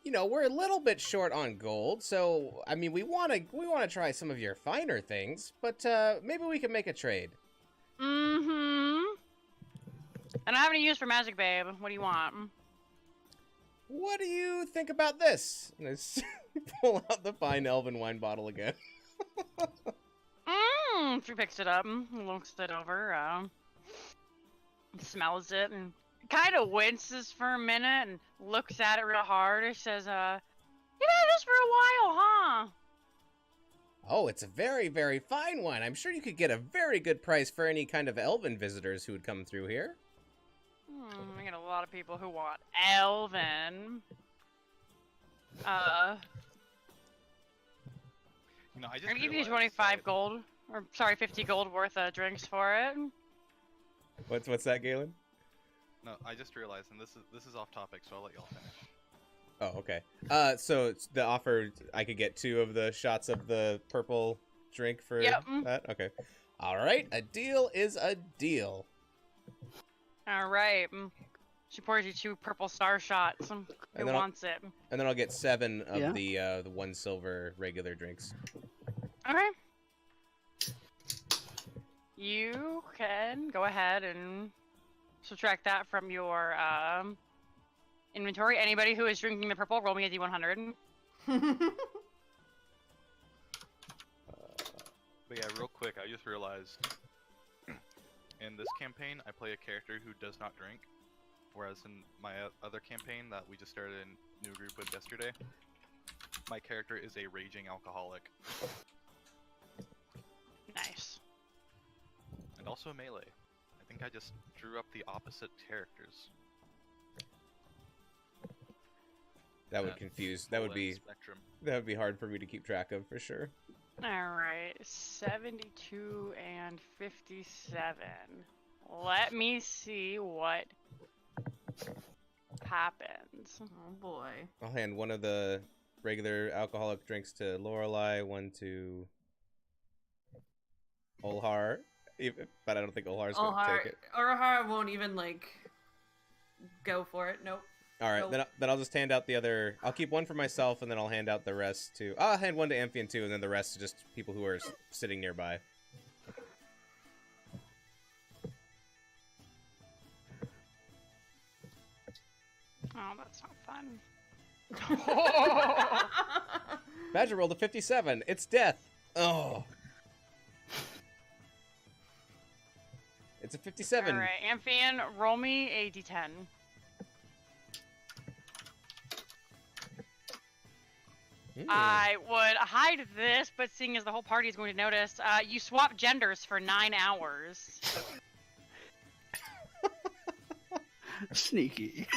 You know, we're a little bit short on gold, so I mean, we want to try some of your finer things, but maybe we can make a trade. Mm-hmm. I don't have any use for magic, babe. What do you want? What do you think about this? And I pull out the fine elven wine bottle again. She picks it up, looks it over, smells it, and kind of winces for a minute and looks at it real hard. He says, "You've had this for a while, huh?" Oh, it's a very, very fine wine. I'm sure you could get a very good price for any kind of elven visitors who would come through here. I get a lot of people who want Elven. You know, I just I'm gonna give you realized 25 that- gold, or sorry, 50 gold worth of drinks for it. What's that, Galen? No, I just realized, and this is off topic, so I'll let y'all finish. Oh, okay. So it's the offer, I could get 2 of the shots of the purple drink for Yep. that? Okay. All right. A deal is a deal. All right. She pours you 2 purple star shots. Who then I'll- wants it? And then I'll get 7 of Yeah. the 1 silver regular drinks. Okay. You can go ahead and subtract that from your inventory. Anybody who is drinking the purple, roll me a d100. But yeah, real quick, I just realized in this campaign, I play a character who does not drink, whereas in my other campaign that we just started a new group with yesterday, my character is a raging alcoholic. Nice. And also melee. I think I just drew up the opposite characters. That would confuse. That would full be. spectrum. That would be hard for me to keep track of for sure. Alright, 72 and 57. Let me see what happens. Oh boy. I'll hand one of the regular alcoholic drinks to Lorelei, one to Olhar, but I don't think Olhar's gonna take it. Olhar won't even like go for it. Nope. All right, Nope. then I'll just hand out the other. I'll keep one for myself, and then I'll hand out the rest to. I'll hand one to Amphion too, and then the rest to just people who are sitting nearby. Oh, that's not fun. Badger rolled a 57. It's death. Oh. It's a 57. Alright, Amphion, roll me a d10. I would hide this, but seeing as the whole party is going to notice, you swap genders for 9 hours. Sneaky.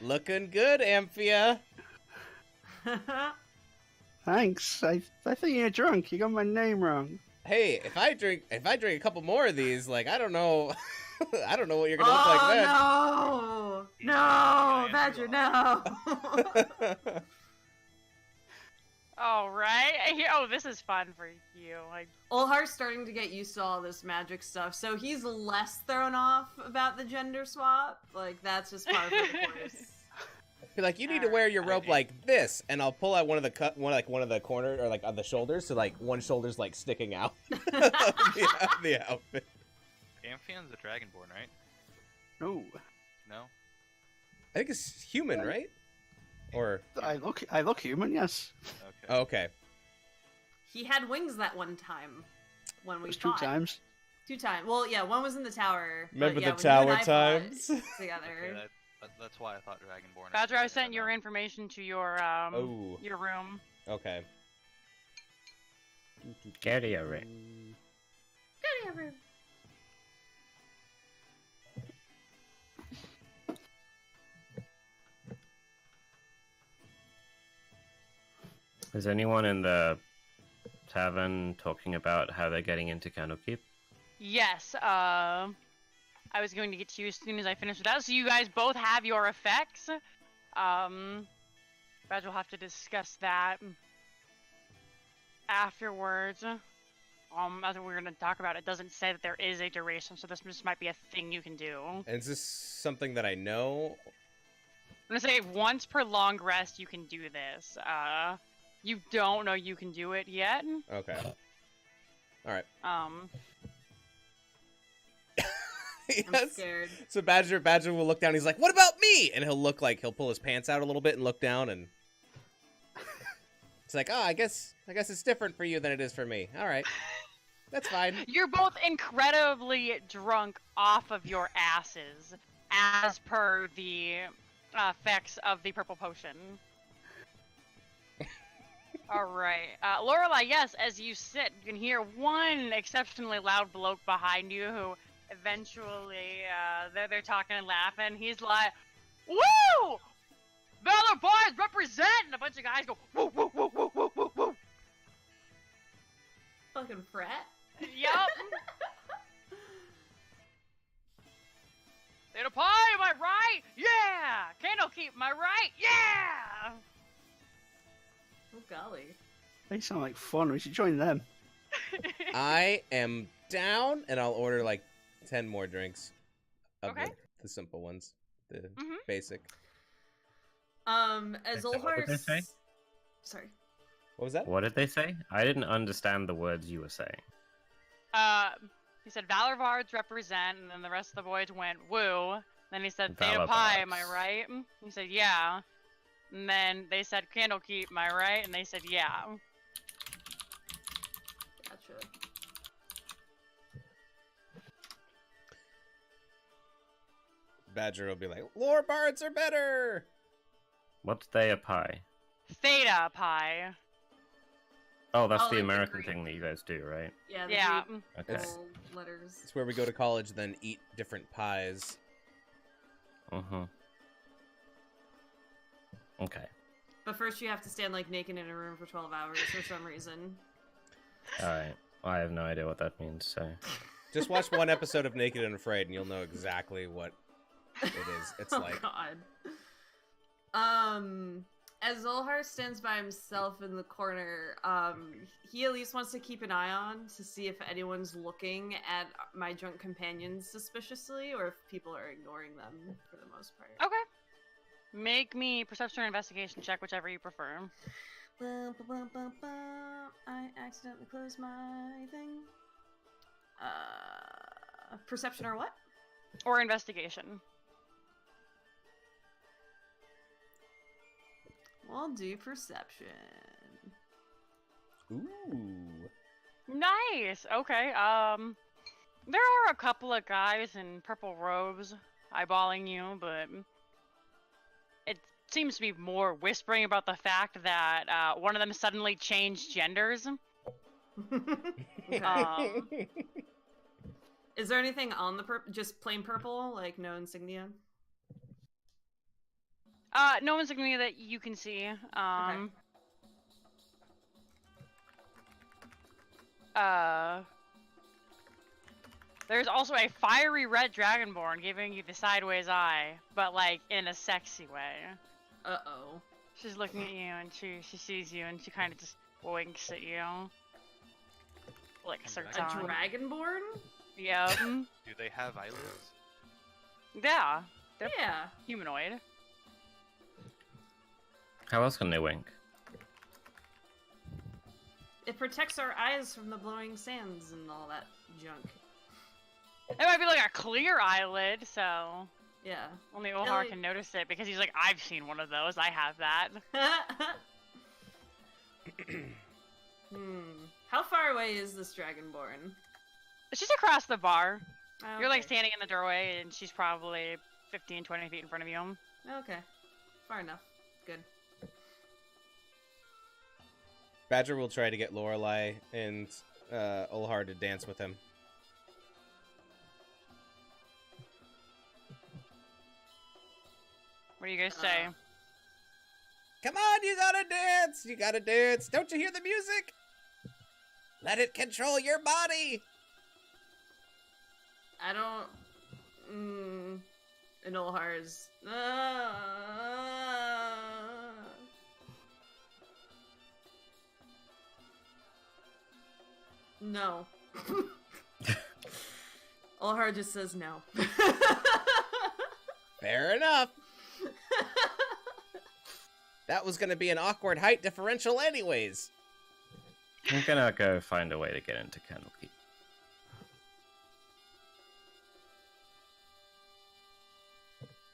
Looking good, Amphia. Thanks. I think you're drunk. You got my name wrong. Hey, if I drink a couple more of these, like I don't know, I don't know what you're gonna look like then. No! No! Badger, no! Alright, oh, this is fun for you. Like, Olhar's starting to get used to all this magic stuff, so he's less thrown off about the gender swap. Like, that's just par for the course. Be like, you need to wear your rope like this, and I'll pull out one of the corner or like on the shoulders, so like one shoulder's like sticking out. the outfit. Amphion's a dragonborn, right? No. No? I think it's human, right? Or I look human, yes. Okay. oh, okay. He had wings that one time when It we was 2 fought. times. 2 times. Well, yeah, one was in the tower. but Remember yeah, the when you and tower I fought times? Together. Okay, that's why I thought dragonborn. Badger, I sent your information to your, Oh. your room. Okay. Carry a ring. Is anyone in the tavern talking about how they're getting into Candlekeep? Yes, I was going to get to you as soon as I finish with that. So you guys both have your effects. Badger will have to discuss that afterwards. As we're going to talk about, it doesn't say that there is a duration, so this just might be a thing you can do. And is this something that I know? I'm going to say once per long rest you can do this. You don't know you can do it yet. Okay. All right. I'm Yes. scared. So Badger will look down. He's like, "What about me?" And he'll pull his pants out a little bit and look down, and it's like, "Oh, I guess it's different for you than it is for me." All right, that's fine. You're both incredibly drunk off of your asses, as per the effects of the purple potion. Alright. Lorelei, yes, as you sit, you can hear one exceptionally loud bloke behind you who eventually, they're talking and laughing. He's like, "Woo! Valor Boys represent!" And a bunch of guys go, "Woo, woo, woo, woo, woo, woo, woo." Fucking frat. Yup. Little pie, am I right? Yeah! Candlekeep, am I right? Yeah! Oh golly. They sound like fun. We should join them. I am down, and I'll order like 10 more drinks. Of Okay. the simple ones, the Mhm. basic. As What did they say? Olhar's. Sorry. What was that? What did they say? I didn't understand the words you were saying. He said Valor Bards represent, and then the rest of the boys went woo. Then he said Theta Valor Pi, am I Bards. right? He said yeah. And then they said Candlekeep, am I right? And they said yeah. Badger will be like, lore bards are better. What's Thea Pi? Theta Pi. Oh, that's Oh, the like the American Greek. thing that you guys do, right? Yeah. The Yeah. Greek Okay. It's- letters. It's where we go to college, then eat different pies. Mm-hmm. Okay. But first, you have to stand like naked in a room for 12 hours for some reason. All right. Well, I have no idea what that means. So. Just watch one episode of Naked and Afraid, and you'll know exactly what it is. It's Oh like God. As Zolhar stands by himself in the corner, he at least wants to keep an eye on to see if anyone's looking at my drunk companions suspiciously, or if people are ignoring them for the most part. Okay. Make me perception or investigation check, whichever you prefer. Bum, bum, bum, bum, bum. I accidentally closed my thing. Perception or what? Or investigation. I'll do perception. ooh. Nice. Okay. There are a couple of guys in purple robes eyeballing you, but it seems to be more whispering about the fact that one of them suddenly changed genders. Okay. Is there anything on the just plain purple, like no insignia? No insignia that you can see. There's also a fiery red dragonborn giving you the sideways eye, but like in a sexy way. Uh-oh. She's looking at you and she sees you and she kind of just winks at you. Licks her A A tongue. dragonborn? Yeah. Do they have eyelids? Yeah. They're Yeah. humanoid. How else can they wink? It protects our eyes from the blowing sands and all that junk. It might be like a clear eyelid, so Yeah. only Ohar Really? can notice it because he's like, I've seen one of those. I have that. How far away is this dragonborn? It's just across the bar. Oh, You're like okay. standing in the doorway and she's probably 15, 20 feet in front of you. Okay. Far enough. Good. Badger will try to get Lorelei and Olhar to dance with him. What do you guys say? Come on, you gotta dance! You gotta dance! Don't you hear the music? Let it control your body! I don't. And Olhar's. No. Olhar just says no. Fair enough. That was gonna be an awkward height differential anyways. I'm gonna go find a way to get into Candlekeep.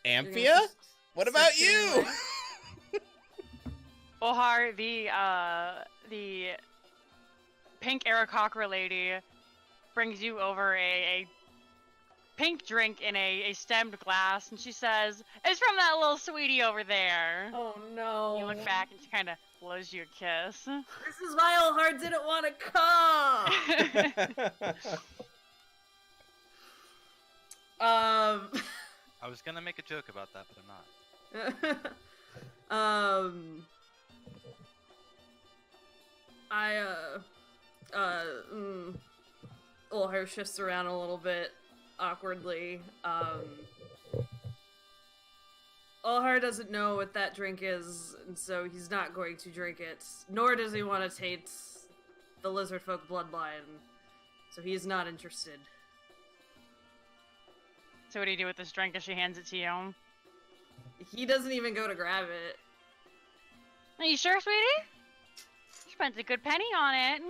Amphia? What about Sitting you? away. Ohar, the pink Aarakocra lady brings you over a pink drink in a stemmed glass, and she says, "It's from that little sweetie over there." Oh no. You look back and she kind of blows you a kiss. This is why Olhar didn't want to come. I was gonna make a joke about that, but I'm not. Olhar shifts around a little bit awkwardly. Olhar doesn't know what that drink is, and so he's not going to drink it. Nor does he want to taste the lizard folk bloodline, so he is not interested. So what do you do with this drink as she hands it to you? He doesn't even go to grab it. Are you sure, sweetie? Spent a good penny on it.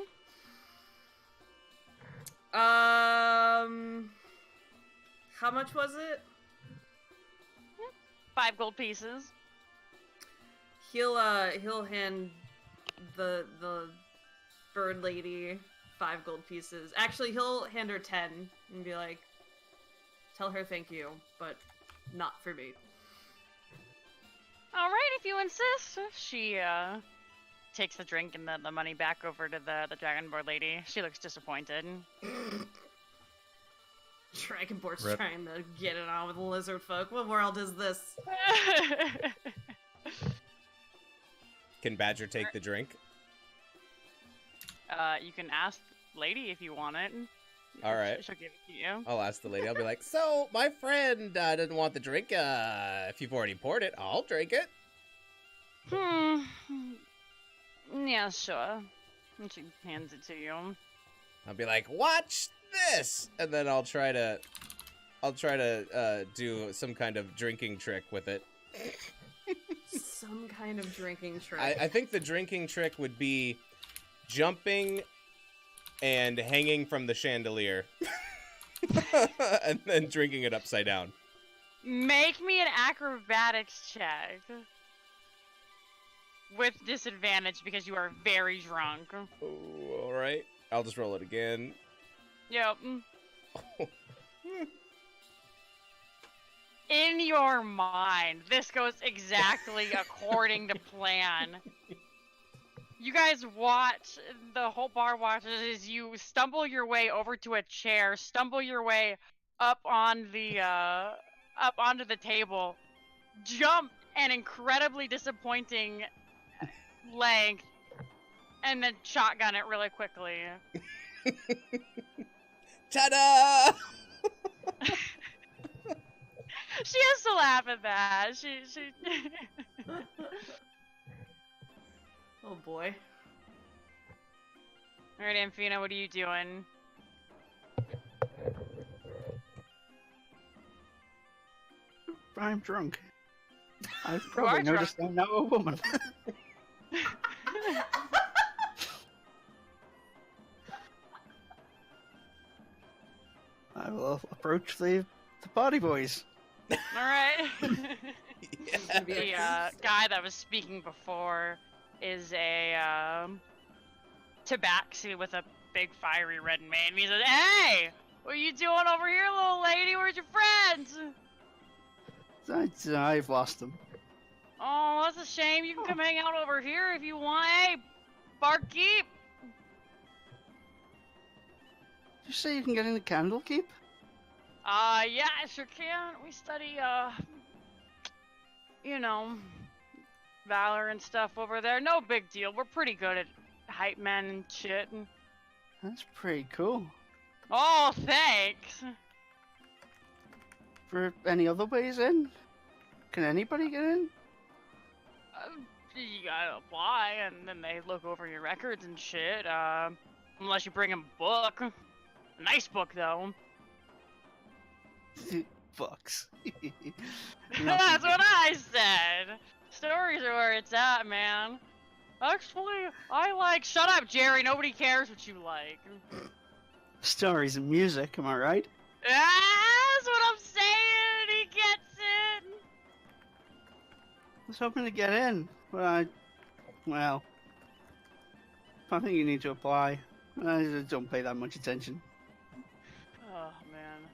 How much was it? 5 gold pieces. He'll hand the bird lady 5 gold pieces. Actually, he'll hand her 10 and be like, "Tell her thank you, but not for me. All right, if you insist. She takes the drink and the money back over to the Dragonborn lady. She looks disappointed. Dragonborn's Rip. trying to get it on with lizard folk. What world is this? Can Badger take the drink? You can ask lady if you want it. All right. She'll give it to you. I'll ask the lady. I'll be like, so my friend doesn't want the drink. If you've already poured it, I'll drink it. Yeah, sure. And she hands it to you. I'll be like, watch this, and then I'll try to do some kind of drinking trick with it. Some kind of drinking trick. I think the drinking trick would be jumping and hanging from the chandelier, and then drinking it upside down. Make me an acrobatics check. With disadvantage because you are very drunk. Oh, all right. I'll just roll it again. Yep. In your mind, this goes exactly according to plan. You guys watch, the whole bar watches as you stumble your way over to a chair, stumble your way up onto the table, jump an incredibly disappointing length, and then shotgun it really quickly. Ta-da! She has to laugh at that. She Oh boy. Alright, Amphina, what are you doing? I'm drunk. I've are probably drunk. noticed I'm now a woman. I will approach the party boys. Alright. Yeah. The guy that was speaking before is a tabaxi with a big fiery red mane. He says, "Hey! What are you doing over here, little lady? Where's your friends?" I've lost them. Oh, that's a shame. You can come hang out over here if you want. Hey, barkeep! Did you say you can get in the Candlekeep? Yeah, I sure can. We study, you know, valor and stuff over there. No big deal. We're pretty good at hype men and shit. That's pretty cool. Oh, thanks. For any other ways in? Can anybody get in? You gotta apply, and then they look over your records and shit. Unless you bring them a book. A nice book, though. Fucks. That's what I said. Stories are where it's at, man. Actually, I like. Shut up, Jerry. Nobody cares what you like. Stories and music, am I right? That's what I'm saying. He gets it. I was hoping to get in, but I think you need to apply. I don't pay that much attention. Oh man,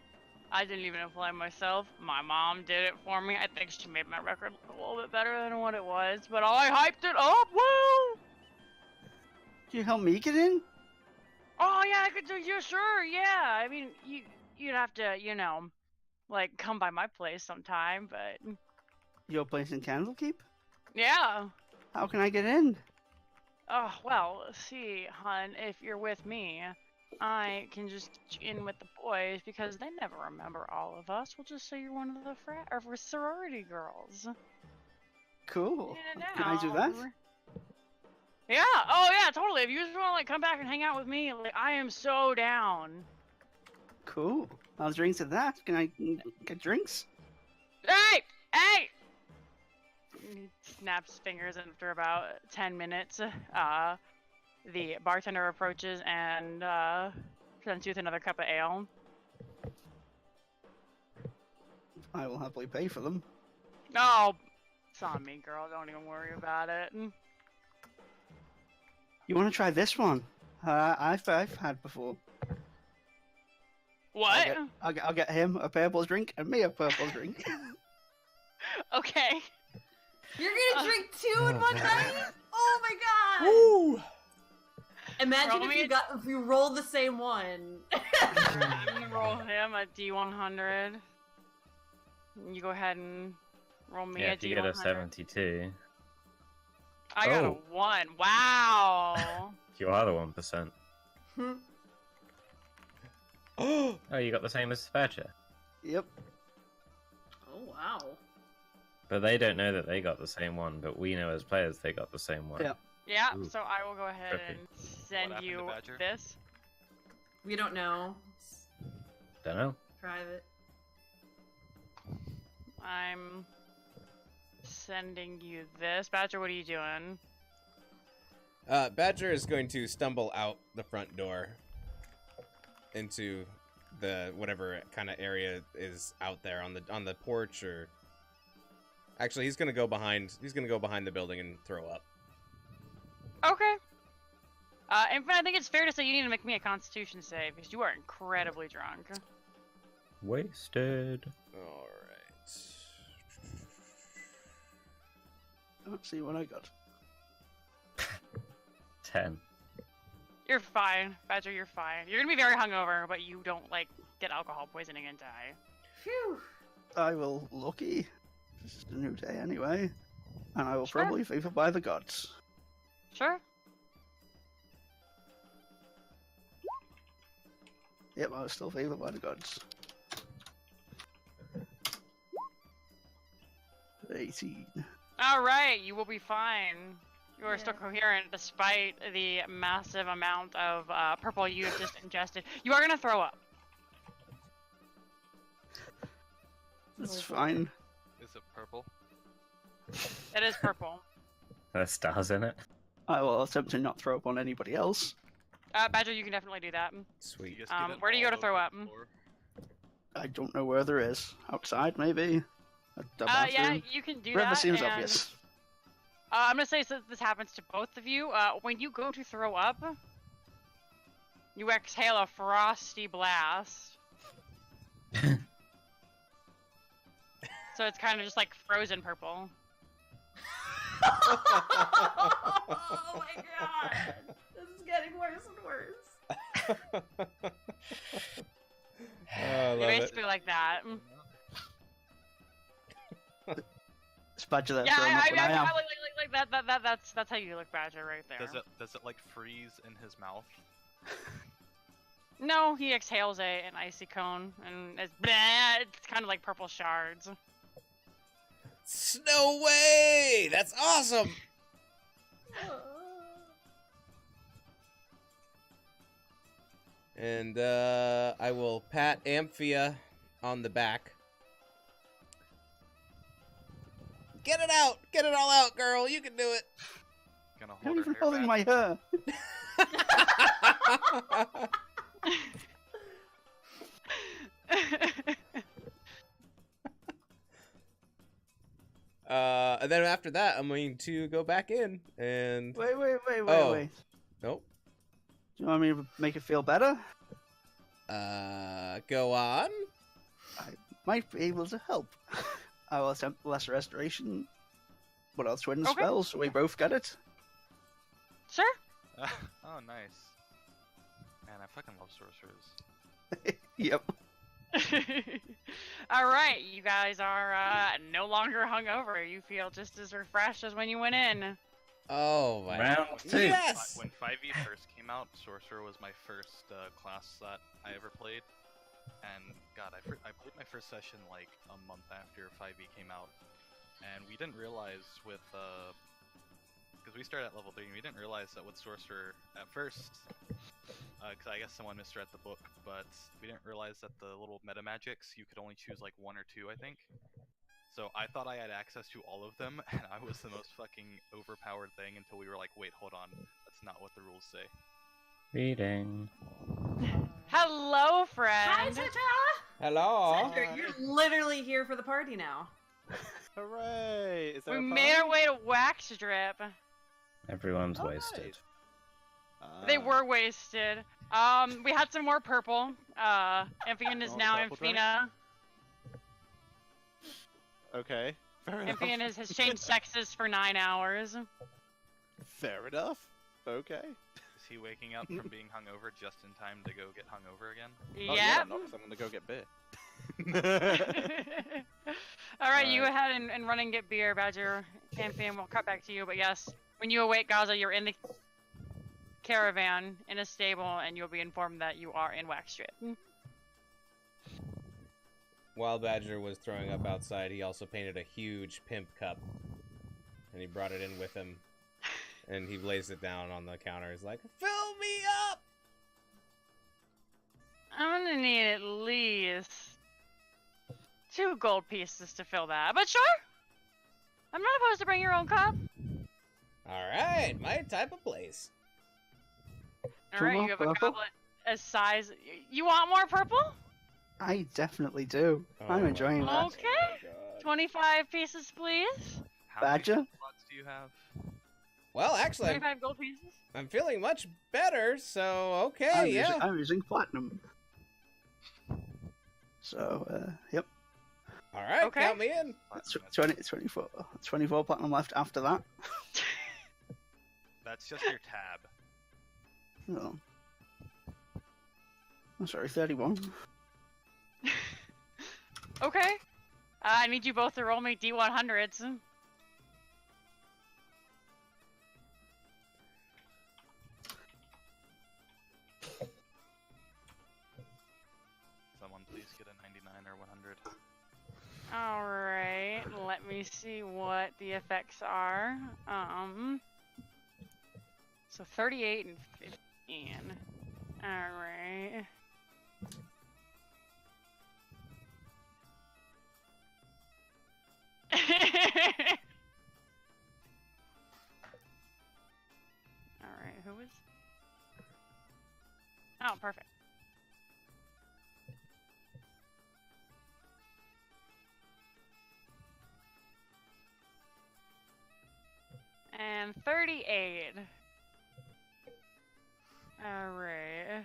I didn't even apply myself. My mom did it for me. I think she made my record look a little bit better than what it was, but I hyped it up. Woo! Can you help me get in? Oh yeah, I could do. Yeah, sure. Yeah. I mean, you'd have to, you know, like come by my place sometime, but Your place in Candlekeep? yeah. How can I get in? Oh, well, see, hon, if you're with me, I can just get you in with the boys because they never remember all of us. We'll just say you're one of the or sorority girls. Cool. Yeah, Can I do that? Yeah. Oh, yeah, totally. If you just want to like come back and hang out with me, like I am so down. Cool. I'll drink to that. Can I get drinks? Hey! Hey! He snaps his fingers, and after about 10 minutes, the bartender approaches and presents you with another cup of ale. I will happily pay for them. Oh, it's on me, girl. Don't even worry about it. You want to try this one? I've had before. What? I'll get him a purple drink and me a purple drink. Okay. You're gonna drink 2 in Oh, one man. night? Oh my god! Woo! Imagine Roll if me if you roll the same one. I'm gonna roll him a D100. You go ahead and roll me Yeah, a if you D100. get a 72, I got a Oh. 1. Wow. you are the 1%. Oh, Oh, you got the same as Badger. Yep. Oh wow. But they don't know that they got the same one, but we know as players they got the same one. Yeah. Yeah, Ooh. so I will go ahead Perfect. and send happened to you Badger? this. We don't know. It's Don't know. private. I'm sending you this. Badger, what are you doing? Badger is going to stumble out the front door into the whatever kind of area is out there on the porch, or actually he's gonna go behind the building and throw up. Okay. Infant, I think it's fair to say you need to make me a Constitution save because you are incredibly drunk. Wasted. All right. Let's see what I got. 10. You're fine, Badger. You're fine. You're gonna be very hungover, but you don't like get alcohol poisoning and die. Phew. I will lucky. This is a new day anyway. And I will Sure. probably favor by the gods. Sure. Yep, I was still favored by the gods. 18. All right, you will be fine. You are still Yeah. coherent despite the massive amount of purple you have just ingested. You are gonna throw up. That's fine. Is it purple? It is purple. There's stars in it. I will attempt to not throw up on anybody else. Badger, you can definitely do that. You Sweet. just get it Where do you go all to throw over up? the floor? I don't know where there is. Outside, maybe? At the Yeah, bathroom? you can do Wherever that. seems and, obvious. I'm gonna say, since this happens to both of you, when you go to throw up, you exhale a frosty blast. So it's kind of just like frozen purple. Oh my god! This is getting worse and worse. Oh, I love it. Basically like that. It's Badger there Yeah, throwing up I when I am. like that's how you look, Badger, right there. Does it like freeze in his mouth? No, he exhales an icy cone, and it's kind of like purple shards. Snow way! That's awesome. And I will pat Amphia on the back. Get it out! Get it all out, girl! You can do it! Gonna You're hold not her even hair holding back. my hair! And then after that, I'm going to go back in and... Wait. Oh. Wait. Nope. Do you want me to make it feel better? Go on. Might be able to help. I will attempt Lesser Restoration. What else? Twin Okay. spells, so we both get it. Sure. Oh, nice. Man, I fucking love sorcerers. Yep. All right, you guys are no longer hungover. You feel just as refreshed as when you went in. Oh my... Round 2. Yes! When 5e first came out, sorcerer was my first class that I ever played. And God, I played my first session like a month after 5e came out, and we didn't realize with because we started at level 3, and we didn't realize that with sorcerer at first, because I guess someone misread the book, but we didn't realize that the little meta magics you could only choose like 1 or 2, I think. So I thought I had access to all of them, and I was the most fucking overpowered thing until we were like, wait, hold on, that's not what the rules say. Reading. Hello, friend. Hi, Citra! Hello? Citra, you're literally here for the party now. Hooray! Is there We a made pun? our way to Wax Drip. Everyone's Oh, wasted. nice. They were wasted. We had some more purple. Amphion is Oh, now purple drink? Amphina. Okay. Fair enough. Amphion has changed sexes for 9 hours. Fair enough. Okay. Is he waking up from being hungover just in time to go get hungover again? Oh, yeah, Yep. not 'cause I'm gonna go get beer. Alright, you go Alright. ahead and run and get beer, Badger. Amphion, we'll cut back to you, but yes. When you awake, Gaza, you're in the caravan in a stable, and you'll be informed that you are in Wax Strip. While Badger was throwing up outside, he also painted a huge pimp cup, and he brought it in with him, and he lays it down on the counter. He's like, "Fill me up!" I'm gonna need at least 2 gold pieces to fill that, but sure. I'm not opposed to bring your own cup. All right, my type of place. Alright, more you have a purple? goblet a size. You want more purple? I definitely do. I'm Oh, enjoying that. Okay. God. 25 pieces, please. How many Badger? slots do you have? Well, actually, 25 gold pieces. I'm feeling much better, so okay, I'm, yeah. I'm using platinum. So, yep. All right, Okay. count me in. Platinum, 24 platinum left after that. That's just your tab. Oh. I'm sorry, 31. Okay. I need you both to roll me D100s. Someone please get a 99 or 100. Alright, let me see what the effects are. So 38 and 15. Alright. Alright, who is? Oh, perfect. And 38. Alright.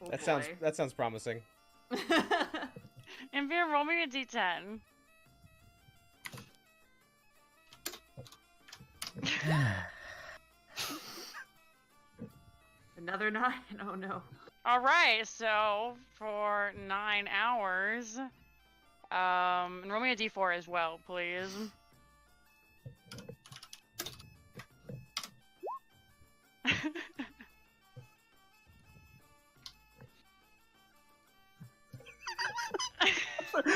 Oh, That sounds promising. Amphion, roll me a d10. Another 9? Oh no. Alright, so for 9 hours. And roll me a d4 as well, please.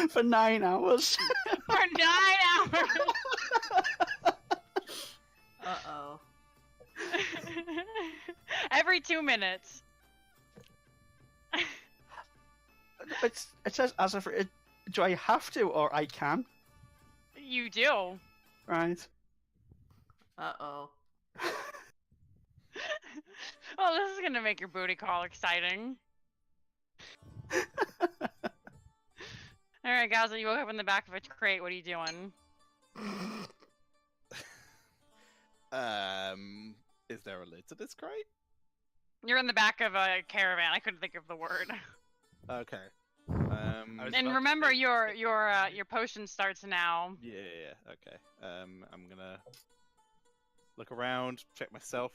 For 9 hours. For 9 hours! Uh-oh. Every 2 minutes. It says as if it. Do I have to or I can? You do. Right. Uh-oh. Well, this is gonna make your booty call exciting. Alright, Gaza, you woke up in the back of a crate. What are you doing? Is there a lid to this crate? You're in the back of a caravan. I couldn't think of the word. Okay. I was And about to remember, say- your potion starts now. Yeah, okay. I'm gonna look around, check myself,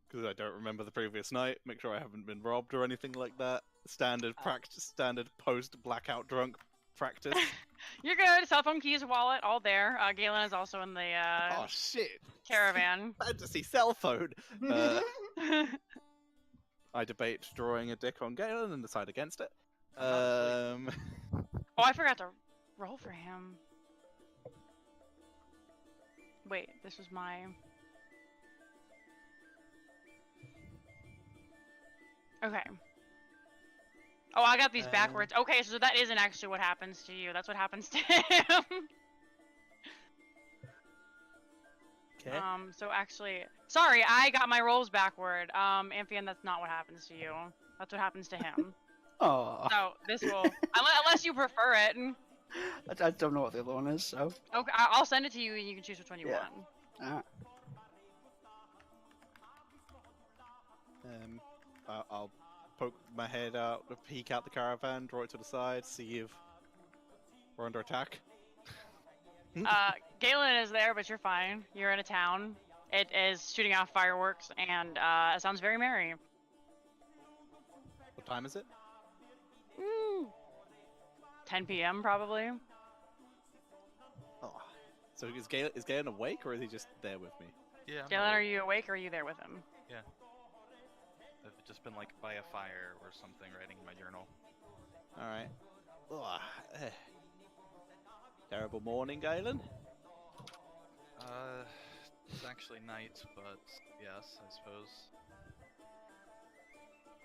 because I don't remember the previous night. Make sure I haven't been robbed or anything like that. Standard practice, standard post blackout drunk practice. You're good. Cell phone, keys, wallet, all there. Galen is also in the Oh shit! caravan. Fantasy cell phone. I debate drawing a dick on Galen and decide against it. Oh, I forgot to roll for him. Wait, this was my... Okay. Oh, I got these backwards. Okay, so that isn't actually what happens to you. That's what happens to him. Okay. So actually... Sorry, I got my rolls backward. Amphion, that's not what happens to you. That's what happens to him. Oh, So this will, unless you prefer it. I don't know what the other one is, so. Okay, I'll send it to you and you can choose which one you Yeah. want. Ah. I'll poke my head out, peek out the caravan, draw it to the side, see if we're under attack. Galen is there, but you're fine. You're in a town. It is shooting off fireworks, and it sounds very merry. What time is it? 10 p.m. probably. Oh. So is Galen awake, or is he just there with me? Yeah. I'm Galen, awake. are you awake or are you there with him? I've just been like by a fire or something, writing in my journal. All right. Terrible morning, Galen. It's actually night, but yes, I suppose.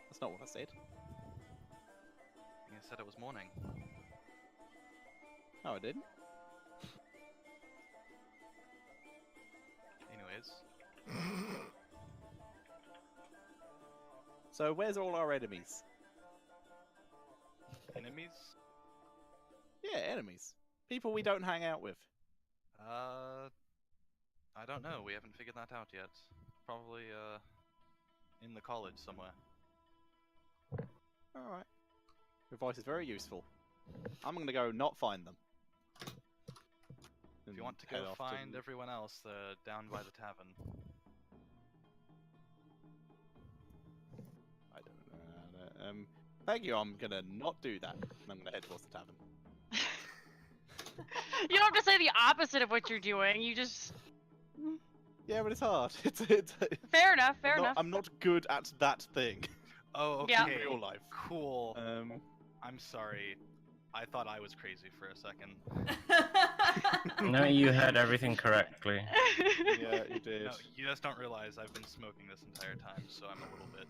That's not what I said. I think I said it was morning. No, I didn't. Anyways. So where's all our enemies? Enemies? Yeah, enemies. People we don't hang out with. I don't know. We haven't figured that out yet. Probably, in the college somewhere. Alright. Your advice is very useful. I'm gonna go not find them. If you want to go find everyone else, they're down by the tavern. I don't know. Thank you, I'm gonna not do that. I'm gonna head towards the tavern. You don't have to say the opposite of what you're doing. You just. Yeah, but it's hard. Fair enough. Fair enough. I'm not good at that thing. Oh, okay. Yeah. In real life. Cool. I'm sorry. I thought I was crazy for a second. No, you heard everything correctly. Yeah, you did. No, you just don't realize I've been smoking this entire time, so I'm a little bit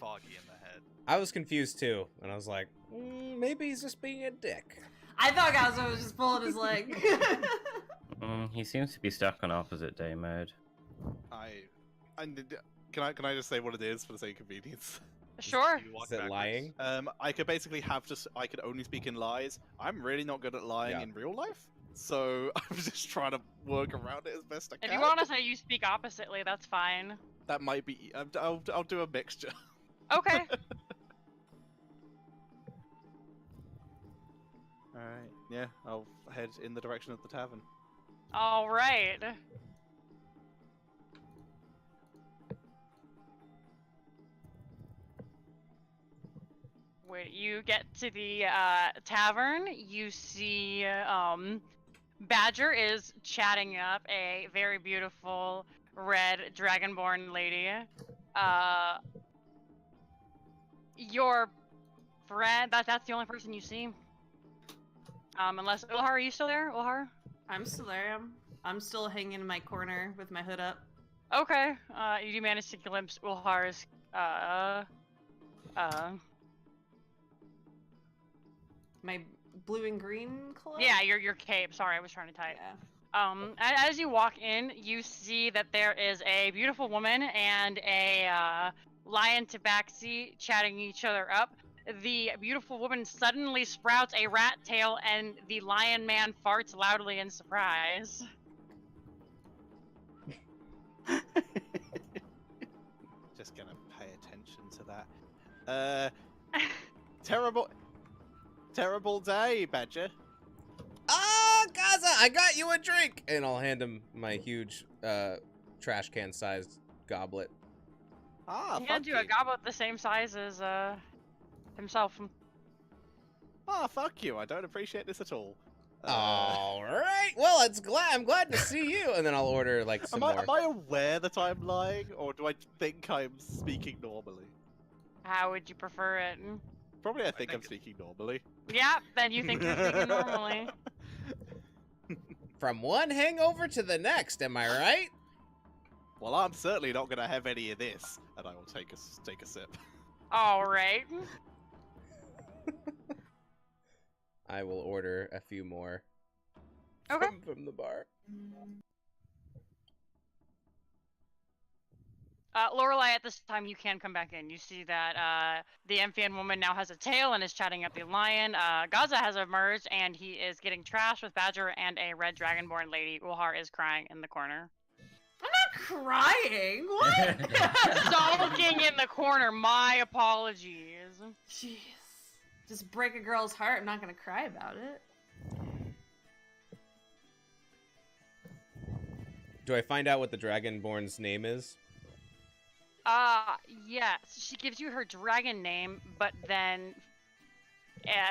foggy in the head. I was confused too, and I was like, maybe he's just being a dick. I thought Gazo was just pulling his leg. He seems to be stuck on opposite day mode. Can I just say what it is for the sake of convenience? Sure. You walk Is it backwards. lying? I could basically I could only speak in lies. I'm really not good at lying Yeah. in real life, so I'm just trying to work around it as best I If can. you want to say you speak oppositely, that's fine. That might be. I'll do a mixture. Okay. Alright, yeah, I'll head in the direction of the tavern. All right. When you get to the tavern, you see Badger is chatting up a very beautiful red dragonborn lady. Your friend, that's the only person you see. Unless Ulhar, are you still there, Ulhar? I'm still there. I'm still hanging in my corner with my hood up. Okay. You do manage to glimpse Ulhar's My blue and green cloak? yeah, your cape. Sorry, I was trying to type. Yeah. As you walk in, you see that there is a beautiful woman and a lion tabaxi chatting each other up. The beautiful woman suddenly sprouts a rat tail, and the lion man farts loudly in surprise. Just gonna pay attention to that. Terrible day, Badger. Ah, Gaza, I got you a drink! And I'll hand him my huge trash can sized goblet. Ah, He hands you a goblet the same size as himself. Ah, fuck you. I don't appreciate this at all. All right. Well, I'm glad to see you. And then I'll order like some more. Am I aware that I'm lying, or do I think I'm speaking normally? How would you prefer it? Probably, I think I'm think- speaking normally. Yeah, then you think you're speaking normally. From one hangover to the next, am I right? Well, I'm certainly not gonna have any of this, and I will take a sip. All right. I will order a few more. Okay. From the bar. Lorelei, at this time, you can come back in. You see that the Amphian woman now has a tail and is chatting up the lion. Gaza has emerged, and he is getting trashed with Badger and a red dragonborn lady. Ulhar is crying in the corner. I'm not crying. What? Sulking in the corner. My apologies. Jeez. Just break a girl's heart. I'm not gonna cry about it. Do I find out what the Dragonborn's name is? Yes. She gives you her dragon name, but then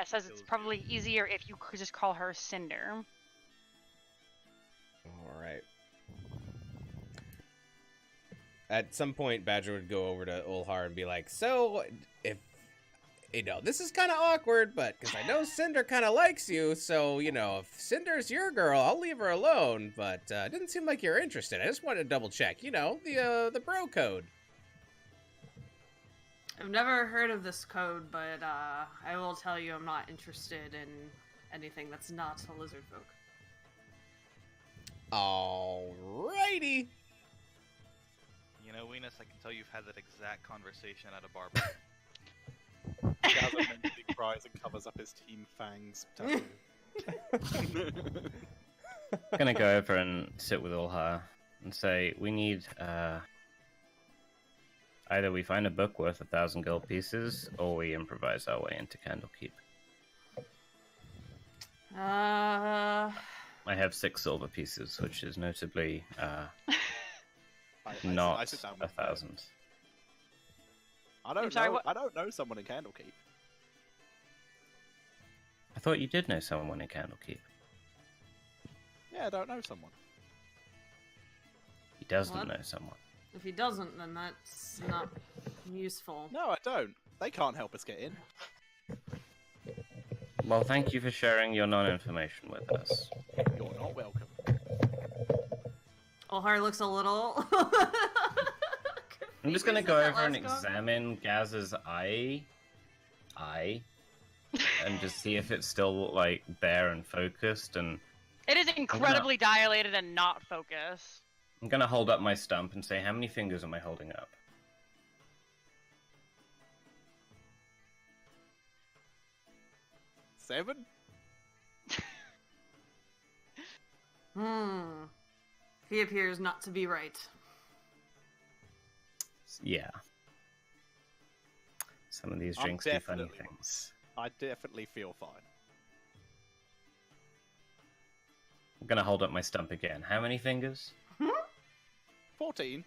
says it's probably easier if you could just call her Cinder. All right. At some point, Badger would go over to Ulhar and be like, "So, if this is kind of awkward, but because I know Cinder kind of likes you, so if Cinder's your girl, I'll leave her alone. But it didn't seem like you're interested. I just wanted to double check. The bro code." I've never heard of this code, but I will tell you I'm not interested in anything that's not a lizard folk. Alrighty. Venus, I can tell you've had that exact conversation at a bar. Gaza mentally cries and covers up his Team Fangs tattoo. I'm gonna go over and sit with Ulhar and say, we need, either we find a book worth 1,000 gold pieces, or we improvise our way into Candlekeep. I have 6 silver pieces, which is notably, not I sit down with 1,000. I don't I'm sorry, know. what? I don't know someone in Candlekeep. I thought you did know someone in Candlekeep. Yeah, I don't know someone. He doesn't What? know someone. If he doesn't, then that's not useful. No, I don't. They can't help us get in. Well, thank you for sharing your non-information with us. You're not welcome. Ulhar looks a little. I'm just gonna confused go at that over and last comment. examine Gaz's eye, and just see if it's still like bare and focused. And It is incredibly dilated and not focused. I'm gonna hold up my stump and say, how many fingers am I holding up? Seven? He appears not to be right. Yeah. Some of these I'm drinks do funny definitely- things. I definitely feel fine. I'm gonna hold up my stump again. How many fingers? 14?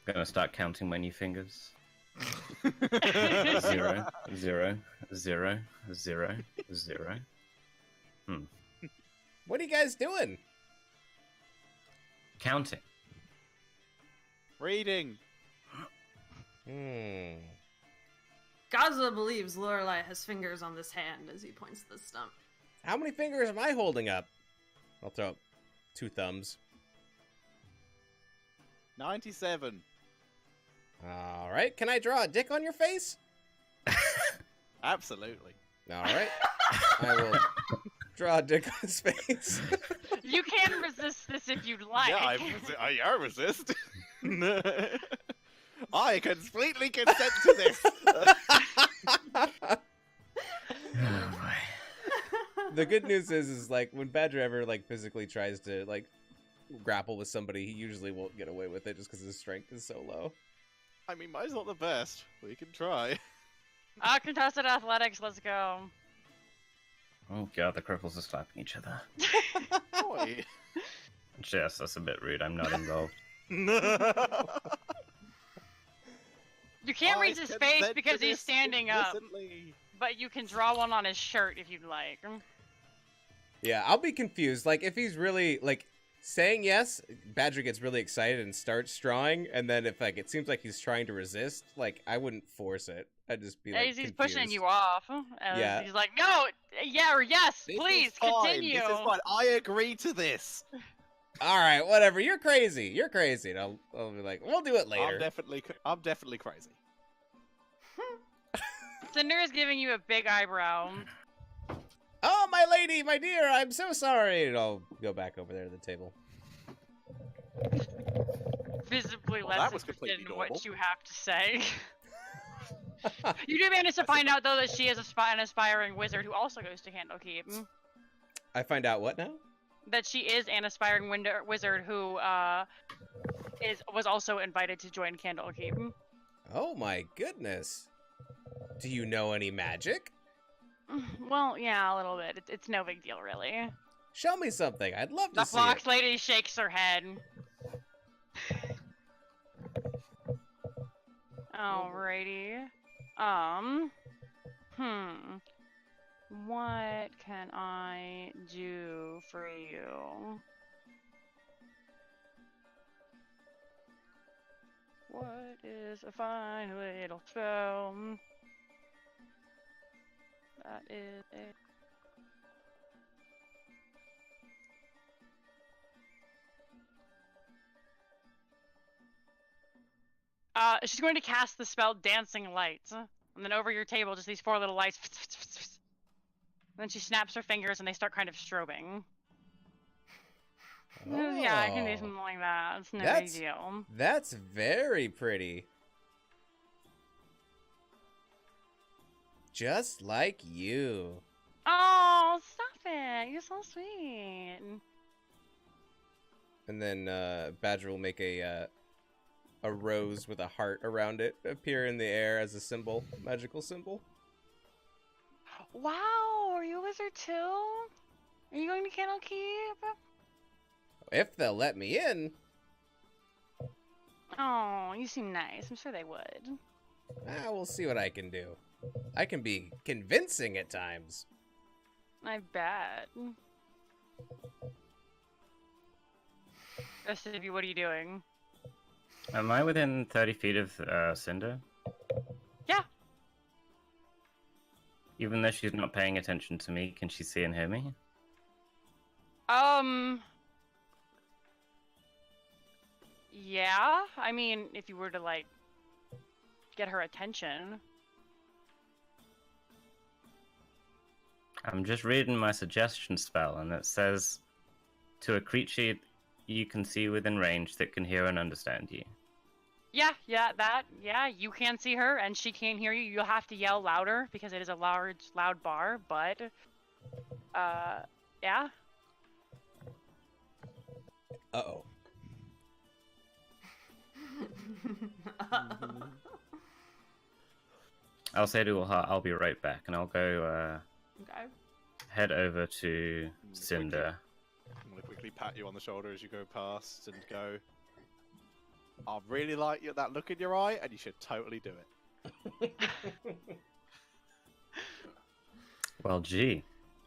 I'm gonna start counting my new fingers. 0, 0, 0, 0, 0. What are you guys doing? Counting. Reading. Gaza believes Lorelei has fingers on this hand as he points to the stump. How many fingers am I holding up? I'll throw up 2 thumbs. 97. All right. Can I draw a dick on your face? Absolutely. All right. I will draw a dick on his face. You can resist this if you'd like. Yeah, I resist. I completely consent to this. Oh, boy. The good news is like when Badger ever like physically tries to like grapple with somebody, he usually won't get away with it just because his strength is so low. I mean, mine's not the best. We can try. Contested athletics, let's go. Oh god, the cripples are slapping each other. Boy. Yes, that's a bit rude. I'm not involved. You can't I reach his consent face to because he's this standing up, implicitly. but you can draw one on his shirt if you'd like. Yeah, I'll be confused. Like if he's really like saying yes, Badger gets really excited and starts drawing, and then if like it seems like he's trying to resist, like I wouldn't force it. I'd just be like He's pushing confused. you off. Yeah. He's like, no, yeah, or yes, This please, is fine. continue. This is fine. I agree to this. All right, whatever. You're crazy. You're crazy. And I'll be like, we'll do it later. I'm definitely crazy. Cinder is giving you a big eyebrow. Oh, my lady, my dear, I'm so sorry. And I'll go back over there to the table. Visibly Well, less that was interested completely in what normal. you have to say. You do manage to find out though that she is an aspiring wizard who also goes to Candlekeep. I find out what now? That she is an aspiring wizard who was also invited to join Candlekeep. Oh my goodness. Do you know any magic? Well, yeah, a little bit. It's no big deal, really. Show me something. I'd love to The see fox it. lady shakes her head. Alrighty. What can I do for you? What is a fine little spell? That is a... she's going to cast the spell Dancing Lights. And then over your table, just these 4 little lights. And then she snaps her fingers and they start kind of strobing. Yeah, I can do Oh, something like that. It's no big That's- deal. That's very pretty. Just like you. Oh, stop it. You're so sweet. And then Badger will make a rose with a heart around it appear in the air as a symbol, magical symbol. Wow, are you a wizard too? Are you going to Candlekeep? If they'll let me in. Oh, you seem nice. I'm sure they would. We'll see what I can do. I can be convincing at times. I bet. Rest of you, what are you doing? Am I within 30 feet of Cinder? Yeah. Even though she's not paying attention to me, can she see and hear me? Yeah. I mean, if you were to, like, get her attention. I'm just reading my suggestion spell, and it says, to a creature you can see within range that can hear and understand you. Yeah, you can see her, and she can't hear you. You'll have to yell louder, because it is a loud bar, but, yeah. Uh-oh. I'll say to her, I'll be right back, and I'll go, Okay. head over to Cinder. I'm gonna quickly pat you on the shoulder as you go past and go. I really like that look in your eye, and you should totally do it. Well, gee,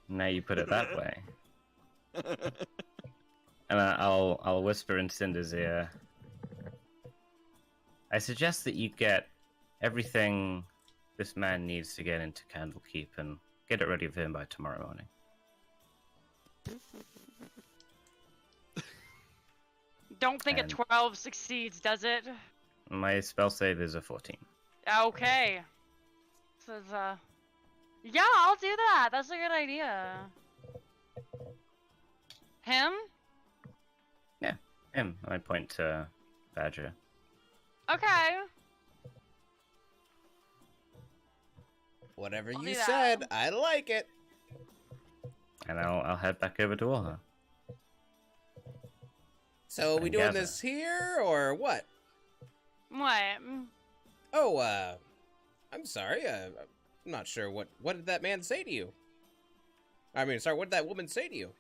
now you put it that way. And I'll whisper in Cinder's ear. I suggest that you get everything this man needs to get into Candlekeep and get it ready for him by tomorrow morning. Don't think And- a 12 succeeds, does it? My spell save is a 14. Okay. Says, yeah, I'll do that. That's a good idea. Him? Him. I point to Badger. Okay. Whatever I'll you do that. said, I like it. And I'll head back over to Orha. So, are we And doing gather. this here, or what? What? Oh, I'm sorry. I'm not sure. What did that man say to you? I mean, sorry, what did that woman say to you?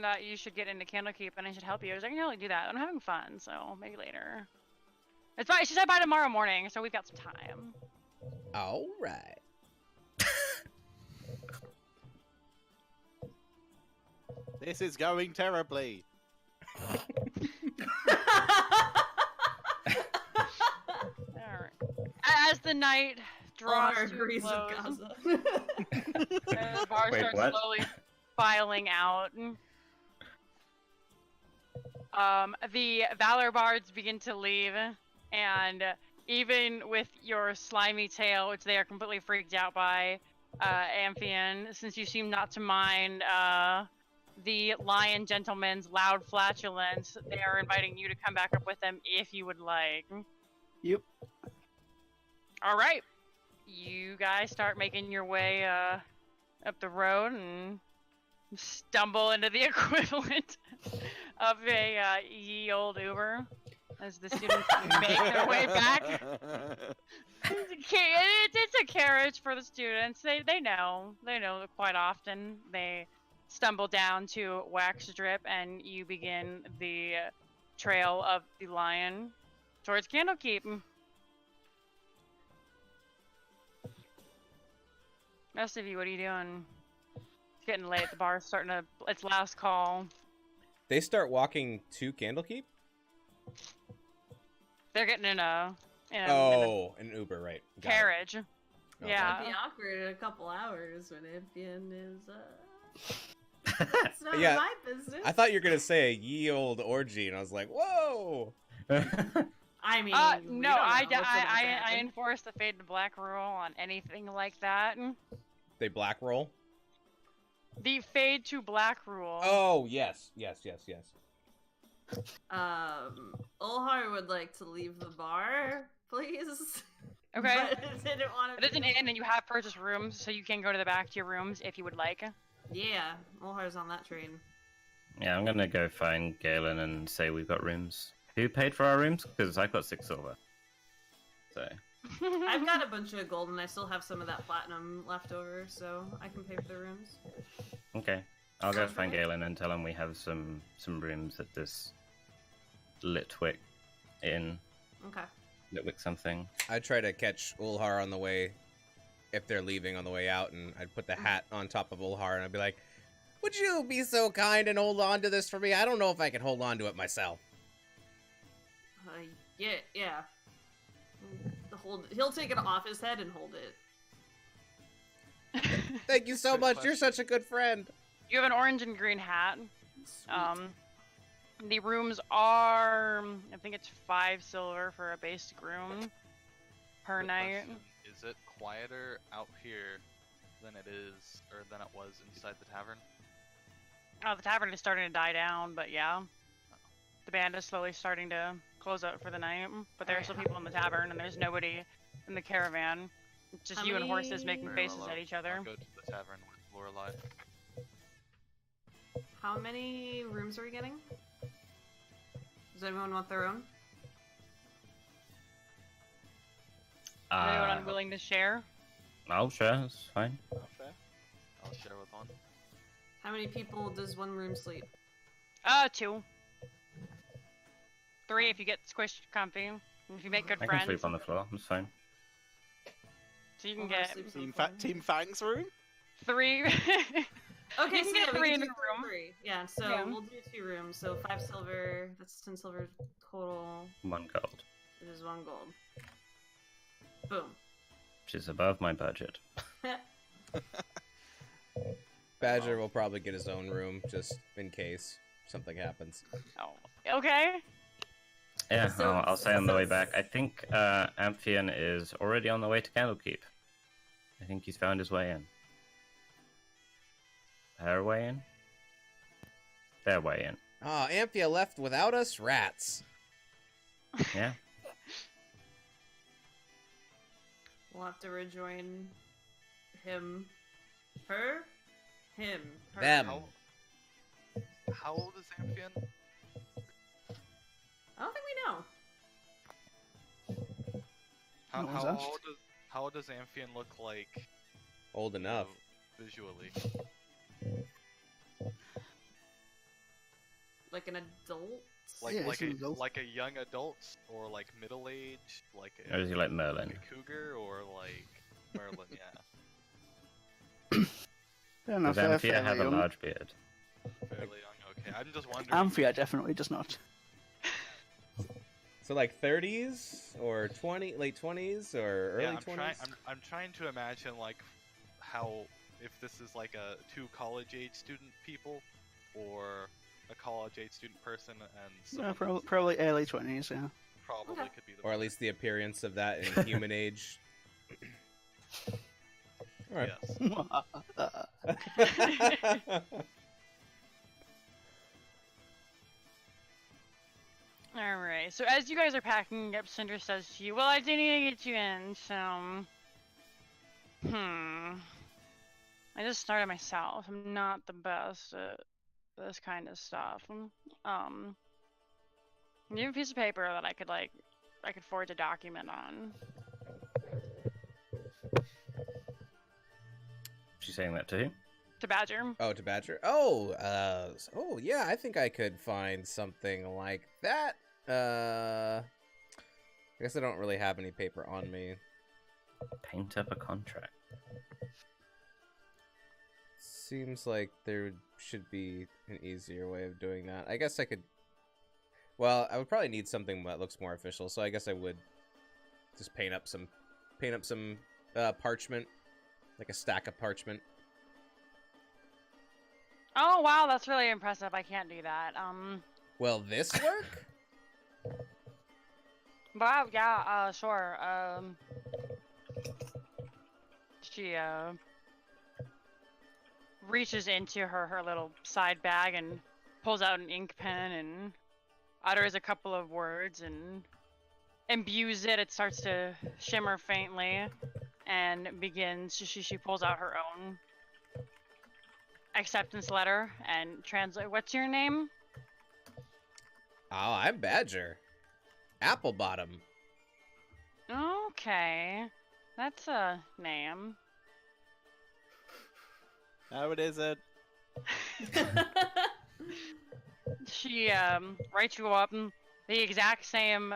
That you should get into Candlekeep and I should help you. I was like, I can totally do that. I'm having fun, so maybe later. It's fine. She said by tomorrow morning, so we've got some time. All right. This is going terribly. Alright. As the night draws Our to a agrees of close, Gaza. and the bar Wait, starts what? slowly filing out. The Valor Bards begin to leave, and even with your slimy tail, which they are completely freaked out by, Amphion, since you seem not to mind the lion gentleman's loud flatulence, they are inviting you to come back up with them if you would like. Yep. All right. You guys start making your way up the road and stumble into the equivalent of a ye old Uber as the students make their way back. It's a carriage for the students. They know quite often. They stumble down to Wax Drip, and you begin the trail of the lion towards Candlekeep. Rest of you, what are you doing? It's getting late. The bar's starting to. It's last call. They start walking to Candlekeep? They're getting in a Oh, an Uber, right. Got it. carriage. Okay. Yeah. It'd be awkward in a couple hours when Amphion is it's not Yeah, my business. I thought you were going to say a ye old orgy, and I was like, whoa! I mean, we No, don't I know what's gonna I happen. enforce the fade to black rule on anything like that. They black roll? The fade to black rule. Oh, yes. Ulhar would like to leave the bar, please. Okay. But didn't want It is an inn, and you have purchased rooms, so you can go to the back to your rooms if you would like. Yeah, Ulhar's on that train. Yeah, I'm gonna go find Galen and say we've got rooms. Who paid for our rooms? Because I got 6 silver. So. I've got a bunch of gold, and I still have some of that platinum left over, so I can pay for the rooms. Okay. I'll go Sounds find right. Galen and tell him we have some rooms at this Litwick Inn. Okay. Litwick something. I'd try to catch Ulhar on the way, if they're leaving on the way out, and I'd put the hat on top of Ulhar, and I'd be like, would you be so kind and hold on to this for me? I don't know if I can hold on to it myself. Yeah. He'll take it off his head and hold it. Thank you so Good much. You're question. such a good friend. You have an orange and green hat. Sweet. The rooms are, I think it's 5 silver for a basic room per Quick night. question, is it quieter out here than it is, or than it was inside the tavern? Oh, the tavern is starting to die down, but yeah. The band is slowly starting to close out for the night, but there are still people in the tavern, and there's nobody in the caravan. It's just How you and horses many- making Very faces well, at each other. I'll go to the tavern with Lorelai. How many rooms are we getting? Does everyone want their own? Is anyone unwilling to share? I'll share, that's fine. Okay. I'll share with one. How many people does one room sleep? 2. 3 if you get squished comfy. If you make good I friends. can sleep on the floor, that's fine. So you can Ulhar get sleeps on Team, the floor. Team Fang's room? 3. Okay, You can so get yeah, we 3 can in the do room. 3. Yeah, so Yeah. we'll do 2 rooms. So 5 silver. That's 10 silver total. 1 gold, It is 1 gold. Boom. which is above my budget. Badger will probably get his own room, just in case something happens. Oh, okay. Yeah, So- I'll say on the way back. I think Amphion is already on the way to Candlekeep. I think he's found his way in. Her way in? Their way in. Oh, Amphia left without us? Rats. Yeah. We'll have to rejoin him. Her? Him. Her. Them. How old is Amphion? I don't think we know. How, What was how that? old does how old does Amphion look like Old enough. visually? Like an adult? Like Yeah, like he's a an adult. like a young adult, or like middle aged, like a, Or is he like Merlin? like a cougar, or like Merlin? Yeah, Fair enough, Does they're Amphia have fairly a young. large beard? fairly young. Okay, I'm just wondering. Amphia definitely does not. So like 30s or late 20s or early Yeah, 20s? I'm trying to imagine like how, if this is like a 2 college age student people, or a college age student person, and Yeah, someone probably early 20s, yeah. probably Okay. could be the Or at least the appearance of that in human age. Alright. yes. Alright, so as you guys are packing up, Cinder says to you, well, I do need to get you in, so... I just started myself. I'm not the best at this kind of stuff. You have a piece of paper that I could forge a document on. She's saying that to who? To Badger. Oh, to Badger. Oh, oh yeah. I think I could find something like that. I guess I don't really have any paper on me. Paint up a contract. Seems like there should be an easier way of doing that. I guess I could. Well, I would probably need something that looks more official. So I guess I would just paint up some parchment, like a stack of parchment. Oh wow, that's really impressive. I can't do that. Will this work? Wow, yeah, sure. She reaches into her little side bag and pulls out an ink pen and utters a couple of words and imbues it. It starts to shimmer faintly and begins. She pulls out her own acceptance letter and translate. What's your name? Oh, I'm Badger. Applebottom. Okay, that's a name. How it is it? She writes you up the exact same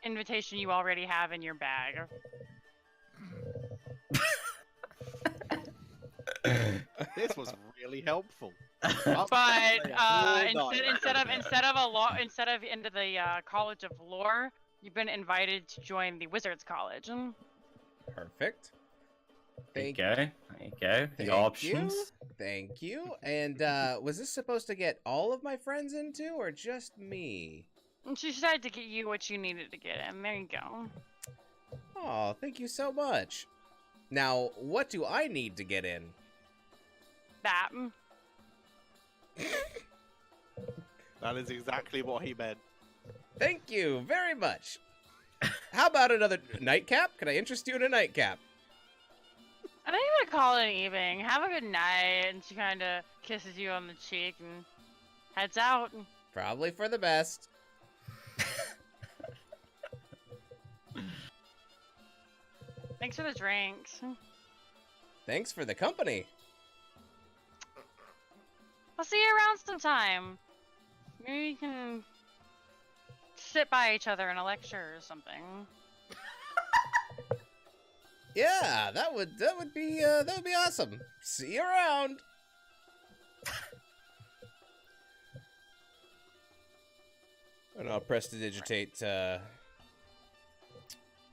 invitation you already have in your bag. This was really helpful. But instead of into the College of Lore, you've been invited to join the Wizards College. Perfect. There you go. There you go. The Thank options. you. Thank you. And was this supposed to get all of my friends into, or just me? And she decided to get you what you needed to get in. There you go. Oh, thank you so much. Now, what do I need to get in? That. That is exactly what he meant. Thank you very much. How about another nightcap? Can I interest you in a nightcap? I think I'm gonna call it an evening. Have a good night. And she kind of kisses you on the cheek and heads out. Probably for the best. Thanks for the drinks. Thanks for the company. I'll see you around sometime. Maybe we can sit by each other in a lecture or something. Yeah, that would be awesome. See you around. And I'll prestidigitate to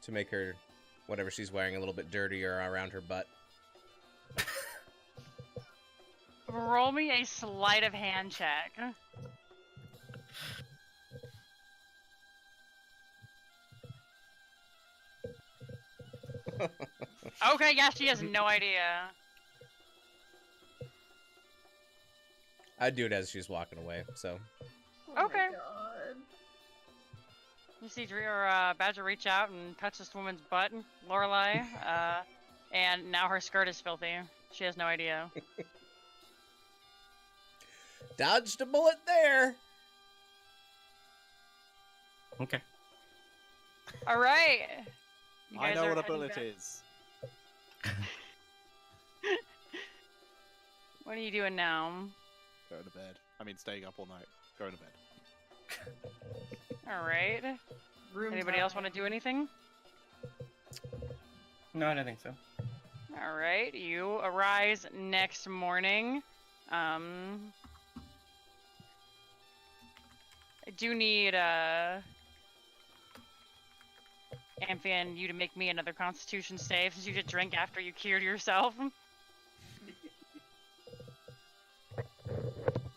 make her whatever she's wearing a little bit dirtier around her butt. Roll me a sleight of hand check. Okay, yeah, she has no idea. I'd do it as she's walking away, so. Oh Okay. my God. You see Badger reach out and touch this woman's butt, Lorelei, and now her skirt is filthy. She has no idea. Dodged a bullet there. Okay. All right. You I guys know are what a heading bullet back- is. What are you doing now? Going to bed. I mean, staying up all night. Going to bed. All right. Room Anybody else want to do anything? No, I don't think so. All right. You arise next morning. I do need Amphion, you to make me another Constitution save since you did drink after you cured yourself.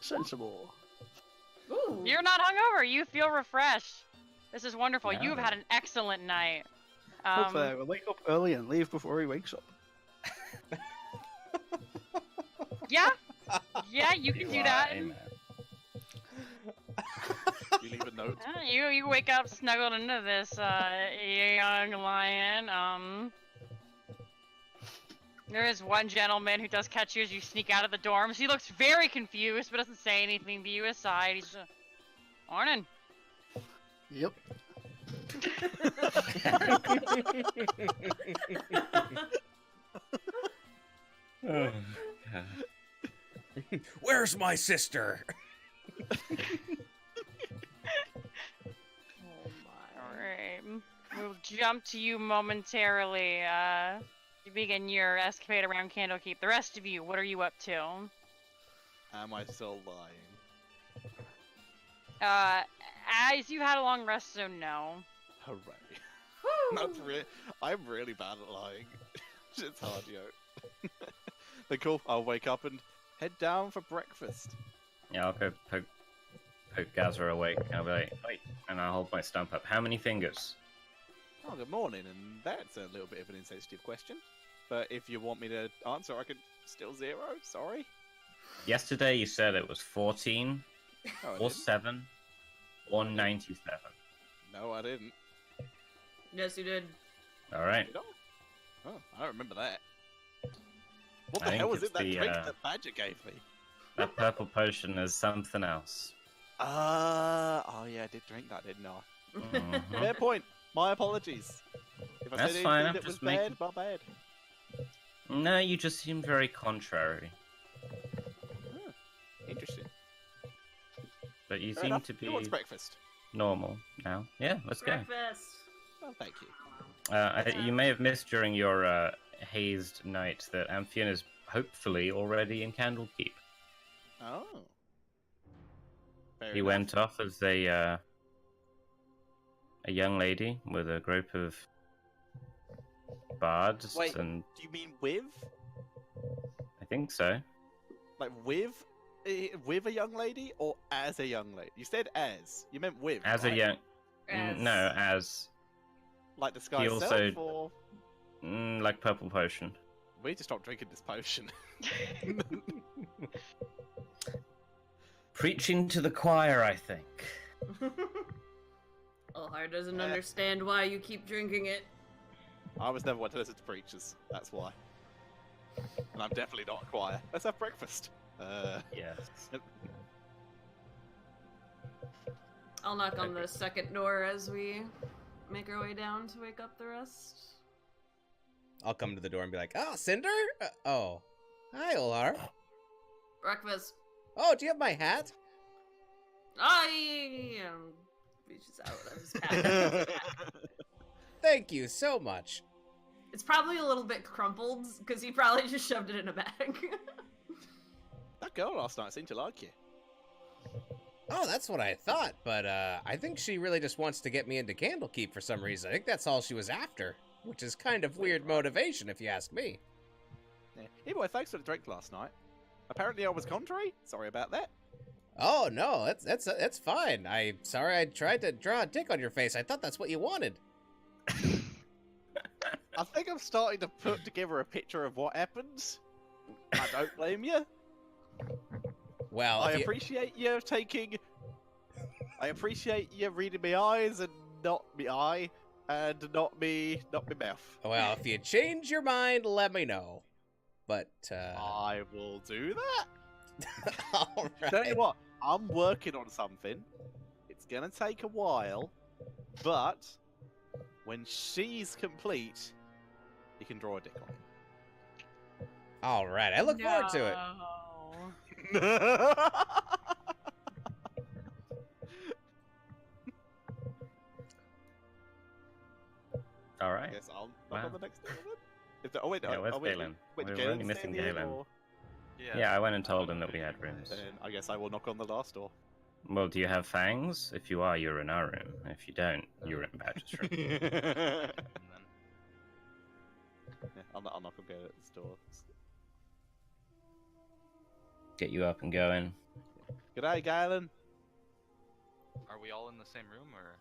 Sensible. Ooh. You're not hungover. You feel refreshed. This is wonderful. Yeah. You have had an excellent night. Hopefully I will wake up early and leave before he wakes up. Yeah. Yeah, you can do that. Amen. You leave a note. You wake up snuggled into this young lion. There is one gentleman who does catch you as you sneak out of the dorms. He looks very confused, but doesn't say anything to you aside. He's just, morning. Yep. Oh, God. Where's my sister? Oh my. Alright. We'll jump to you momentarily. You begin your escapade around Candlekeep. The rest of you, what are you up to? Am I still lying? As you've had a long rest, so no. Hooray. That's I'm really bad at lying. It's hard, yo. But cool, I'll wake up and head down for breakfast. Yeah, I'll go poke Gazra awake. I'll be like, wait, and I'll hold my stump up. How many fingers? Oh, good morning, and that's a little bit of an insensitive question. But if you want me to answer, I could still zero, sorry. Yesterday you said it was 14, No, I or didn't. 7, or 97. No, I didn't. Yes, you did. Alright. Did I? Oh, I don't remember that. What I the think hell was it's it that the, drink uh, that Badger gave me? That purple potion is something else. Oh yeah, I did drink that, didn't I? Mhm. Fair point. My apologies. If I That's said fine, anything I'm that was just making- bad, my bad. No, you just seem very contrary. Huh. Interesting. But you Fair seem enough. to Who wants be breakfast? normal now. Yeah, let's go. Breakfast. Oh, thank you. You may have missed during your hazed night that Amphion is hopefully already in Candlekeep. Oh. Fair He enough. went off as a young lady with a group of bards, Wait. and Do you mean with? I think so. Like with a young lady or as a young lady? You said as. You meant with. As a right? young, As- no, as Like the sky he itself, also- or like purple potion. we need to stop drinking this potion. Preaching to the choir, I think. Olhar doesn't understand why you keep drinking it. I was never one to listen to preachers. That's why. And I'm definitely not a choir. Let's have breakfast. Yes. I'll knock on the second door as we make our way down to wake up the rest. I'll come to the door and be like, "Oh, Cinder? Oh, hi, Olhar. Breakfast. Oh, do you have my hat? I reaches out of his pack. Thank you so much." It's probably a little bit crumpled because he probably just shoved it in a bag. That girl last night seemed to like you. Oh, that's what I thought, but I think she really just wants to get me into Candlekeep for some reason. I think that's all she was after, which is kind of weird motivation if you ask me. Yeah. Anyway, thanks for the drink last night. Apparently I was contrary. Sorry about that. Oh no, that's fine. I'm sorry I tried to draw a dick on your face. I thought that's what you wanted. I think I'm starting to put together a picture of what happens. I don't blame you. Well, I if you- appreciate you taking. I appreciate you reading my eyes and not me eye, and not me mouth. well, if you change your mind, let me know. But I will do that. all Tell you right. what, I'm working on something. It's gonna take a while, but when she's complete, you can draw a dick on it. All right, I look forward to it. All right. Guess I'll knock Wow. on the next door then. If the, oh wait, Yeah, no. where's Oh, wait, Galen? wait, We're Galen's only missing staying here, Galen. or- Yeah, I went and told him that we had rooms. Then I guess I will knock on the last door. Well, do you have fangs? If you are, you're in our room. If you don't, you're in Badger's room. Yeah, I'll knock on Galen's door. Get you up and going. G'day, Galen. Are we all in the same room, or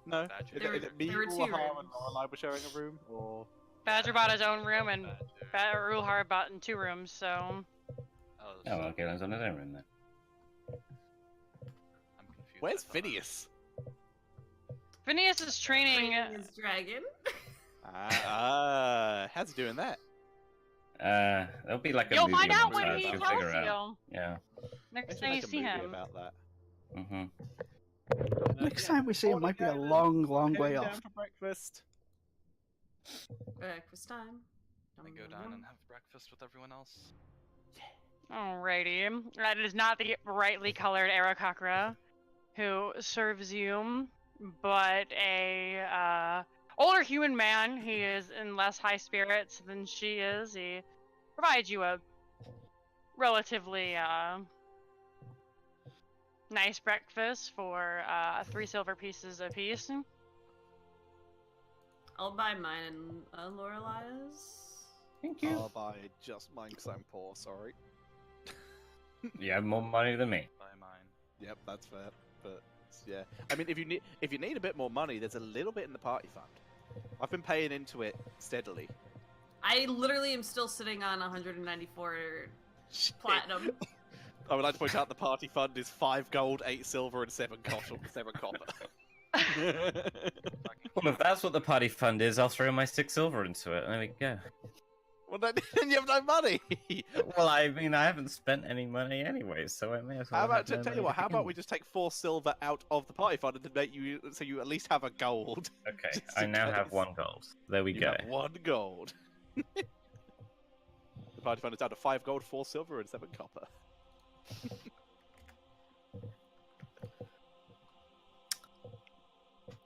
No, Badger? is There it were- me, there were two Ulahar, and rooms. Lorelei were sharing a room, or? Badger bought his own room, and Badger. Ulhar bought in 2 rooms, so... Oh, Oh, well, Galen's on his own room then. I'm confused. Where's Phineas? Phineas is training. Training his dragon. How's he doing that? There'll be like a You'll movie find out when montage, he you'll tells figure out. you. Yeah. Next They time you should see make a movie him. about that. Mm-hmm. Next time we see him might be a long, long way Heading off. down for breakfast. Breakfast time. I go down and have breakfast with everyone else. Alrighty. That is not the brightly colored Aarakocra who serves you, but a older human man. He is in less high spirits than she is. He provides you a relatively nice breakfast for 3 silver pieces apiece. I'll buy mine and Lorelai's. Thank you. I'll buy just mine because I'm poor, sorry. You have more money than me. Buy mine. Yep, that's fair. But yeah, I mean, if you need a bit more money, there's a little bit in the party fund. I've been paying into it steadily. I literally am still sitting on 194 platinum. I would like to point out the party fund is 5 gold, 8 silver, and 7 copper. Well, if that's what the party fund is, I'll throw my 6 silver into it. There we go. Well, then you have no money. Well, I mean, I haven't spent any money anyway, so I may as well. How about have no tell you money what? to How begin about we with. just take 4 silver out of the party fund and then make you so you at least have a gold. Okay, just I in now have case. 1 gold. There we You go. have 1 gold. The party fund is down to 5 gold, 4 silver, and 7 copper.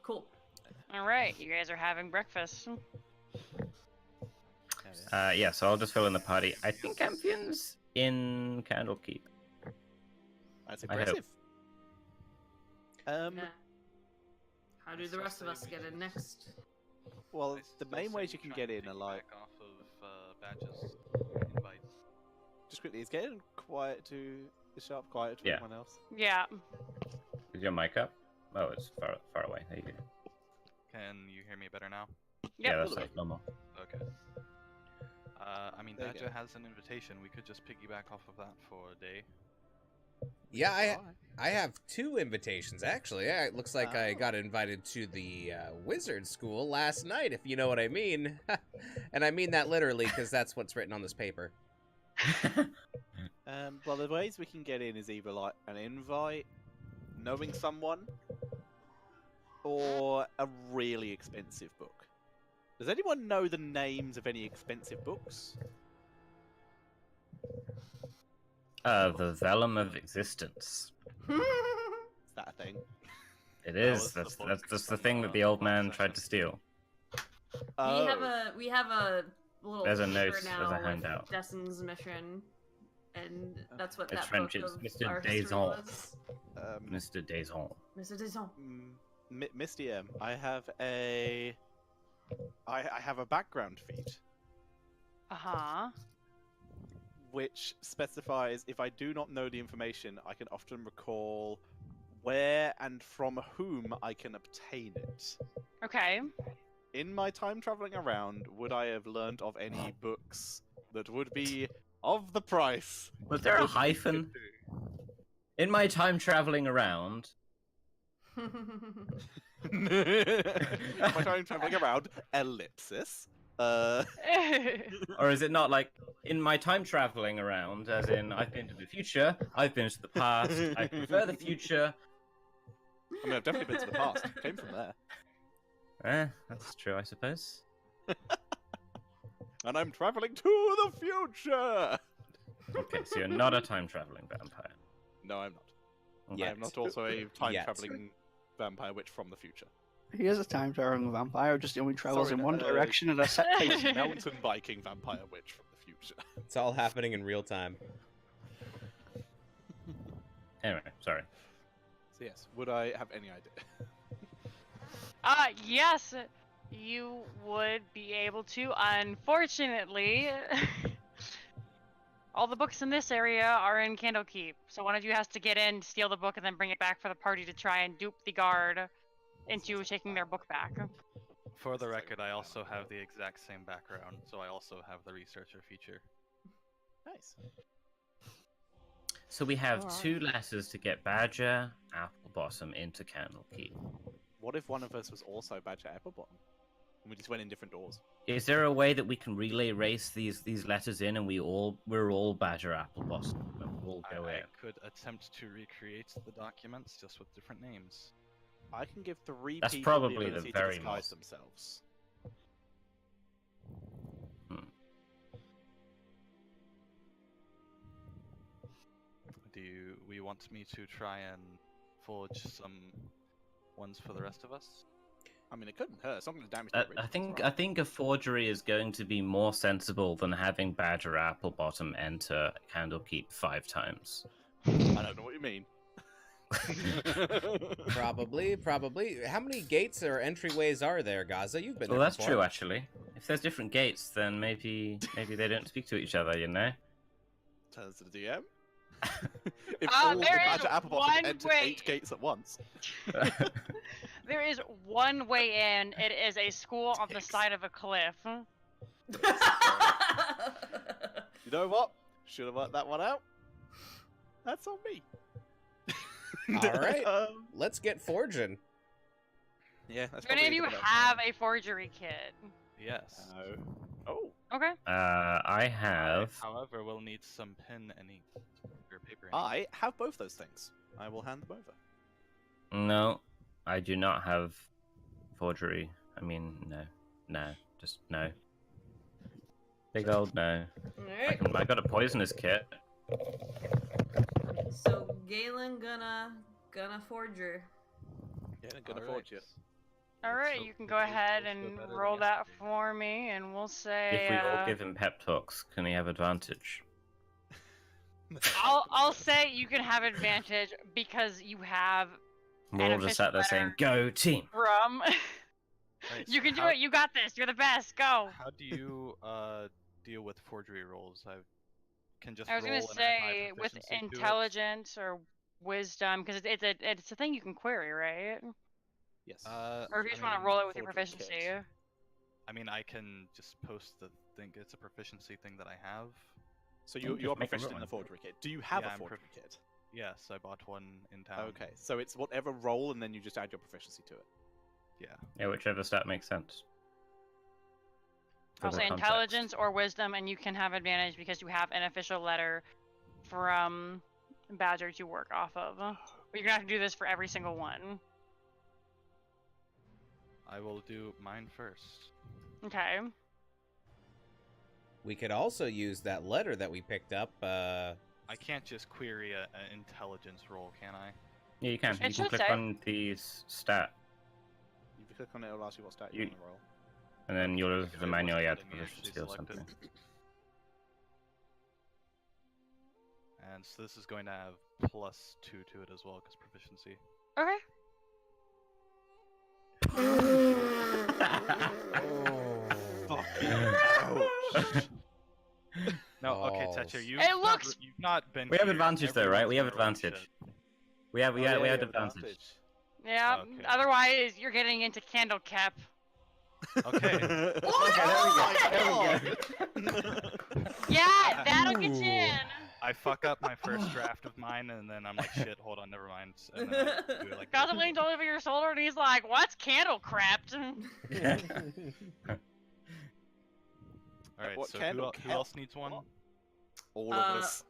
Cool. Alright, you guys are having breakfast. Yeah, so I'll just fill in the party. I think Amphion's in Candlekeep. That's I hope. impressive. Yeah. How do the rest of us get in next? Well, I the still main say ways we you can try get and in are piggyback like off of badges, invites. just quickly. It's getting quiet to the sharp quiet to Yeah. everyone else. Yeah. Is your mic up? Oh, it's far away. There you go. Can you hear me better now? Yeah, Yep. that's like normal. Okay. I mean, There you Daja go. has an invitation. We could just piggyback off of that for a day. Yeah, I have 2 invitations actually. Yeah, it looks like I Oh. got invited to the wizard school last night, if you know what I mean. And I mean that literally because that's what's written on this paper. Well, the ways we can get in is either like an invite, knowing someone, or a really expensive book. Does anyone know the names of any expensive books? The Vellum of Existence. Is that a thing? It That is. was the book That's the from, thing that the old man last tried to steal. Oh. We have a little There's a paper note, now there's a with handout. Destin's mission, and that's what It's that French, book it's of Mr. our history Deson. was. Mr. Deson. Mr. Deson. Misty M, I have a background feed Uh-huh. which specifies if I do not know the information, I can often recall where and from whom I can obtain it. Okay. In my time traveling around, would I have learned of any books that would be of the price? Was there a that I could hyphen? do? In my time traveling around. My time traveling around, ellipsis. Or is it not like, in my time traveling around, as in, I've been to the future, I've been to the past, I prefer the future. I mean, I've definitely been to the past. Came from there. That's true, I suppose. And I'm traveling to the future! Okay, so you're not a time traveling vampire. No, I'm not. Okay. I am not also a time Yet. traveling vampire witch from the future. He is a time traveling vampire, just only travels Sorry, in one direction at a set pace. Mountain biking vampire witch from the future. It's all happening in real time. Anyway, sorry. So yes, would I have any idea? Yes, you would be able to. Unfortunately, all the books in this area are in Candlekeep, so one of you has to get in, steal the book, and then bring it back for the party to try and dupe the guard into taking their book back. For the record, I also have the exact same background, so I also have the researcher feature. Nice. So we have Alright. 2 letters to get Badger Applebottom into Candlekeep. What if one of us was also Badger Applebottom? And we just went in different doors? Is there a way that we can relay race these letters in, and we're all Badger Applebottom, and we'll go I in? could attempt to recreate the documents just with different names. I can give 3 That's people probably the the ability very to disguise most- themselves. Do we want me to try and forge some ones for the rest of us? I mean, it couldn't hurt. It's not going to damage I the originals, think right? I think a forgery is going to be more sensible than having Badger Applebottom enter Candlekeep 5 times. I don't know what you mean. Probably. How many gates or entryways are there, Gaza? You've been Well, there that's before. true, actually. If there's different gates, then maybe they don't speak to each other, you know? Turns to the DM. If Ah, all the there is Badger Applebottom one entered way. 8 gates at once. There is one way in. It is a school on the Dicks. side of a cliff. You know what? Should have worked that one out. That's on me. All right. Let's get forging. Yeah, that's Do any of probably you a good have a forgery kit? Yes. idea. No. Oh, Okay. I have. However, we'll need some pen and ink or paper. And ink. I have both those things. I will hand them over. No, I do not have forgery. I mean, no, just no. Big old no. Alright. I got a poisonous kit. So Galen gonna forger. Yeah, I'm gonna Alright. forge you. All right, So you can go these ahead rolls go and better than roll that yesterday. for me, and we'll say. If we all give him pep talks, can he have advantage? I'll say you can have advantage because you have We're all just sat there saying, "Go team!" from. Right, You so can do how- it. You got this. You're the best. Go. How do you deal with forgery rolls? I can just I was roll gonna and add my say with proficiency to it? intelligence or wisdom, because it's a thing you can query, right? Yes. Or if you just want to mean, roll it with your forgery proficiency. kit. I mean, I can just post the thing. It's a proficiency thing that I have. So Just you're make a proficient in roll. the forgery kit. Do you have Yeah, a I'm forgery kit? Yes, I bought one in town. Okay, so it's whatever roll, and then you just add your proficiency to it. Yeah. Yeah, whichever stat makes sense. For I'll the say context. intelligence or wisdom, and you can have advantage because you have an official letter from Badger to work off of. But you're gonna have to do this for every single one. I will do mine first. Okay. We could also use that letter that we picked up. I can't just query an intelligence roll, can I? Yeah, you can. It You can should click say. on the stat, If you click on it, it'll ask you what stat You- you want to roll. and then you'll look Okay, at the it manual wasn't add letting me proficiency actually or select it. something. And so this is going to have +2 to it as well, because proficiency. Okay. Ouch. No, okay, Balls. Tetcher, It looks- you've not been. We have here. advantage though, right? We have Everyone's gonna roll advantage. shit. We have Oh, yeah, we you had have advantage. Yeah. Okay. Otherwise, you're getting into candle cap. Okay. Oh Yeah, that'll get you in. I fuck up my first draft of mine, and then I'm like, shit, hold on, never mind. And then I do it like this. Gotham leans over your shoulder and he's like, "What's candle crapped?" Alright, What so candle who count? else needs one? All of us.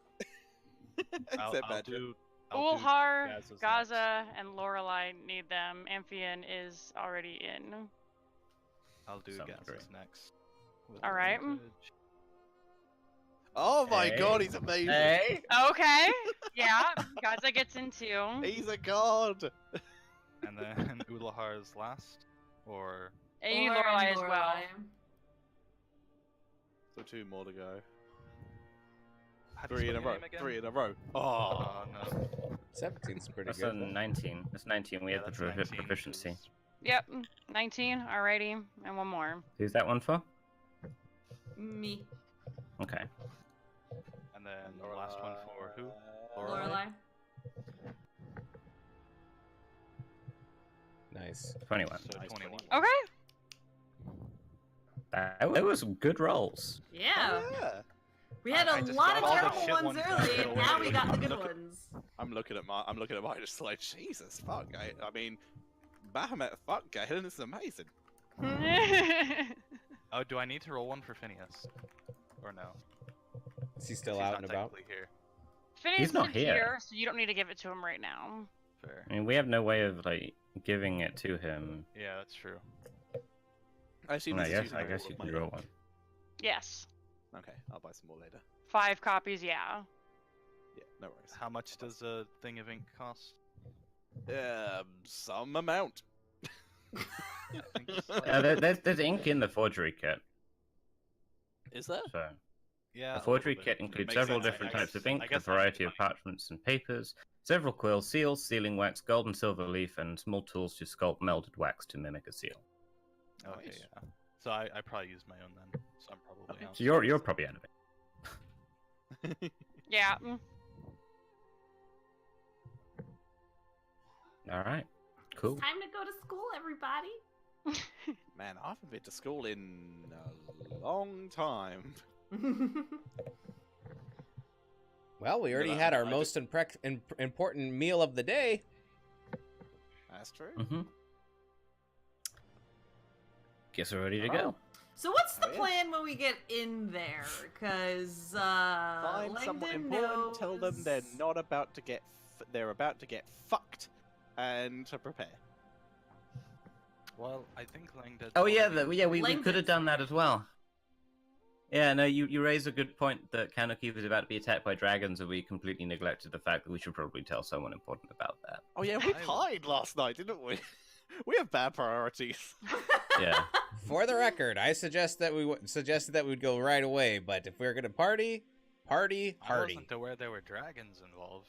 I'll Except Badger. do Ulhar, Gaz's next. Gaza, and Lorelei need them. Amphion is already in. I'll do Sounds Gaz's great. next. with Alright. advantage. Oh my Hey. god, he's amazing. Hey. Okay. Yeah, Gaza gets in too. He's a god. And then Ulahar's last? Or. And you need Or Lorelei as well. Lorelei. So 2 more to go. How do you 3 in a spell your row. name again? 3 in a row. Oh. Oh, no. 17's pretty That's good. a 19. That's 19. We Yeah, have the that's profi- 19, proficiency. 'cause Yep, 19. Alrighty, and one more. Who's that one for? Me. Okay. And then the last one for who? Lorelei? Lorelei. Nice. 21. So Nice, 21. 21. Okay. That was some good rolls. Yeah. Yeah. We had I a just lot got of all the terrible shit ones ones early, out and of the now way. we got the good Look at- ones. I'm looking at mine just like, Jesus, fuck. I mean, Bahamut, fuck, Galen, this is amazing. Oh, do I need to roll one for Phineas? Or no? Is he still He's out not and about? technically here. Phineas not isn't here. so you don't need to give it to him right now. Fair. I mean, we have no way of like giving it to him. Yeah, that's true. I assume I this is guess using I all guess of you my can draw luck. one. Yes. Okay, I'll buy some more later. 5 copies, yeah. Yeah, no worries. How much does a thing of ink cost? Some amount. I think it's like- There's ink in the forgery kit. Is there? So yeah, the a forgery little kit bit. includes Makes several sense, I different guess. types of ink, I a guess variety of that's fine. parchments and papers, several quills, seals, sealing wax, gold and silver leaf, and small tools to sculpt melted wax to mimic a seal. Okay, Nice. yeah. So I probably used my own then. So I'm probably Okay. out. So you're probably out of it. Yeah. All right, cool. It's time to go to school, everybody. Man, I haven't been to school in a long time. Well, we already Yeah, had our I most important meal of the day. That's true. Mm-hmm. Guess we're ready to Oh. go. So what's the Oh, yeah. plan when we get in there? Because Find someone Langdon important. Tell them they're knows- not about to get. They're about to get fucked, and to prepare. Well, I think Langdon. Oh yeah, we could have Langdon's done that as well. Yeah, no, you raise a good point that Candlekeep is about to be attacked by dragons, and we completely neglected the fact that we should probably tell someone important about that. Oh yeah, we I- pied last night, didn't we? We have bad priorities. Yeah. For the record, I suggested that we'd go right away, but if we're gonna party, I hardy. wasn't aware there were dragons involved.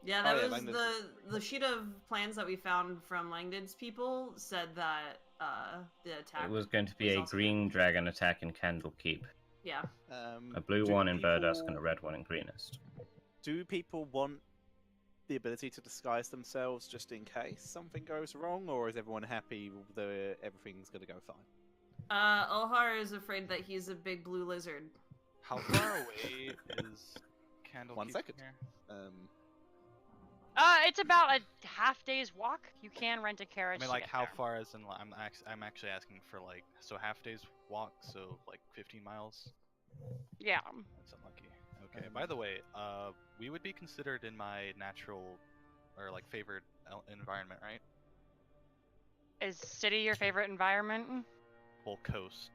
Yeah, Oh, that yeah, was Langdon- the sheet of plans that we found from Langdon's people said that the attack It was going to be was a also green gonna be- dragon attack in Candlekeep, Yeah. a blue Do one in Burdusk, and a people- red one in Greenest. Do people want the ability to disguise themselves just in case something goes wrong, or is everyone happy that everything's gonna go fine? Olhar is afraid that he's a big blue lizard. How far away is Candlekeep 1 second. from here? It's about a half day's walk. You can rent a I carriage. mean, to like get how there. far is in? I'm actually asking for like half day's walk, so like 15 miles. Yeah. That's unlucky. Okay. By the way, we would be considered in my natural or like favored environment, right? Is city your favorite environment? Whole coast.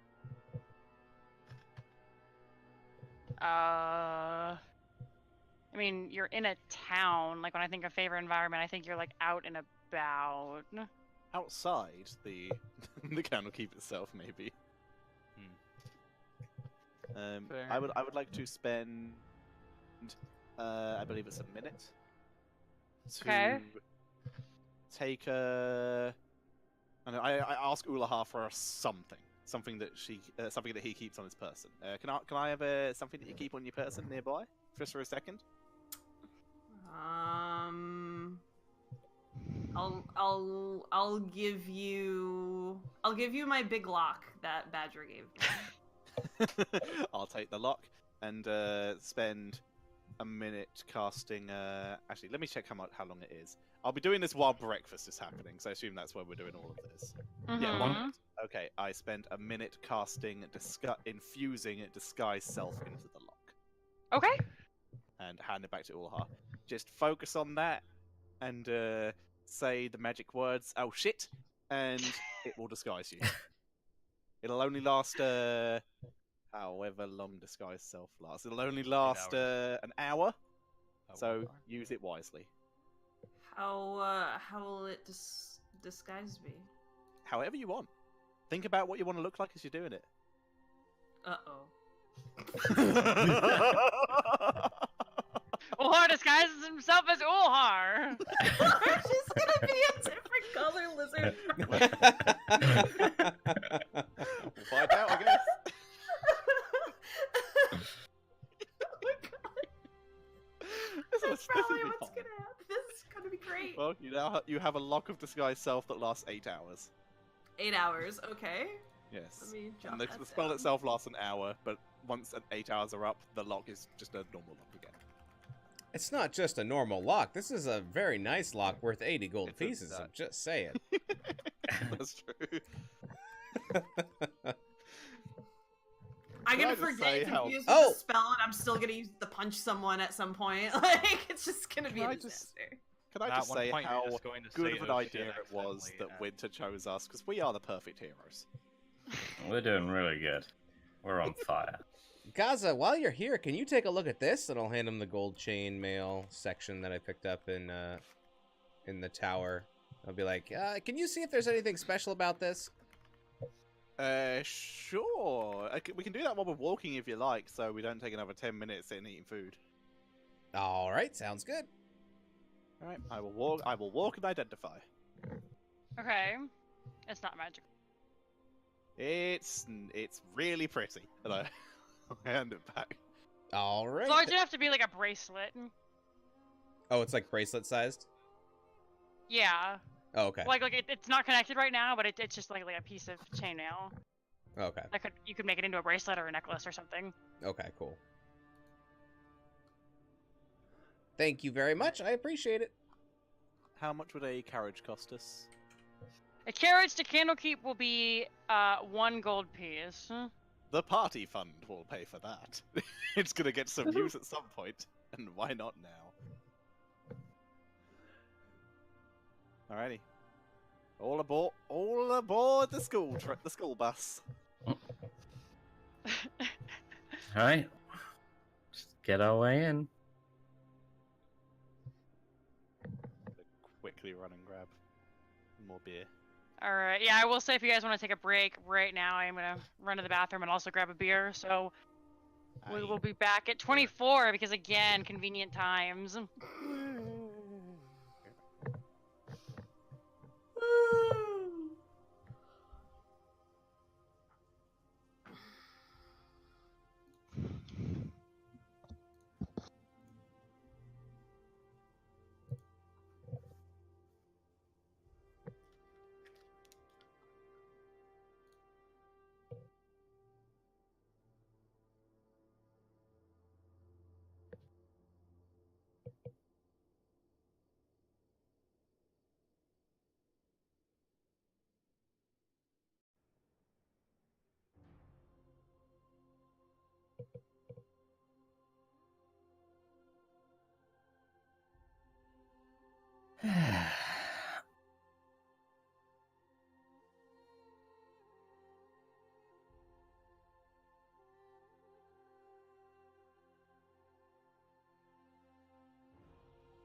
I mean, you're in a town. Like when I think of favorite environment, I think you're like out and about. Outside the the Candlekeep itself, maybe. Fair. I would like to spend, I believe it's a minute, to Okay. take a. I ask Ulaha for something that he keeps on his person. Can I have something that you keep on your person nearby, just for a second? I'll give you my big lock that Badger gave me. I'll take the lock and spend a minute casting. Actually, let me check how long it is. I'll be doing this while breakfast is happening, so I assume that's where we're doing all of this. Yeah, 1 Mhm. minute. Okay, I spend a minute casting, infusing disguise self into the lock, Okay. and hand it back to Ulha. Just focus on that, and say the magic words, "Oh shit," and it will disguise you. It'll only last however long disguise self lasts. It'll only last hours. an hour, Oh, so 1 hour. use it wisely. How will it disguise me? However you want. Think about what you want to look like as you're doing it. Uh-oh. Ulhar disguises himself as Ulhar. She's gonna be a different color lizard. We'll find out, I guess. Oh my god. This That's is probably fine. what's gonna happen. This is gonna be great. Well, you have a lock of disguise self that lasts 8 hours. 8 hours, okay. Yes. Let me jot And that the spell down. itself lasts an hour, but once 8 hours are up, the lock is just a normal lock again. It's not just a normal lock. This is a very nice lock worth 80 gold It's a- pieces. I'm just saying. That's true. I'm Can I gonna just forget say how- confused Oh! with the spell, and I'm still gonna use the punch someone at some point. Like it's just gonna be Can a I just- disaster. Can I At just one say point, you're how just going to good say, of an "Oh, idea shit," it was accidentally, that and- Winter chose us, because we are the perfect heroes. We're doing really good. We're on fire. Gaza, while you're here, can you take a look at this? And I'll hand him the gold chain mail section that I picked up in the tower. I'll be like, can you see if there's anything special about this? Sure. We can do that while we're walking if you like, so we don't take another 10 minutes sitting eating food. All right, sounds good. All right, I will walk and identify. Okay. It's not magic. It's really pretty. And I hand it back. All right. As long as it have to be like a bracelet. Oh, it's like bracelet sized? Yeah. Oh, okay. Like it's not connected right now, but it's just like a piece of chainmail. Okay. You could make it into a bracelet or a necklace or something. Okay, cool. Thank you very much. I appreciate it. How much would a carriage cost us? A carriage to Candlekeep will be 1 gold piece. The party fund will pay for that. It's gonna get some use at some point, and why not now? Alrighty. All aboard the school bus. Alright. Just get our way in. Quickly run and grab more beer. Alright, yeah, I will say if you guys want to take a break right now, I'm gonna run to the bathroom and also grab a beer, so we will be back at 24 because again, convenient times.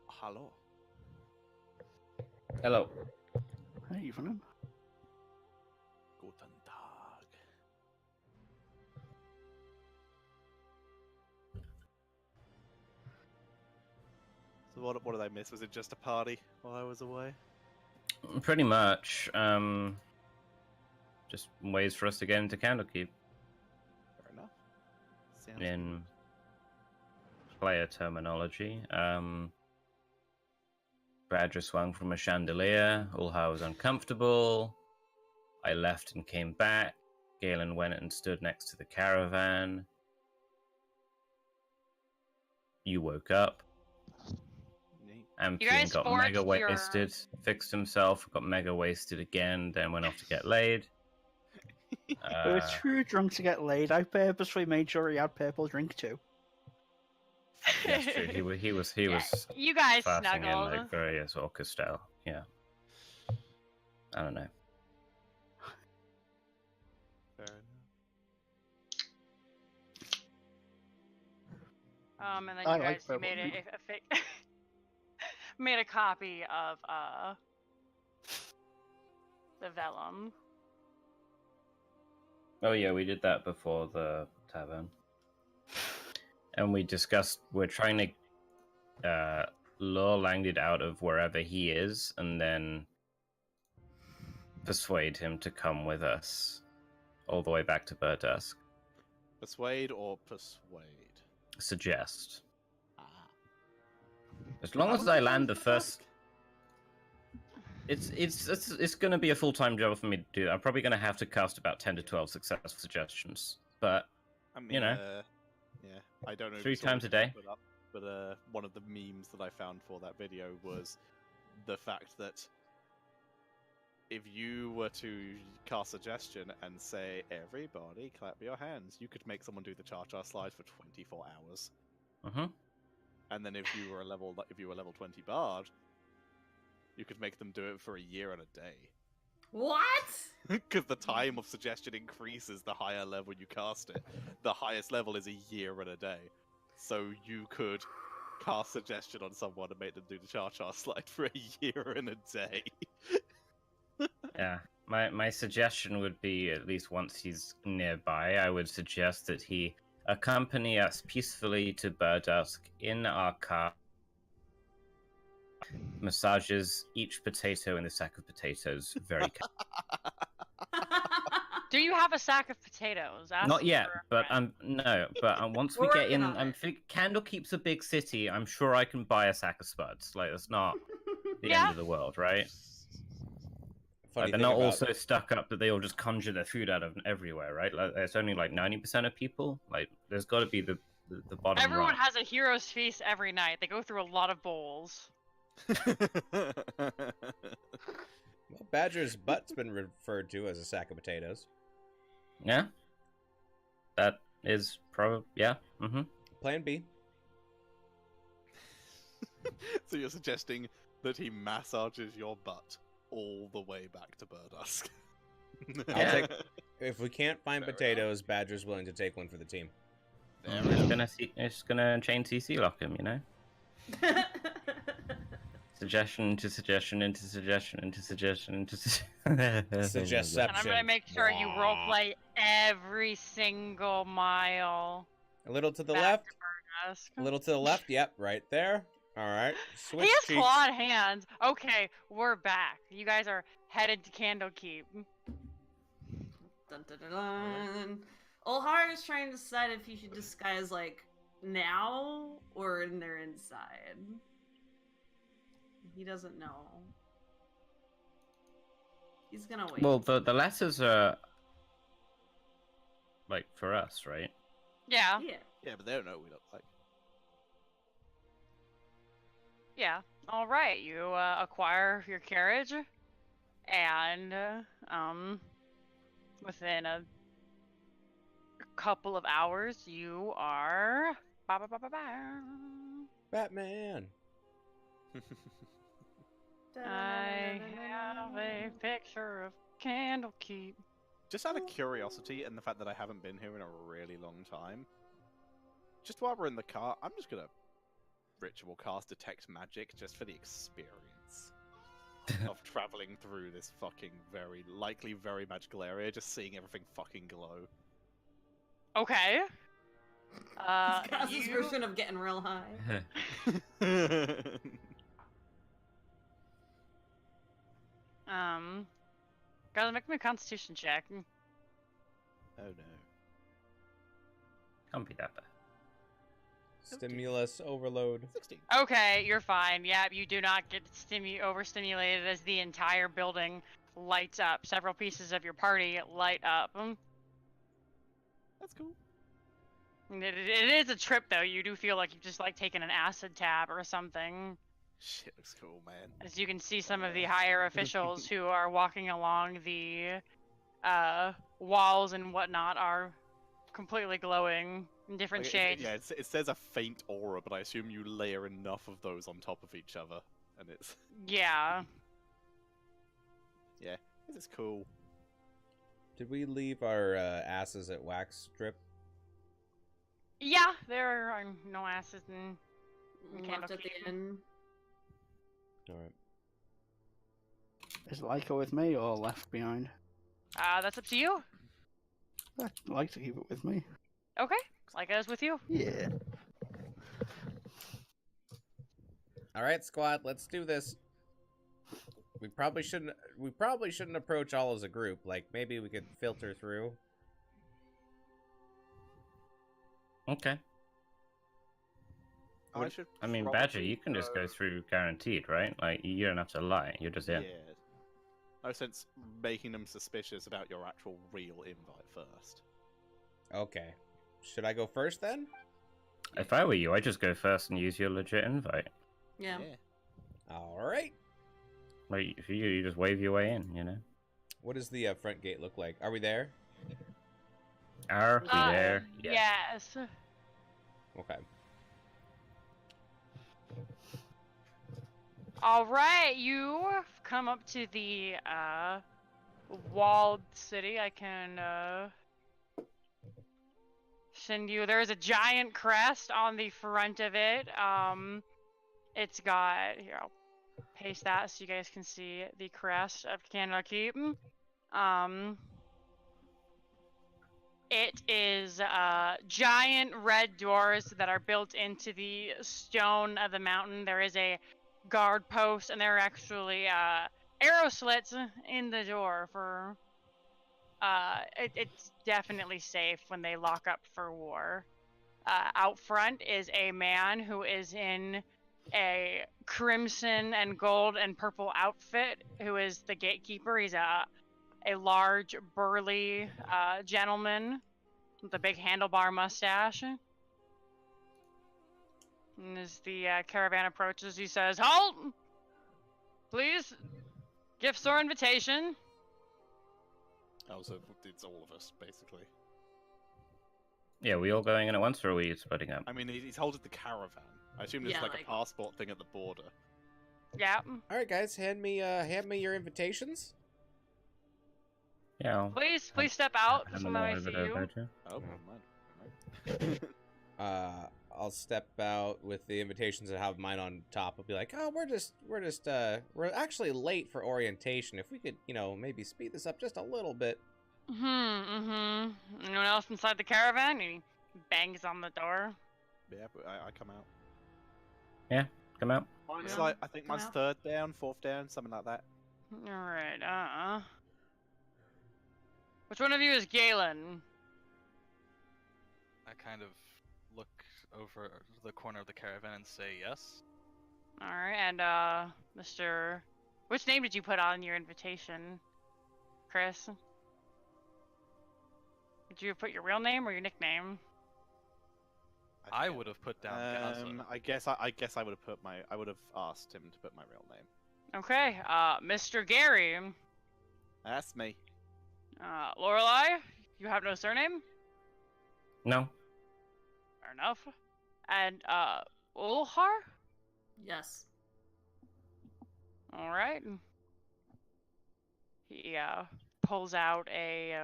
Hello. Hello. Hey, evening. Guten Tag. So what did I miss? Was it just a party while I was away? Pretty much. Just ways for us to get into Candlekeep. Fair enough. Sounds In player terminology. Badger swung from a chandelier. Ulha was uncomfortable. I left and came back. Galen went and stood next to the caravan. You woke up. neat. Amphion got forged mega your- wasted, fixed himself, got mega wasted again, then went off to get laid. We're too drunk to get laid. I purposely made sure he had purple drink too. That's true. He was You guys farting in snuggled. like various orca style. Yeah. I don't know. Fair enough. And then I you like guys purple made drink. a fake made a copy of the vellum. Oh yeah, we did that before the tavern. And we discussed we're trying to lure Langdid out of wherever he is and then persuade him to come with us all the way back to Burdusk. Persuade or persuade? Suggest. Ah. As long as I land the first it's going to be a full-time job for me to do. I'm probably going to have to cast about 10 to 12 successful suggestions, but I mean, You know. Yeah, I don't know. if 3 you saw times the a day. put up, but one of the memes that I found for that video was the fact that if you were to cast suggestion and say, "Everybody, clap your hands," you could make someone do the cha-cha slide for 24 hours. Mhm. And then if you were level 20 bard, you could make them do it for a year and a day. What? Because the time of suggestion increases the higher level you cast it. The highest level is a year and a day. So you could cast suggestion on someone and make them do the cha-cha slide for a year and a day. Yeah. My suggestion would be, at least once he's nearby, I would suggest that he accompany us peacefully to Burdusk in our car, massages each potato in the sack of potatoes very Do you have a sack of potatoes? Ask Not yet, for a but friend. no, but once we We're get in, working on it. Candlekeep's a big city. I'm sure I can buy a sack of spuds. Like, that's not the Yeah. end of the world, right? Funny Like, they're thing not about- all so stuck up that they all just conjure their food out of everywhere, right? Like, it's only like 90% of people. Like, there's got to be the bottom Everyone rung. has a hero's feast every night. They go through a lot of bowls. Well, Badger's butt's been referred to as a sack of potatoes. Yeah, that is probably Mm-hmm. Plan B. So you're suggesting that he massages your butt all the way back to Burdusk? I'll take. If we can't find Fair potatoes, Badger's willing to take one for the team. There I'm we just go. gonna chain CC lock him, you know. Suggestion into suggestion into suggestion into suggestion into Suggest And I'm gonna Option. make sure you roleplay every single mile. A little to the back left. to Burdusk. A little to the left. Yep, right there. All right. Switch He has cheeks. clawed hands. Okay, we're back. You guys are headed to Candlekeep. Dun, dun, dun, dun. Olhar is trying to decide if he should disguise like now or in their inside. He doesn't know. He's gonna wait. Well, the letters are like for us, right? Yeah, yeah. Yeah, but they don't know what we look like. yeah. All right, you acquire your carriage, and within a couple of hours, you are. Batman. I have a picture of Candlekeep. Just out of curiosity and the fact that I haven't been here in a really long time, just while we're in the car, I'm just gonna ritual cast Detect Magic just for the experience of traveling through this fucking very magical area, just seeing everything fucking glow. Okay. Gaz's You- version of getting real high. Gotta make me a Constitution check. Oh no. Can't be that bad. Stimulus overload. 16. Okay, you're fine. Yeah, you do not get overstimulated as the entire building lights up. Several pieces of your party light up. That's cool. It is a trip though. You do feel like you've just like taken an acid tab or something. Shit looks cool, man. As you can see some of the higher officials who are walking along the walls and whatnot are completely glowing in different Like, shades. Yeah, it says a faint aura, but I assume you layer enough of those on top of each other, and it's Yeah. this is cool. Did we leave our asses at Wax Strip? Yeah, there are no asses in Left at the Candlekeep. end. All right. Is Leica with me or left behind? That's up to you. I'd like to keep it with me. Okay, like I was with you. Yeah. All right, squad. Let's do this. We probably shouldn't approach all as a group. Like maybe we could filter through. Okay. I mean, Badger, you can just go through guaranteed, right? Like, you don't have to lie. You're just in. Yeah. No sense making them suspicious about your actual real invite first. Okay. should I go first then? If I were you, I'd just go first and use your legit invite. Yeah. All right. Like, if you just wave your way in, you know? What does the front gate look like? Are we there? Are we there? Yes. Okay. All right, you come up to the walled city. I can send you. There is a giant crest on the front of it. It's got here. I'll paste that so you guys can see the crest of Candlekeep. It is giant red doors that are built into the stone of the mountain. There is a guard post, and there are actually arrow slits in the door for. It's definitely safe when they lock up for war. Out front is a man who is in a crimson and gold and purple outfit, who is the gatekeeper. He's a large, burly gentleman with a big handlebar mustache. And as the caravan approaches, he says, "Halt! Please, gifts or invitation." Oh, so it's all of us, basically. Yeah, we all going in at once, or are we splitting up? I mean, he's holding the caravan. I assume there's Yeah, like like- a passport thing at the border. Yeah. All right, guys, hand me your invitations. Yeah. Please step out. hand So them that all I over see there, you. don't you? Oh, Oh. I'll step out with the invitations and have mine on top. I'll be like, oh, we're actually late for orientation. If we could, maybe speed this up just a little bit. Anyone else inside the caravan? He bangs on the door. Yeah, but I come out. Come out. Mine's Yeah, like, I think come mine's out. third down, fourth down, something like that. Alright, Which one of you is Galen? I kind of look over the corner of the caravan and say yes. Alright, and Mr. Which name did you put on your invitation, Chris? Did you put your real name or your nickname? I would have put down Gaza. I guess I would have I would have asked him to put my real name. Okay, Mr. Gary. That's me. Lorelei, you have no surname? No. Fair enough. And, Ulhar? Yes. Alright. He, pulls out a,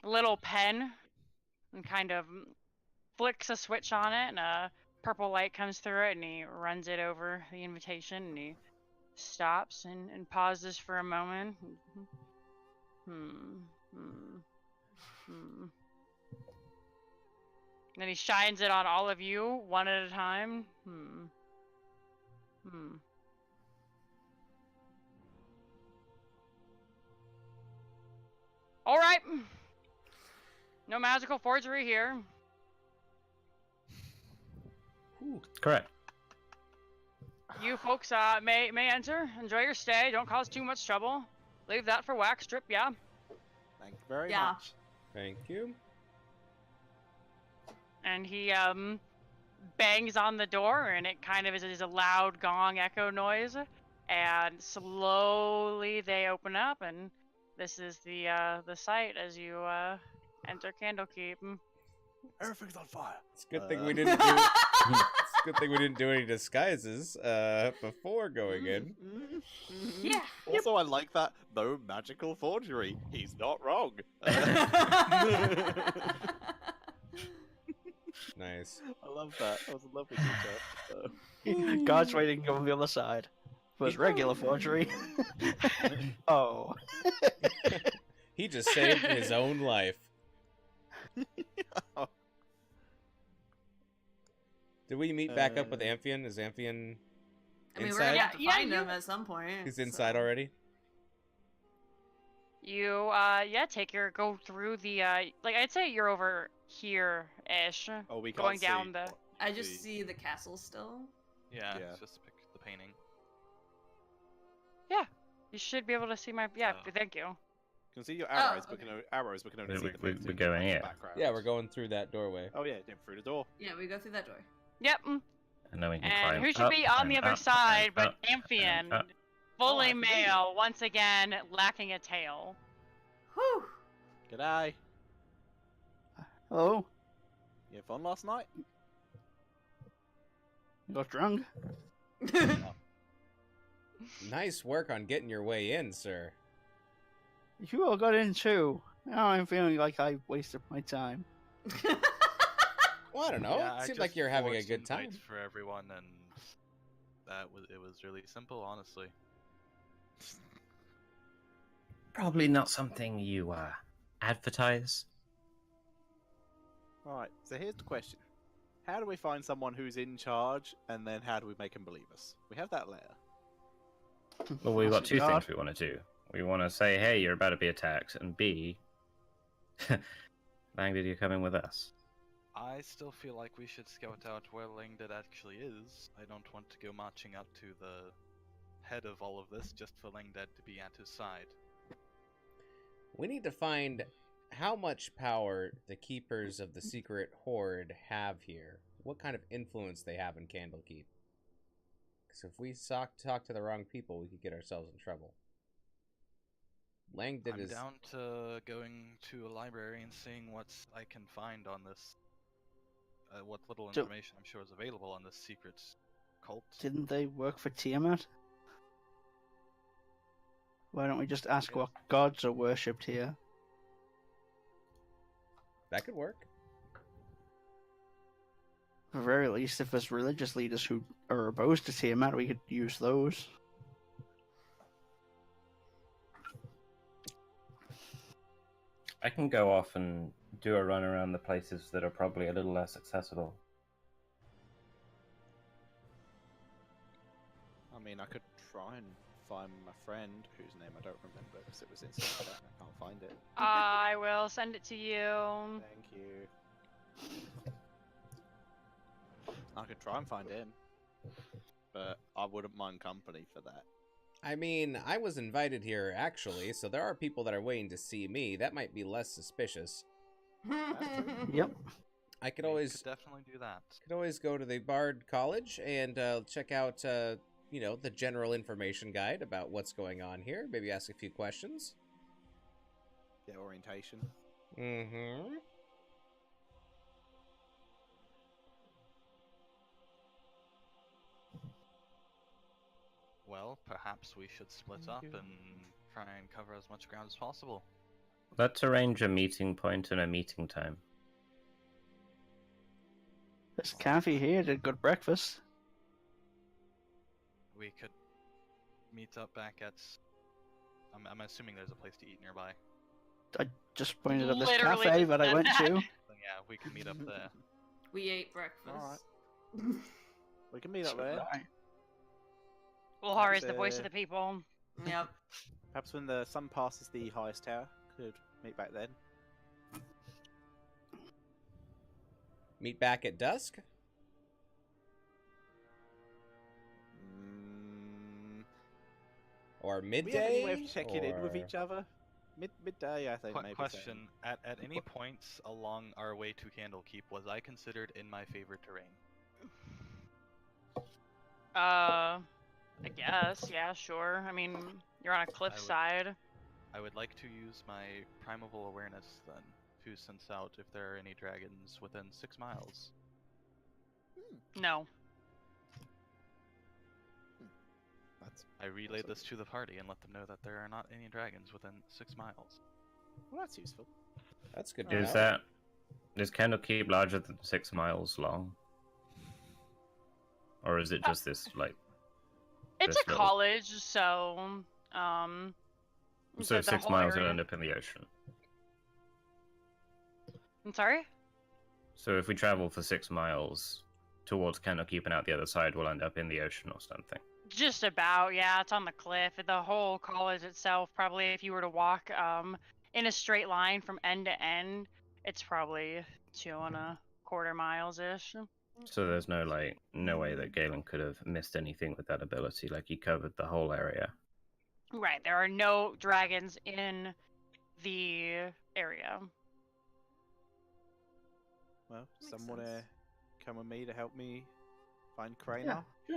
little pen and kind of flicks a switch on it, and a purple light comes through it, and he runs it over the invitation, and he stops and pauses for a moment. Then he shines it on all of you, one at a time. Alright. No magical forgery here. Correct. You folks may enter. Enjoy your stay. Don't cause too much trouble. Leave that for Wax Strip, yeah? Thank you very Yeah. much. Thank you. And he bangs on the door, and it kind of is a loud gong echo noise. And slowly they open up, and this is the site as you enter Candlekeep. Everything's on fire. It's a good thing we didn't do. It's a good thing we didn't do any disguises before going in. Yeah. Also, I like that. No magical forgery. He's not wrong. Nice. I love that. That was a lovely detail. Guards waiting on the other side. But regular forgery. Oh. He just saved his own life. Did we meet back up with Amphion? Is Amphion I mean, we're inside? gonna have to Yeah, find you- him at some point. He's inside so. already? You go through the like I'd say you're over here-ish. Oh, we can't Going see. down the I just see the castle still. Yeah, Yeah. it's just pick the painting. You should be able to see my Oh. thank you. can see your Oh, arrows, but okay. arrows, but can only We- see the we- things we're in going the here. background. Yeah, we're going through that doorway. Oh yeah, through the door. Yeah, we go through that door. Yep. And then we can And climb who should up be on the and other up side and but up and Amphion, up. fully I forget. male, once again lacking a tail. Whew. G'day. Hello? You had fun last night? You got drunk? Nice work on getting your way in, sir. You all got in too. Now I'm feeling like I wasted my time. Well, I don't know. Yeah, It I seems like just you're having a forced good time. invites for everyone, and it was really simple, honestly. Probably not something you advertise. Alright, so here's the question. How do we find someone who's in charge, and then how do we make him believe us? We have that layer. Well, we've got two God. things we want to do. We want to say, hey, you're about to be attacked, and B, Langdon, you're coming with us. I still feel like we should scout out where Langdon actually is. I don't want to go marching up to the head of all of this just for Langdon to be at his side. We need to find how much power the keepers of the secret hoard have here. What kind of influence they have in Candlekeep. Because if we talk to the wrong people, we could get ourselves in trouble. Langdon I'm is... down to going to a library and seeing what I can find on this. What little So- information I'm sure is available on this secret cult. Didn't they work for Tiamat? Why don't we just ask what gods are worshipped here? That could work. At the very least, if there's religious leaders who are opposed to Tiamat, we could use those. I can go off and do a run around the places that are probably a little less accessible. I mean, I could try and find my friend, whose name I don't remember because it was in Snapchat. I can't find it. I will send it to you. Thank you. I could try and find him, but I wouldn't mind company for that. I mean, I was invited here, actually, so there are people that are waiting to see me. That might be less suspicious. Yep. I could We always... could definitely do that. Could always go to the Bard College and check out, you know, the general information guide about what's going on here. Maybe ask a few questions. Yeah, orientation. Mm-hmm. Well, perhaps we should split up and try and cover as much ground as possible. Let's arrange a meeting point and a meeting time. This cafe here did good breakfast. We could meet up back at. I'm assuming there's a place to eat nearby. I just pointed at this Literally cafe just that I said went that. to. Then yeah, we can meet up there. We ate breakfast. Alright. We can meet up there. Ulhar is the Perhaps, voice of the people. Yep. Perhaps when the sun passes the highest tower, could meet back then. Meet back at dusk? Or We have midday? any way of checking in with or- each other? Midday, I think. maybe. Question: At any points along our way to Candlekeep, was I considered in my favorite terrain? I guess, yeah, sure. I mean, you're on a would- cliffside. I would like to use my primeval awareness then to sense out if there are any dragons within 6 miles. No. I relayed this to the party and let them know that there are not any dragons within 6 miles. Well, that's useful. That's good to Is know. Is Candlekeep larger than 6 miles long? Or is it just this, like... It's this a little- college, so, So the 6 whole miles would area- end up in the ocean. I'm sorry? So if we travel for 6 miles towards Candlekeep and out the other side, we'll end up in the ocean or something. Just about, yeah. It's on the cliff. The whole college itself, probably if you were to walk in a straight line from end to end, it's probably 2.25 miles ish. So there's no way that Galen could have missed anything with that ability. Like, he covered the whole area. Right. There are no dragons in the area. Well, Makes someone sense. come with me to help me find Kranar. Yeah,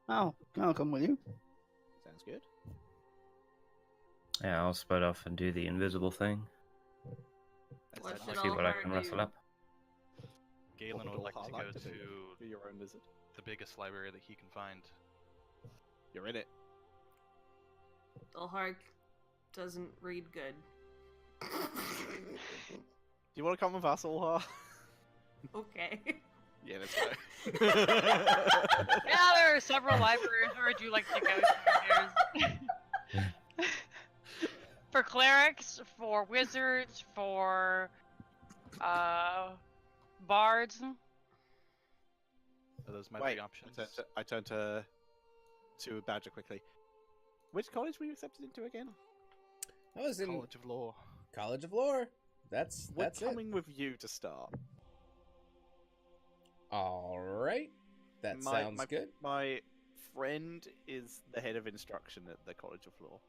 sure. I'll come with you. Sounds good. Yeah, I'll split off and do the invisible thing. What That's should See what I Allhart can do? rustle up. Galen What would like I'd to like go to do. to Be your own wizard. the biggest library that he can find. You're in it. Allhart doesn't read good. Do you want to come with us, Allhar? Okay. Yeah, let's go. Yeah, there are several libraries where I do like to go to. For clerics, for wizards, for bards. So those might Wait, be options. I turned to Badger quickly. Which college were you accepted into again? I was in College of Law. College of Lore. That's We're it. coming with you to start. All right. That sounds good. My friend is the head of instruction at the College of Law.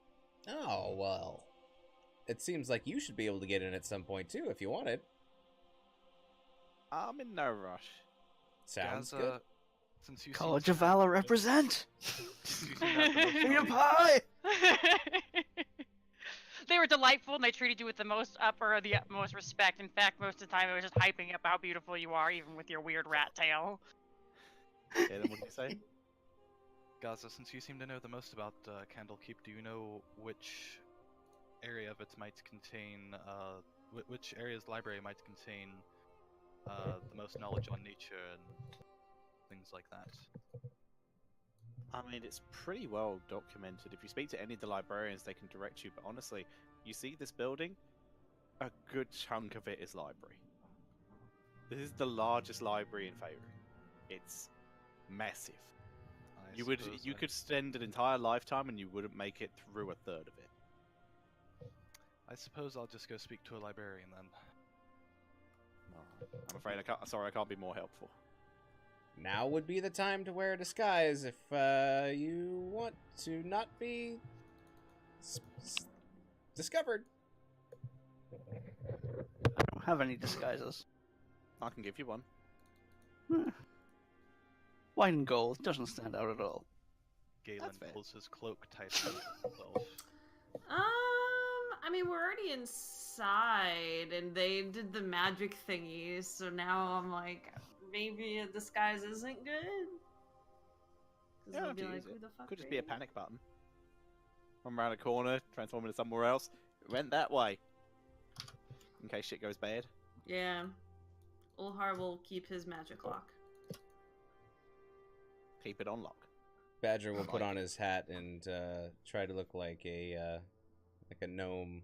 Oh, well. It seems like you should be able to get in at some point, too, if you wanted. I'm in no rush. Sounds Gaza, good. Since you College seem of to have Valor the most- represent! since you seem to have the most Freedom knowledge- pie! They were delightful and they treated you with the most utmost respect. In fact, most of the time it was just hyping up how beautiful you are, even with your weird rat tail. Yeah, then what do you say? Gaza, since you seem to know the most about Candlekeep, do you know which area of it might contain, which area's library might contain the most knowledge on nature and things like that? I mean, it's pretty well documented. If you speak to any of the librarians, they can direct you. But honestly, you see this building? A good chunk of it is library. This is the largest library in Faerun. It's massive. I You suppose could spend an entire lifetime and you wouldn't make it through a third of it. I suppose I'll just go speak to a librarian then. I'm afraid I can't be more helpful. Now would be the time to wear a disguise if you want to not be discovered. I don't have any disguises. I can give you one. White and gold doesn't stand out at all. Galen fair. pulls his cloak tighter on himself. I mean, we're already inside, and they did the magic thingies, so now I'm like, maybe a disguise isn't good. 'Cause Yeah, they'll have be to like, use who it. the fuck Could just are be a you? panic button. Come around a corner, transform into somewhere else. Went that way. In case shit goes bad. Yeah. Ulhar will keep his magic lock. Keep it on lock. Badger will I put like on it. his hat and try to look like a gnome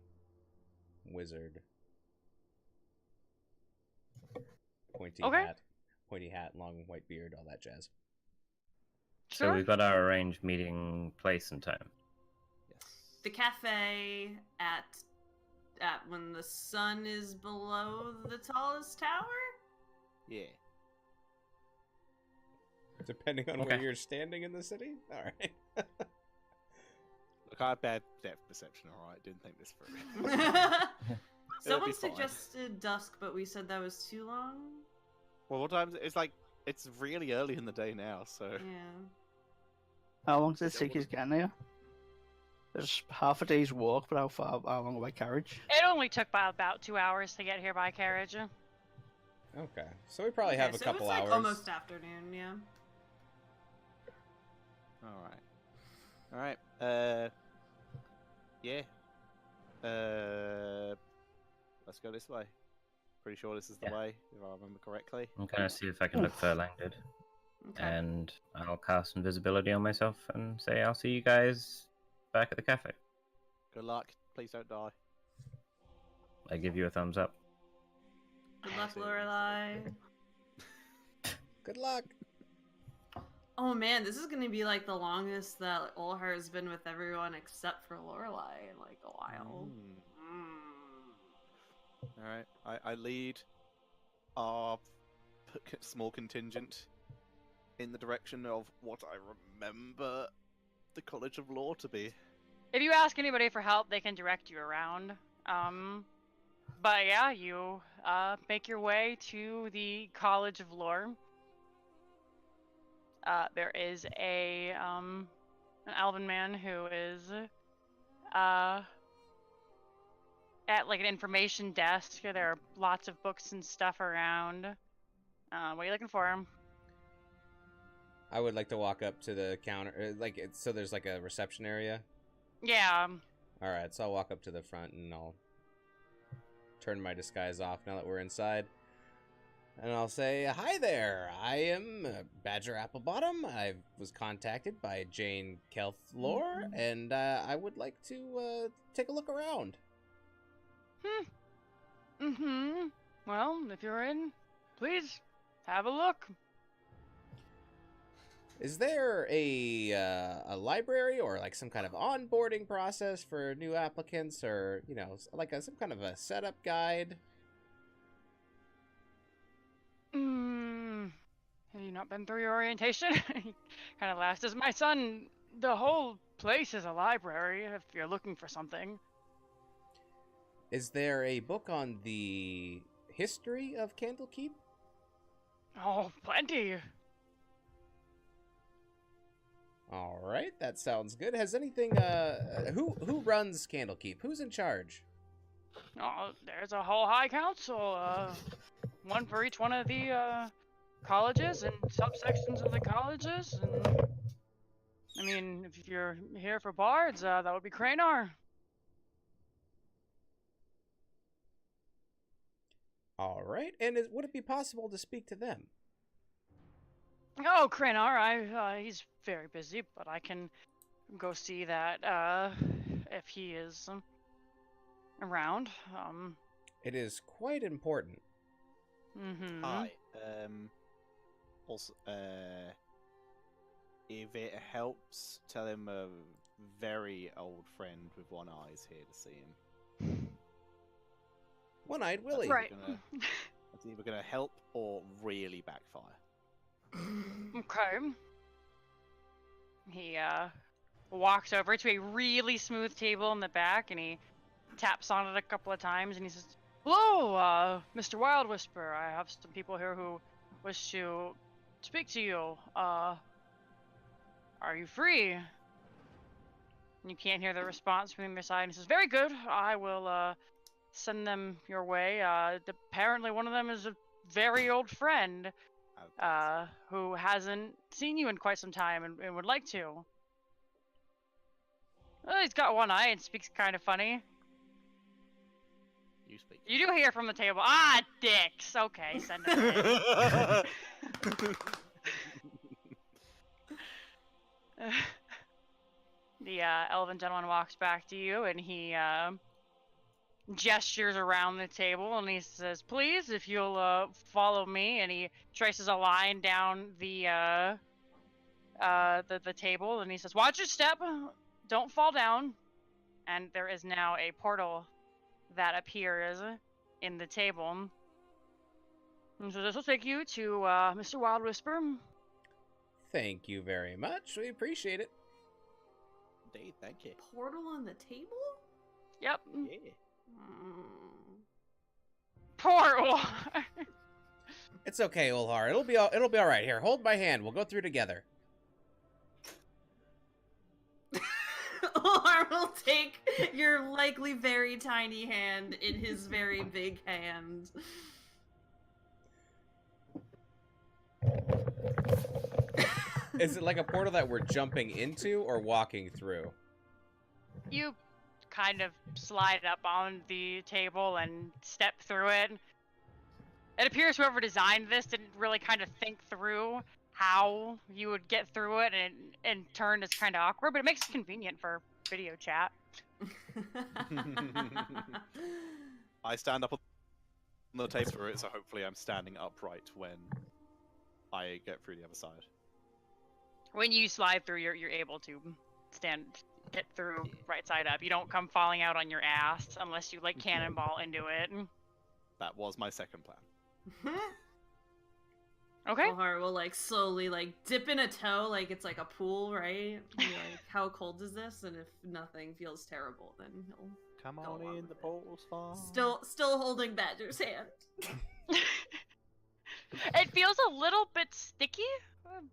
wizard. Pointy Okay. hat, long white beard, all that jazz. So Sure. we've got our arranged meeting place and time. Yes. The cafe at when the sun is below the tallest tower? Yeah. Depending on where Okay. you're standing in the city. All right. Look, I have bad depth perception, alright? Didn't think this through. Someone be fine. suggested dusk, but we said that was too long. Well, what time is it? It's like, it's really early in the day now, so. Yeah. How long does it take you to get there? There's half a day's walk, but how long by carriage? It only took about 2 hours to get here by carriage. Okay. So we probably Okay, have a so couple it's like hours. almost afternoon, yeah. Alright. Alright, yeah. Let's go this way. Pretty sure this is the Yeah. way, if I remember correctly. I'm gonna see if I can look for Langdon, Okay. and I'll cast invisibility on myself and say I'll see you guys back at the cafe. Good luck. Please don't die. I give you a thumbs up. Good luck, Lorelai. Good luck. Oh man, this is gonna be like the longest that Ulhar has been with everyone except for Lorelai in like a while. Alright, I lead our small contingent in the direction of what I remember the College of Law to be. If you ask anybody for help, they can direct you around. But yeah, you make your way to the College of Lore. There is an elven man who is at like an information desk. There are lots of books and stuff around. What are you looking for? I would like to walk up to the counter, so there's like a reception area. Yeah. All right, so I'll walk up to the front and I'll turn my disguise off now that we're inside. And I'll say, "Hi there, I am Badger Applebottom. I was contacted by Jane Kelthlore, and I would like to take a look around." Well, if you're in, please have a look. Is there a library or like some kind of onboarding process for new applicants, or like some kind of a setup guide? Have you not been through your orientation? Kind of last as my son. The whole place is a library if you're looking for something. Is there a book on the history of Candlekeep? Oh, plenty. All right, that sounds good. Has anything who runs Candlekeep? Who's in charge? Oh, there's a whole high council, one for each one of the colleges and subsections of the colleges. And I mean, if you're here for bards, that would be Cranar. All right, and would it be possible to speak to them? Oh, Cranar, he's very busy, but I can go see that if he is around. It is quite important. Hi. Also, if it helps, tell him a very old friend with one eye is here to see him. One-eyed Willie. Right. That's either gonna help or really backfire. Okay. He walks over to a really smooth table in the back and he taps on it a couple of times and he says, "Hello, Mr. Wild Whisper. I have some people here who wish to speak to you. Are you free?" And you can't hear the response from the other side. And he says, "Very good. I will send them your way. Apparently one of them is a very old friend who hasn't seen you in quite some time and would like to. He's got one eye and speaks kind of funny." You speak. You do hear from the table. Ah, dicks. Okay, send him in. The elven gentleman walks back to you and he gestures around the table and he says, "Please, if you'll follow me," and he traces a line down the table and he says, "Watch your step, don't fall down." And there is now a portal that appears in the table. And so this will take you to Mr. Wild Whisper. Thank you very much. We appreciate it. Indeed, thank you. Portal on the table? Yep. Yeah. Portal. It's okay, Ulhar. It'll be all right. Here, hold my hand. We'll go through together. Ulhar will take your likely very tiny hand in his very big hand. Is it like a portal that we're jumping into or walking through? You kind of slide up on the table and step through it. It appears whoever designed this didn't really kind of think through how you would get through it, and in turn it's kind of awkward, but it makes it convenient for video chat. I stand up on the table for it, so hopefully I'm standing upright when I get through the other side. When you slide through, you're able to get through right side up. You don't come falling out on your ass unless you like cannonball into it. That was my second plan. Okay. Ulhar will like slowly like dip in a toe like it's like a pool, right? Be like, how cold is this? And if nothing feels terrible, then he'll Come Go on along in, with the it. portal's fine. Still holding Badger's hand. It feels a little bit sticky,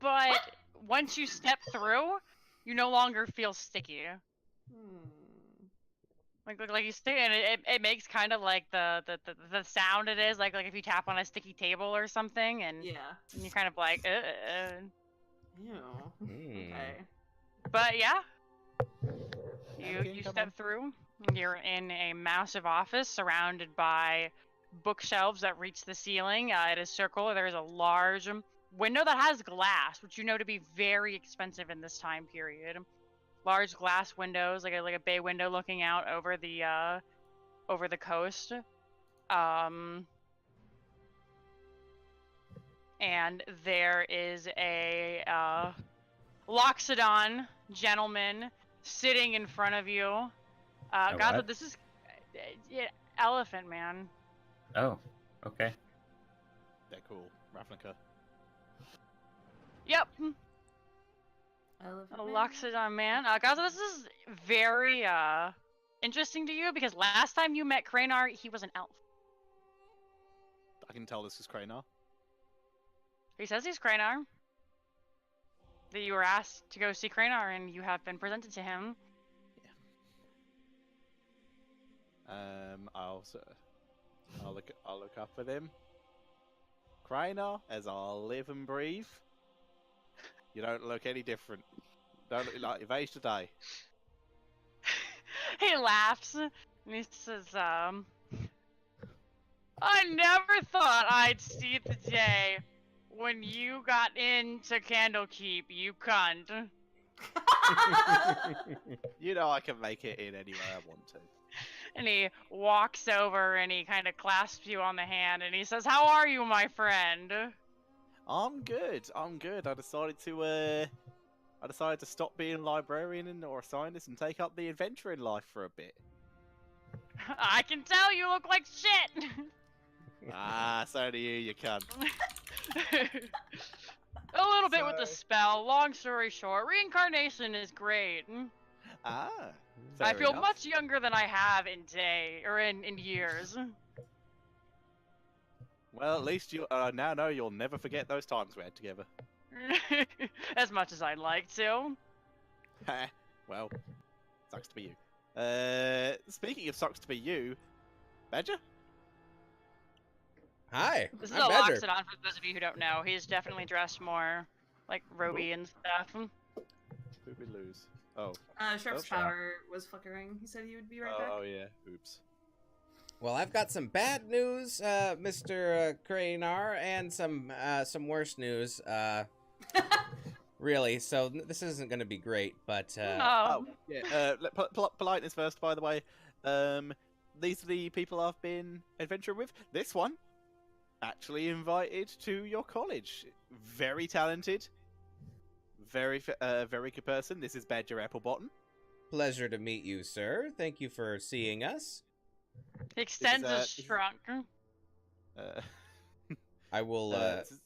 but once you step through, you no longer feel sticky. Like you stay, and it makes kind of like the sound it is like if you tap on a sticky table or something, and Yeah. you're kind of like, Ew. Hmm. Okay. But yeah, Anakin, you come step on. through. You're in a massive office surrounded by bookshelves that reach the ceiling. It is circular. There is a large window that has glass, which you know to be very expensive in this time period. Large glass windows, like a bay window looking out over the coast. And there is a Loxodon gentleman sitting in front of you. Gaza, what? this is Elephant Man. Oh, okay. They're cool. Ravnica. Yep, Elephant a man. Loxodon man. Gaza, this is very interesting to you because last time you met Kranar, he was an elf. I can tell this is Kranar. He says he's Kranar. That you were asked to go see Kranar, and you have been presented to him. I'll look up at him. Kranar, as I live and breathe, you don't look any different. Don't look like you've aged today. He laughs, and he says, I never thought I'd see the day when you got into Candlekeep, you cunt. You know I can make it in anywhere I want to. And he walks over and he kind of clasps you on the hand and he says, how are you, my friend? I'm good. I'm good. I decided to stop being a librarian or a scientist and take up the adventuring life for a bit. I can tell you look like shit. Ah, so do you cunt. A little bit with the Sorry. spell. Long story short, reincarnation is great. Ah, I fair feel enough. much younger than I have in years. Well, at least you now know you'll never forget those times we had together. As much as I'd like to. Well, sucks to be you. Speaking of sucks to be you, Badger? Hi, This is I'm a Badger. Loxodon for those of you who don't know. He's definitely dressed more like roby and stuff. Who'd we lose? Oh. Sheriff's Oh, Power was flickering. He said he would be right back. Oh yeah. Oops. Well, I've got some bad news, Mr. Kranar, and some worse news. Really, so this isn't going to be great, but Oh yeah. Politeness first, by the way. These are the people I've been adventuring with. This one, actually invited to your college. Very talented. Very good person. This is Badger Applebottom. pleasure to meet you, sir. Thank you for seeing us. He extends his this is- trunk. I will this is-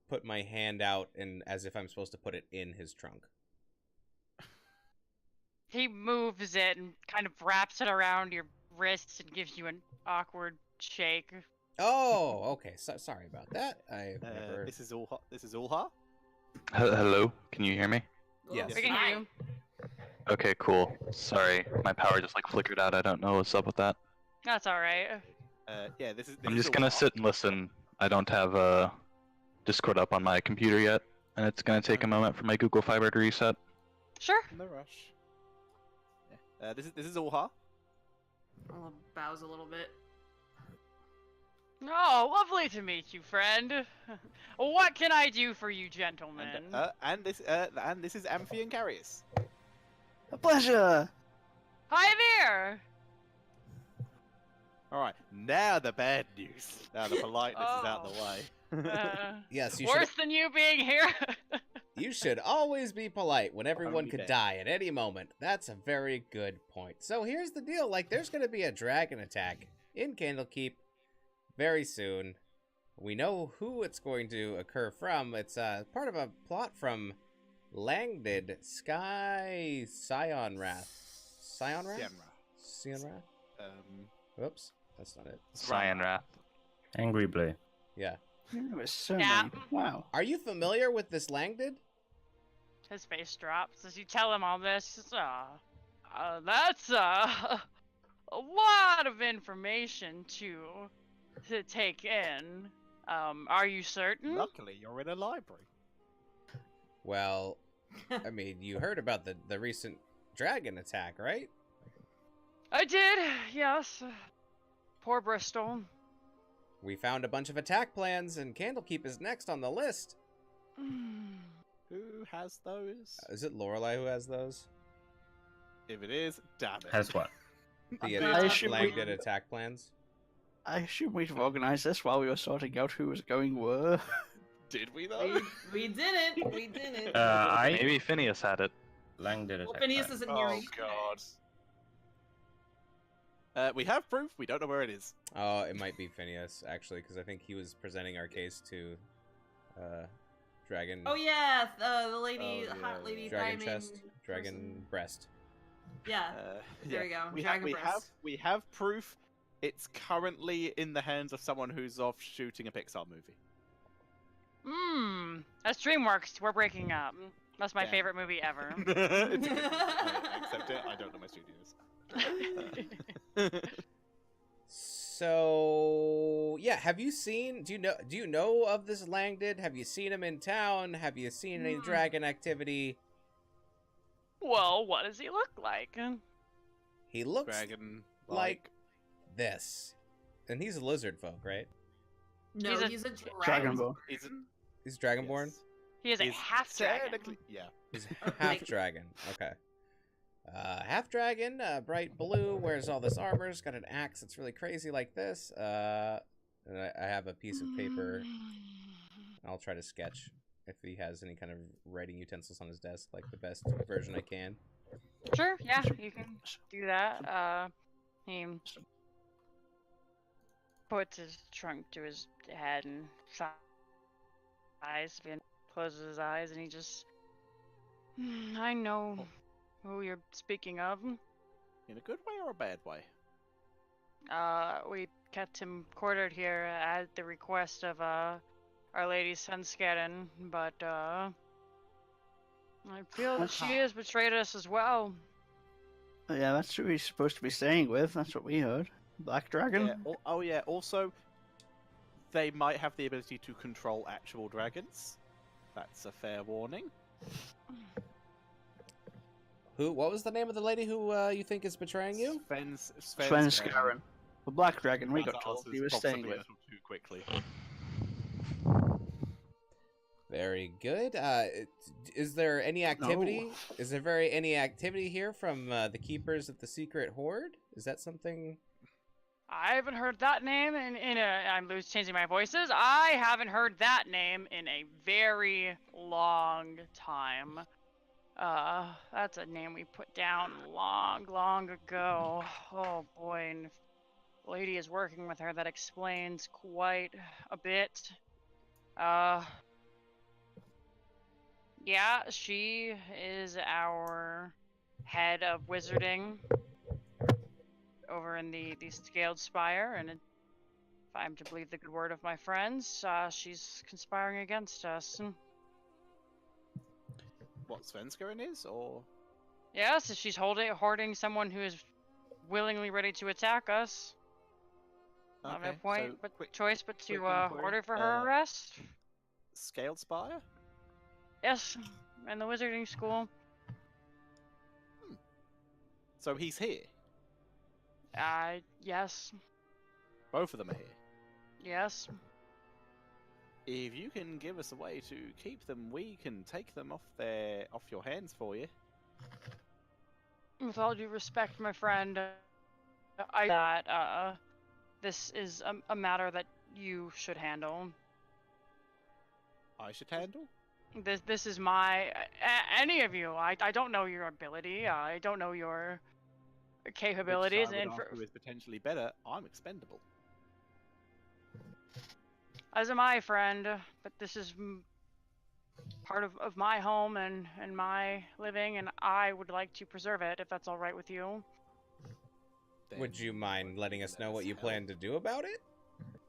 put my hand out and as if I'm supposed to put it in his trunk. He moves it and kind of wraps it around your wrists and gives you an awkward shake. Oh, okay. Sorry about that. I never... This is Ulha. Hello, can you hear me? Yes. We can Hi. hear you. Okay, cool. Sorry, my power just like flickered out. I don't know what's up with that. That's alright. Yeah, this is. I'm is just gonna Ulha. sit and listen. I don't have Discord up on my computer yet, and it's gonna take a moment for my Google Fiber to reset. Sure. No rush. Yeah. This is Ulha. I'll bows a little bit. Oh, lovely to meet you, friend. What can I do for you, gentlemen? And this is Amphion Carius. A pleasure. Hi there. All right, now the bad news. Now the politeness is out of the Oh. way. Yes, you Worse than you being here. You should always be polite when everyone Only could bad. die at any moment. That's a very good point. So here's the deal. Like, there's going to be a dragon attack in Candlekeep very soon. We know who it's going to occur from. It's part of a plot from Langdid Sky Scion Wrath. Scion Wrath? Sienra. Scion Wrath? Whoops, that's not it. Cyan Wrath. Angry Blue. Yeah. There was so Yeah. many. Wow. Are you familiar with this Langdid? His face drops as you tell him all this. That's a lot of information to take in. Are you certain? Luckily, you're in a library. Well, I mean, you heard about the recent dragon attack, right? I did, yes. Poor Bristol. We found a bunch of attack plans, and Candlekeep is next on the list. Who has those? Is it Lorelei who has those? If it is, damn it. Has what? The I assume we- Langdid attack plans? I assume we'd have organised this while we were sorting out who was going where. Did we though? We didn't. We didn't. Maybe Phineas had it. Lang did well, attack Phineas plan. isn't Oh here. God. We have proof. We don't know where it is. Oh, it might be Phineas, actually, because I think he was presenting our case to Dragon. Oh yeah, the lady, Oh, hot yeah, lady, yeah. Dragon thigh-main chest, Dragon person. breast. Yeah. There we go, Dragon breast. we have proof. It's currently in the hands of someone who's off shooting a Pixar movie. That's DreamWorks. We're breaking up. That's my Damn. favorite movie ever. It's okay. I accept it. I don't know my studios. So yeah, have you seen? Do you know of this Langdid? Have you seen him in town? Have you seen any dragon activity? Well, what does he look like? He looks Dragon like this, and he's a lizard folk, right? No, He's a- he's a Dragon dragon. Ball. He's dragonborn. Yes. He is a He's half dragon. technically- Yeah. He's half dragon. Okay. Half dragon, bright blue, wears all this armor, has got an axe that's really crazy like this. And I have a piece of paper. I'll try to sketch if he has any kind of writing utensils on his desk, like the best version I can. Sure, yeah, you can do that. He puts his trunk to his head and sighs and closes his eyes, and he just. I know who you're speaking of. In a good way or a bad way? We kept him quartered here at the request of Our Lady Sunscatten, but I feel that she has betrayed us as well. Yeah, that's who he's supposed to be staying with. That's what we heard. Black Dragon. Yeah. Oh yeah. Also, they might have the ability to control actual dragons. That's a fair warning. Who? What was the name of the lady who you think is betraying you? Svenskaren. The Black Dragon we got told he was staying Possibly a with. little too quickly. Very good. Is there any activity? No. Is there any activity here from the keepers of the secret hoard? Is that something? I haven't heard that name I'm changing my voices. I haven't heard that name in a very long time. That's a name we put down long ago. Oh boy, and if the lady is working with her, that explains quite a bit. Yeah, she is our head of wizarding over in the Scaled Spire, and if I'm to believe the good word of my friends, she's conspiring against us. What Svenskaren is, or Yes, she's hoarding someone who is willingly ready to attack us. I have no Okay, point, so but quick- choice but to quick inquiry, order for her arrest. Scaled Spire? Yes, in the wizarding school. So he's here. Yes, Both of them are here. yes. If you can give us a way to keep them, we can take them off your hands for you. With all due respect, my friend, this is a matter that you should handle. I should handle. This is my any of you. I don't know your ability. I don't know your capabilities, Which I would and argue is potentially better. I'm expendable. as am I, friend. But this is part of my home and my living, and I would like to preserve it if that's all right with you. then Would you mind letting us know what you help. plan to do about it?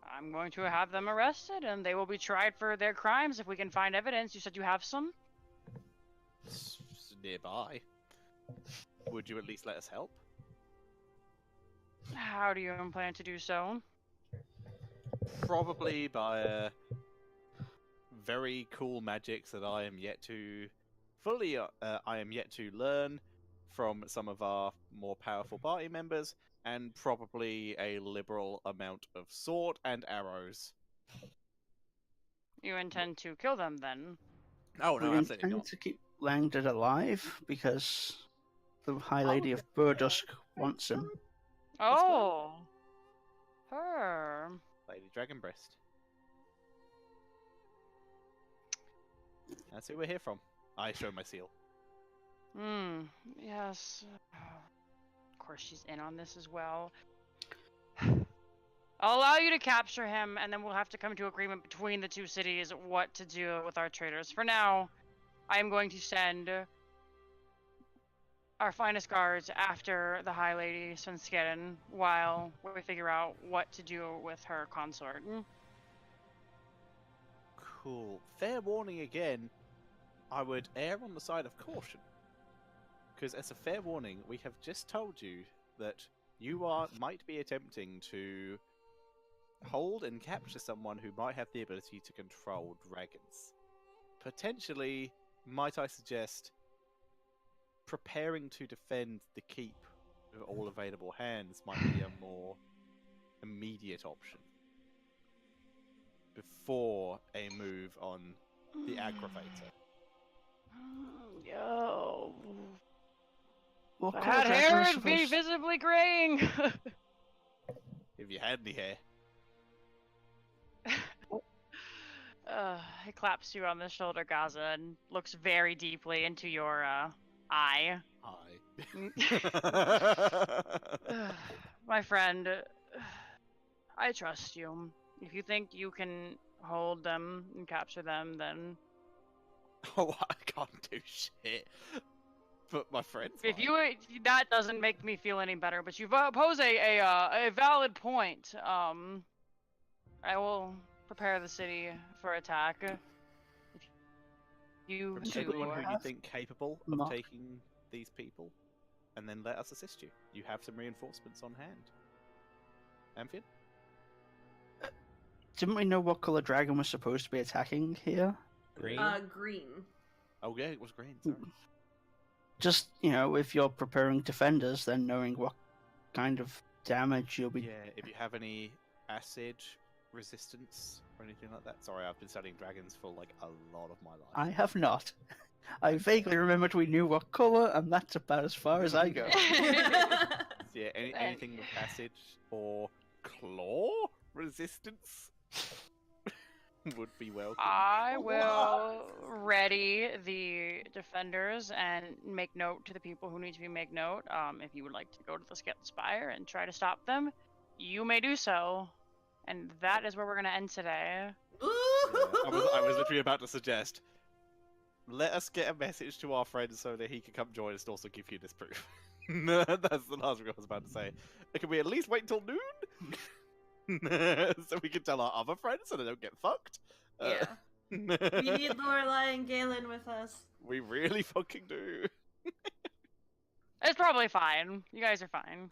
I'm going to have them arrested, and they will be tried for their crimes if we can find evidence. You said you have some? It's nearby. Would you at least let us help? How do you plan to do so? Probably by very cool magics that I am yet to learn from some of our more powerful party members, and probably a liberal amount of sword and arrows. You intend to kill them, then? Oh no, we absolutely intend not. to keep Langdon alive because the High Lady of Burdusk wants him. Oh! Her. Lady Dragonbreast. That's who we're here from. I show my seal. Yes. Of course she's in on this as well. I'll allow you to capture him, and then we'll have to come to agreement between the two cities what to do with our traders. For now, I am going to send our finest guards after the High Lady Svenskedden while we figure out what to do with her consort. Cool. Fair warning again, I would err on the side of caution. Because as a fair warning, we have just told you that you might be attempting to hold and capture someone who might have the ability to control dragons. Potentially, might I suggest, preparing to defend the keep with all available hands might be a more immediate option before a move on the aggravator. Yo. What I colour had dragon hair was and be supposed- visibly graying. If you had any hair. He claps you on the shoulder, Gaza, and looks very deeply into your eye. My friend, I trust you. If you think you can hold them and capture them, then Oh, I can't do shit. But my friends. if might. that doesn't make me feel any better. But you pose a valid point. I will prepare the city for attack. If you From two anyone who you have think capable not- of taking these people, and then let us assist you. You have some reinforcements on hand. Amphion? Didn't we know what colour dragon was supposed to be attacking here? Green? Green. Oh yeah, it was green. Sorry. Just, if you're preparing defenders, then knowing what kind of damage you'll be... Yeah, if you have any acid resistance or anything like that. Sorry, I've been studying dragons for like a lot of my life. I have not. I vaguely remembered we knew what colour, and that's about as far as I go. Yeah, anything with acid or claw resistance would be welcome. I will ready the defenders and make note to the people who need to be made note. If you would like to go to the Skeleton Spire and try to stop them, you may do so. And that is where we're going to end today. Ooh. I was literally about to suggest, let us get a message to our friend so that he can come join us and also give you this proof. That's the last thing I was about to say. Can we at least wait till noon? So we can tell our other friends so they don't get fucked? Yeah. We need Lorelai and Galen with us. We really fucking do. It's probably fine. You guys are fine.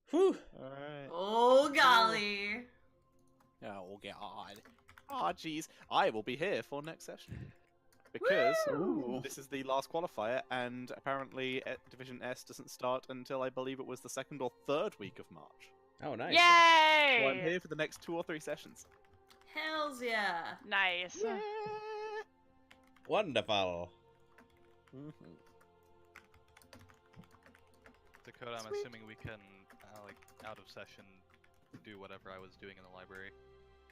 Whew. Alright. Oh golly. Oh god. Oh jeez. I will be here for next session. Because Ooh. this is the last qualifier, and apparently Division S doesn't start until I believe it was the 2nd or 3rd week of March. Oh, nice. Yay! So I'm here for the next 2 or 3 sessions. Hells yeah. Nice. Wonderful. Dakota, I'm Sweet. assuming we can, out of session, do whatever I was doing in the library.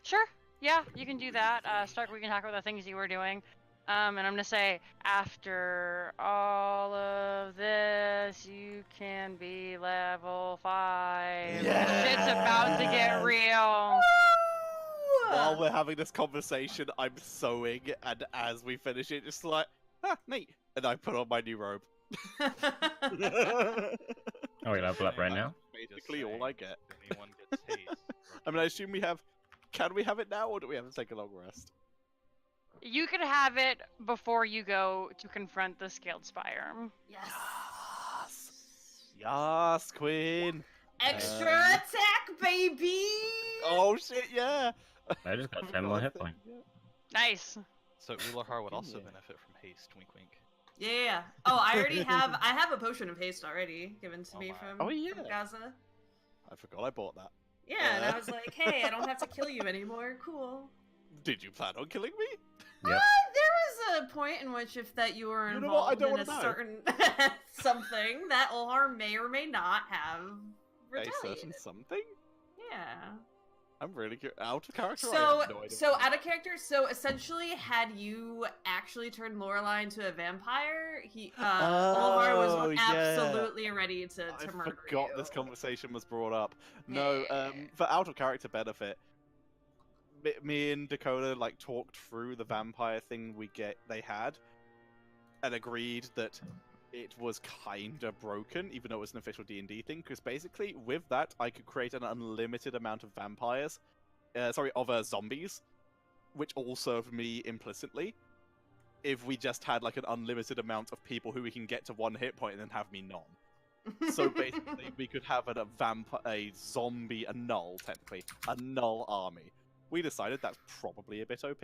Sure. Yeah, you can do that. Stark, we can talk about the things you were doing. And I'm gonna say, after all of this, you can be level 5. Shit's about to get real. While we're having this conversation, I'm sewing, and as we finish it, just like, neat. And I put on my new robe. Oh, we level up right now. Basically all I get. If anyone gets haste. I mean, I assume we have. Can we have it now, or do we have to take a long rest? You could have it before you go to confront the scaled spire. Yes. Yes, Queen. Extra Um, attack, baby. Oh shit, yeah. I just got 10 more hit points. Nice. So Ulahar would also Yeah. benefit from haste. Wink, wink. Yeah. Oh, I already have. I have a potion of haste already given to Oh me my. from, Oh, yeah. from Gaza. I forgot I bought that. Yeah, and I was like, hey, I don't have to kill you anymore. Cool. Did you plan on killing me? Yep. There was a point in which, if that you were You know what? I involved don't in a wanna know. certain something, that Ulhar may or may not have A retaliated. certain something? Yeah. I'm really out of character. I So, have no idea so what out of character. So essentially, had you actually turned Lorelei into a vampire, Ulhar was Oh, yeah. absolutely ready to I murder forgot you. this conversation was brought up. No, Yeah. for out of character benefit, me and Dakota like talked through the vampire thing they had, and agreed that it was kinda broken, even though it was an official D&D thing. Because basically, with that, I could create an unlimited amount of vampires, zombies, which all served me implicitly. If we just had like an unlimited amount of people who we can get to 1 hit point and then have me non. So basically, we could have a zombie, a null, technically, a null army. We decided that's probably a bit OP.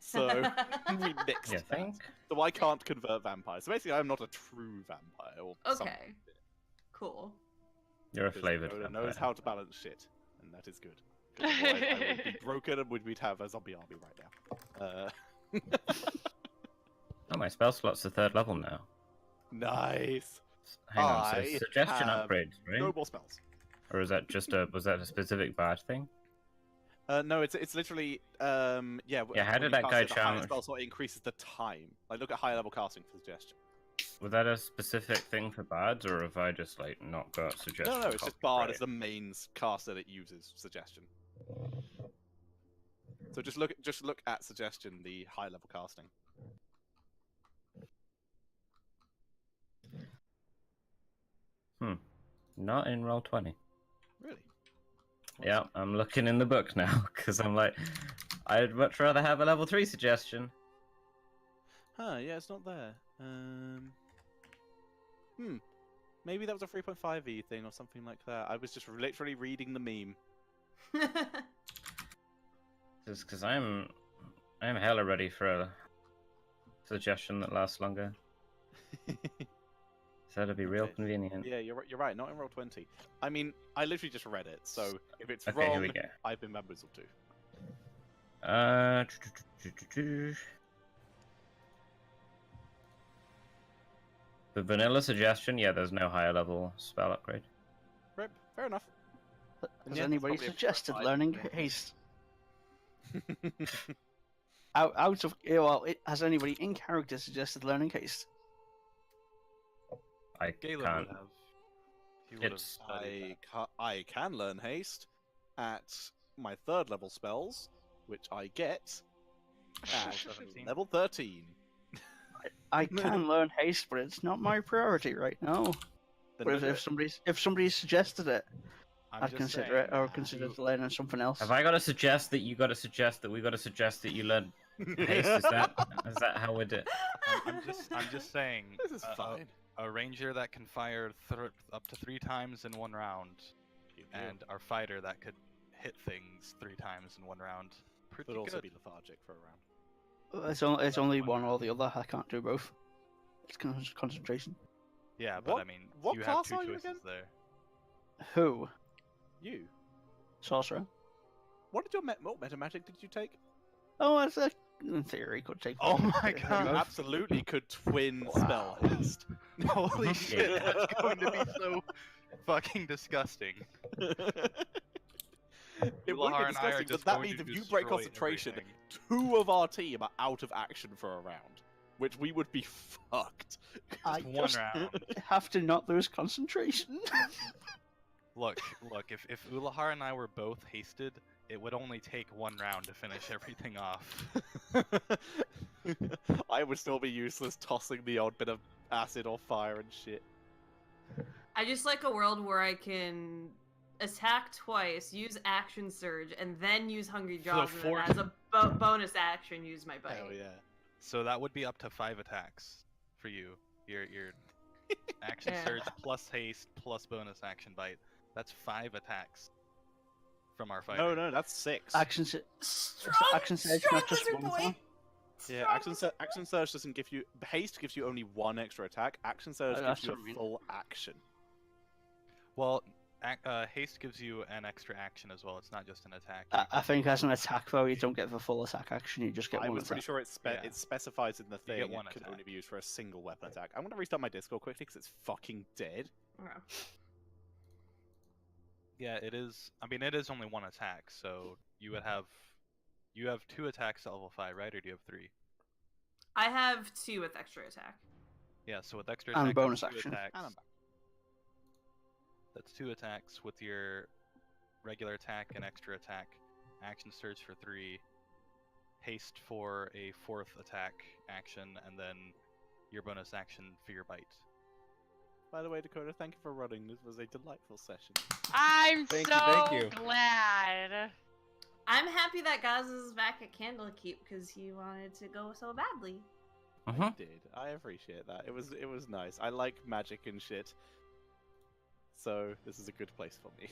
So we mixed You that. think? So I can't convert vampires. So basically, I'm not a true vampire. Or something. Okay. Cool. You're a Because flavored Dakota vampire. knows how to balance shit, and that is good. 'Cause otherwise I would be broken, and we'd have a zombie army right now. Oh, my spell slot's the 3rd level now. Nice. Hang on, so I suggestion have upgrades, right? No more spells. Or is that just was that a specific bard thing? No, it's literally Yeah, how when did you that cast guy it, the higher challenge- spell slot increases the time. Like look at higher level casting for suggestion. Was that a specific thing for bards, or have I just like not got suggestion? No, it's just copied Bard right? is the main caster that uses suggestion. So just look at suggestion, the high level casting. Not in roll 20. Really? Yeah, I'm looking in the book now because I'm like, I'd much rather have a level 3 suggestion. Huh? Yeah, it's not there. Maybe that was a 3.5e thing or something like that. I was just literally reading the meme. Just because I'm hella ready for a suggestion that lasts longer. So that'd be real Okay. convenient. Yeah, you're right. Not in roll 20. I mean, I literally just read it, so if it's Okay, wrong, here we go. I've been bamboozled too. The vanilla suggestion, yeah, there's no higher level spell upgrade. Rip. Fair enough. Has Yeah, anybody probably a suggested 4.5. learning haste? Out of well, has anybody in character suggested learning haste? I Galen can't. would have. He would have It's- studied I can learn haste at my 3rd level spells, which I get at 17. level 13. I can learn haste, but it's not my priority right now. Then But do if somebody suggested it, I'm I'd just consider it, saying, or consider learning something else. Have I got to suggest that you got to suggest that we got to suggest that you learn haste? Is that how we do it? I'm just saying. This is fine. A ranger that can fire up to 3 times in 1 round, and our fighter that could hit things 3 times in 1 round. Pretty But also good. be lethargic for a round. It's only one or the other. I can't do both. It's concentration. Yeah, but I What- mean, what you have class 2 are you choices again? there. Who? You. Sorcerer. What did your metamatic did you take? Oh, it's in theory could take. Oh my both. God. Absolutely could twin spell haste. Holy shit, that's going to be so fucking disgusting. It would Ulahar be and I are disgusting, but just that going means to if you break destroy concentration, everything. 2 of our team are out of action for a round, which we would be fucked. I Just 1 just round. have to not lose concentration. Look, if Ulahar and I were both hasted, it would only take 1 round to finish everything off. I would still be useless tossing the odd bit of acid or fire and shit. I just like a world where I can attack twice, use action surge, and then use Hungry Jaws, and then fourth- as a bonus action, use my bite. Hell yeah. So that would be up to 5 attacks for you. Your action Yeah. surge plus haste plus bonus action bite. That's 5 attacks from our fighter. No, that's 6. Action surge, not just lizard one boy. attack? Yeah, action surge doesn't give you haste. Gives you only 1 extra attack. Action surge that's gives you what I a mean. full action. Well, haste gives you an extra action as well. It's not just an attack. I think as an attack though, you don't get the full attack action. You just get I one was pretty attack. sure Yeah. it specifies in the You get thing one it can attack. only be used for a single weapon attack. I'm gonna restart my Discord quickly because it's fucking dead. Okay. Yeah, it is. I mean, it is only 1 attack, so you have 2 attacks at level 5, right? Or do you have 3? I have 2 with extra attack. Yeah, so with extra And attack, bonus that's 2 action. attacks. And I'm That's 2 attacks with your regular attack and extra attack. Action surge for 3. Haste for a 4th attack action, and then your bonus action for your bite. By the way, Dakota, thank you for running. This was a delightful session. I'm Thank so you, thank you. glad. I'm happy that Gaz is back at Candlekeep because he wanted to go so badly. Mm-hmm. I did. I appreciate that. It was nice. I like magic and shit. So this is a good place for me.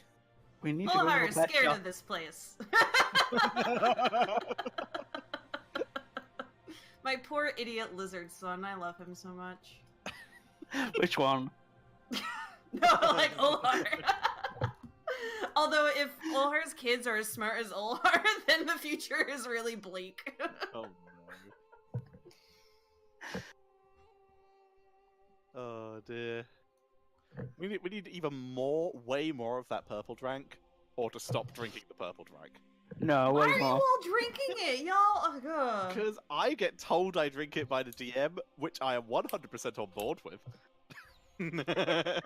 We need to go Olhar to is the scared shop. of this place. My poor idiot lizard son. I love him so much. Which one? No, like Olhar. Although if Olhar's kids are as smart as Olhar, then the future is really bleak. Oh no. Oh dear. We need even way more of that purple drank, or to stop drinking the purple drank. No, Why way are you more. all drinking it, y'all? Ugh. Because I get told I drink it by the DM, which I am 100% on board with. Because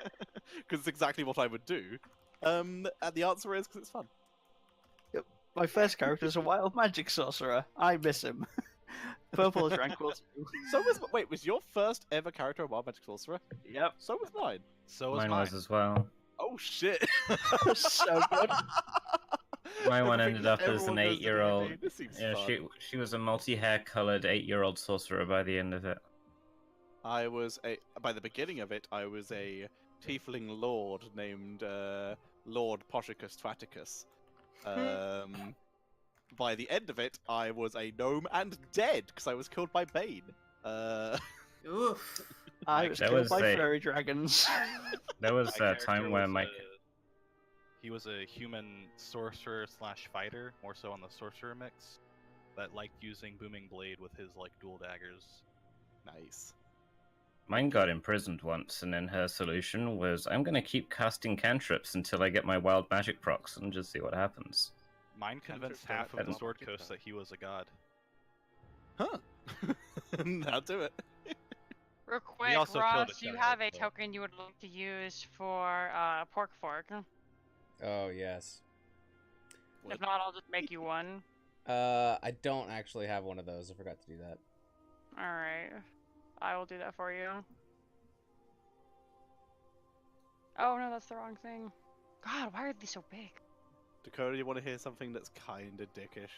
it's exactly what I would do. And the answer is because it's fun. My first character is a wild magic sorcerer. I miss him. Purple is tranquil too. So was your first ever character a wild magic sorcerer? Yep. So was mine. So was Mine mine. was as well. Oh shit. So good. My one Everything ended up that as an everyone does in 8-year-old. D&D, this seems Yeah, fun. she was a multi-hair colored 8-year-old sorcerer by the end of it. By the beginning of it, I was a tiefling lord named Lord Poshicus Twaticus. By the end of it, I was a gnome and dead because I was killed by Bane. Oof. I was That killed was by a- fairy dragons. There was My a time character where was my he was a human sorcerer / fighter, more so on the sorcerer mix, that liked using booming blade with his like dual daggers. Nice. mine got imprisoned once, and then her solution was, I'm gonna keep casting cantrips until I get my wild magic procs and just see what happens. Mine convinced Cantrips half don't of the have Sword good Coast stuff. that he was a god. Huh. I'll do it. Real quick, also killed Ross, a do you general, have a so- token you would like to use for pork fork? Oh yes. If not, I'll just make you one. I don't actually have one of those. I forgot to do that. Alright. I will do that for you. Oh no, that's the wrong thing. God, why are these so big? Dakota, you want to hear something that's kinda dickish?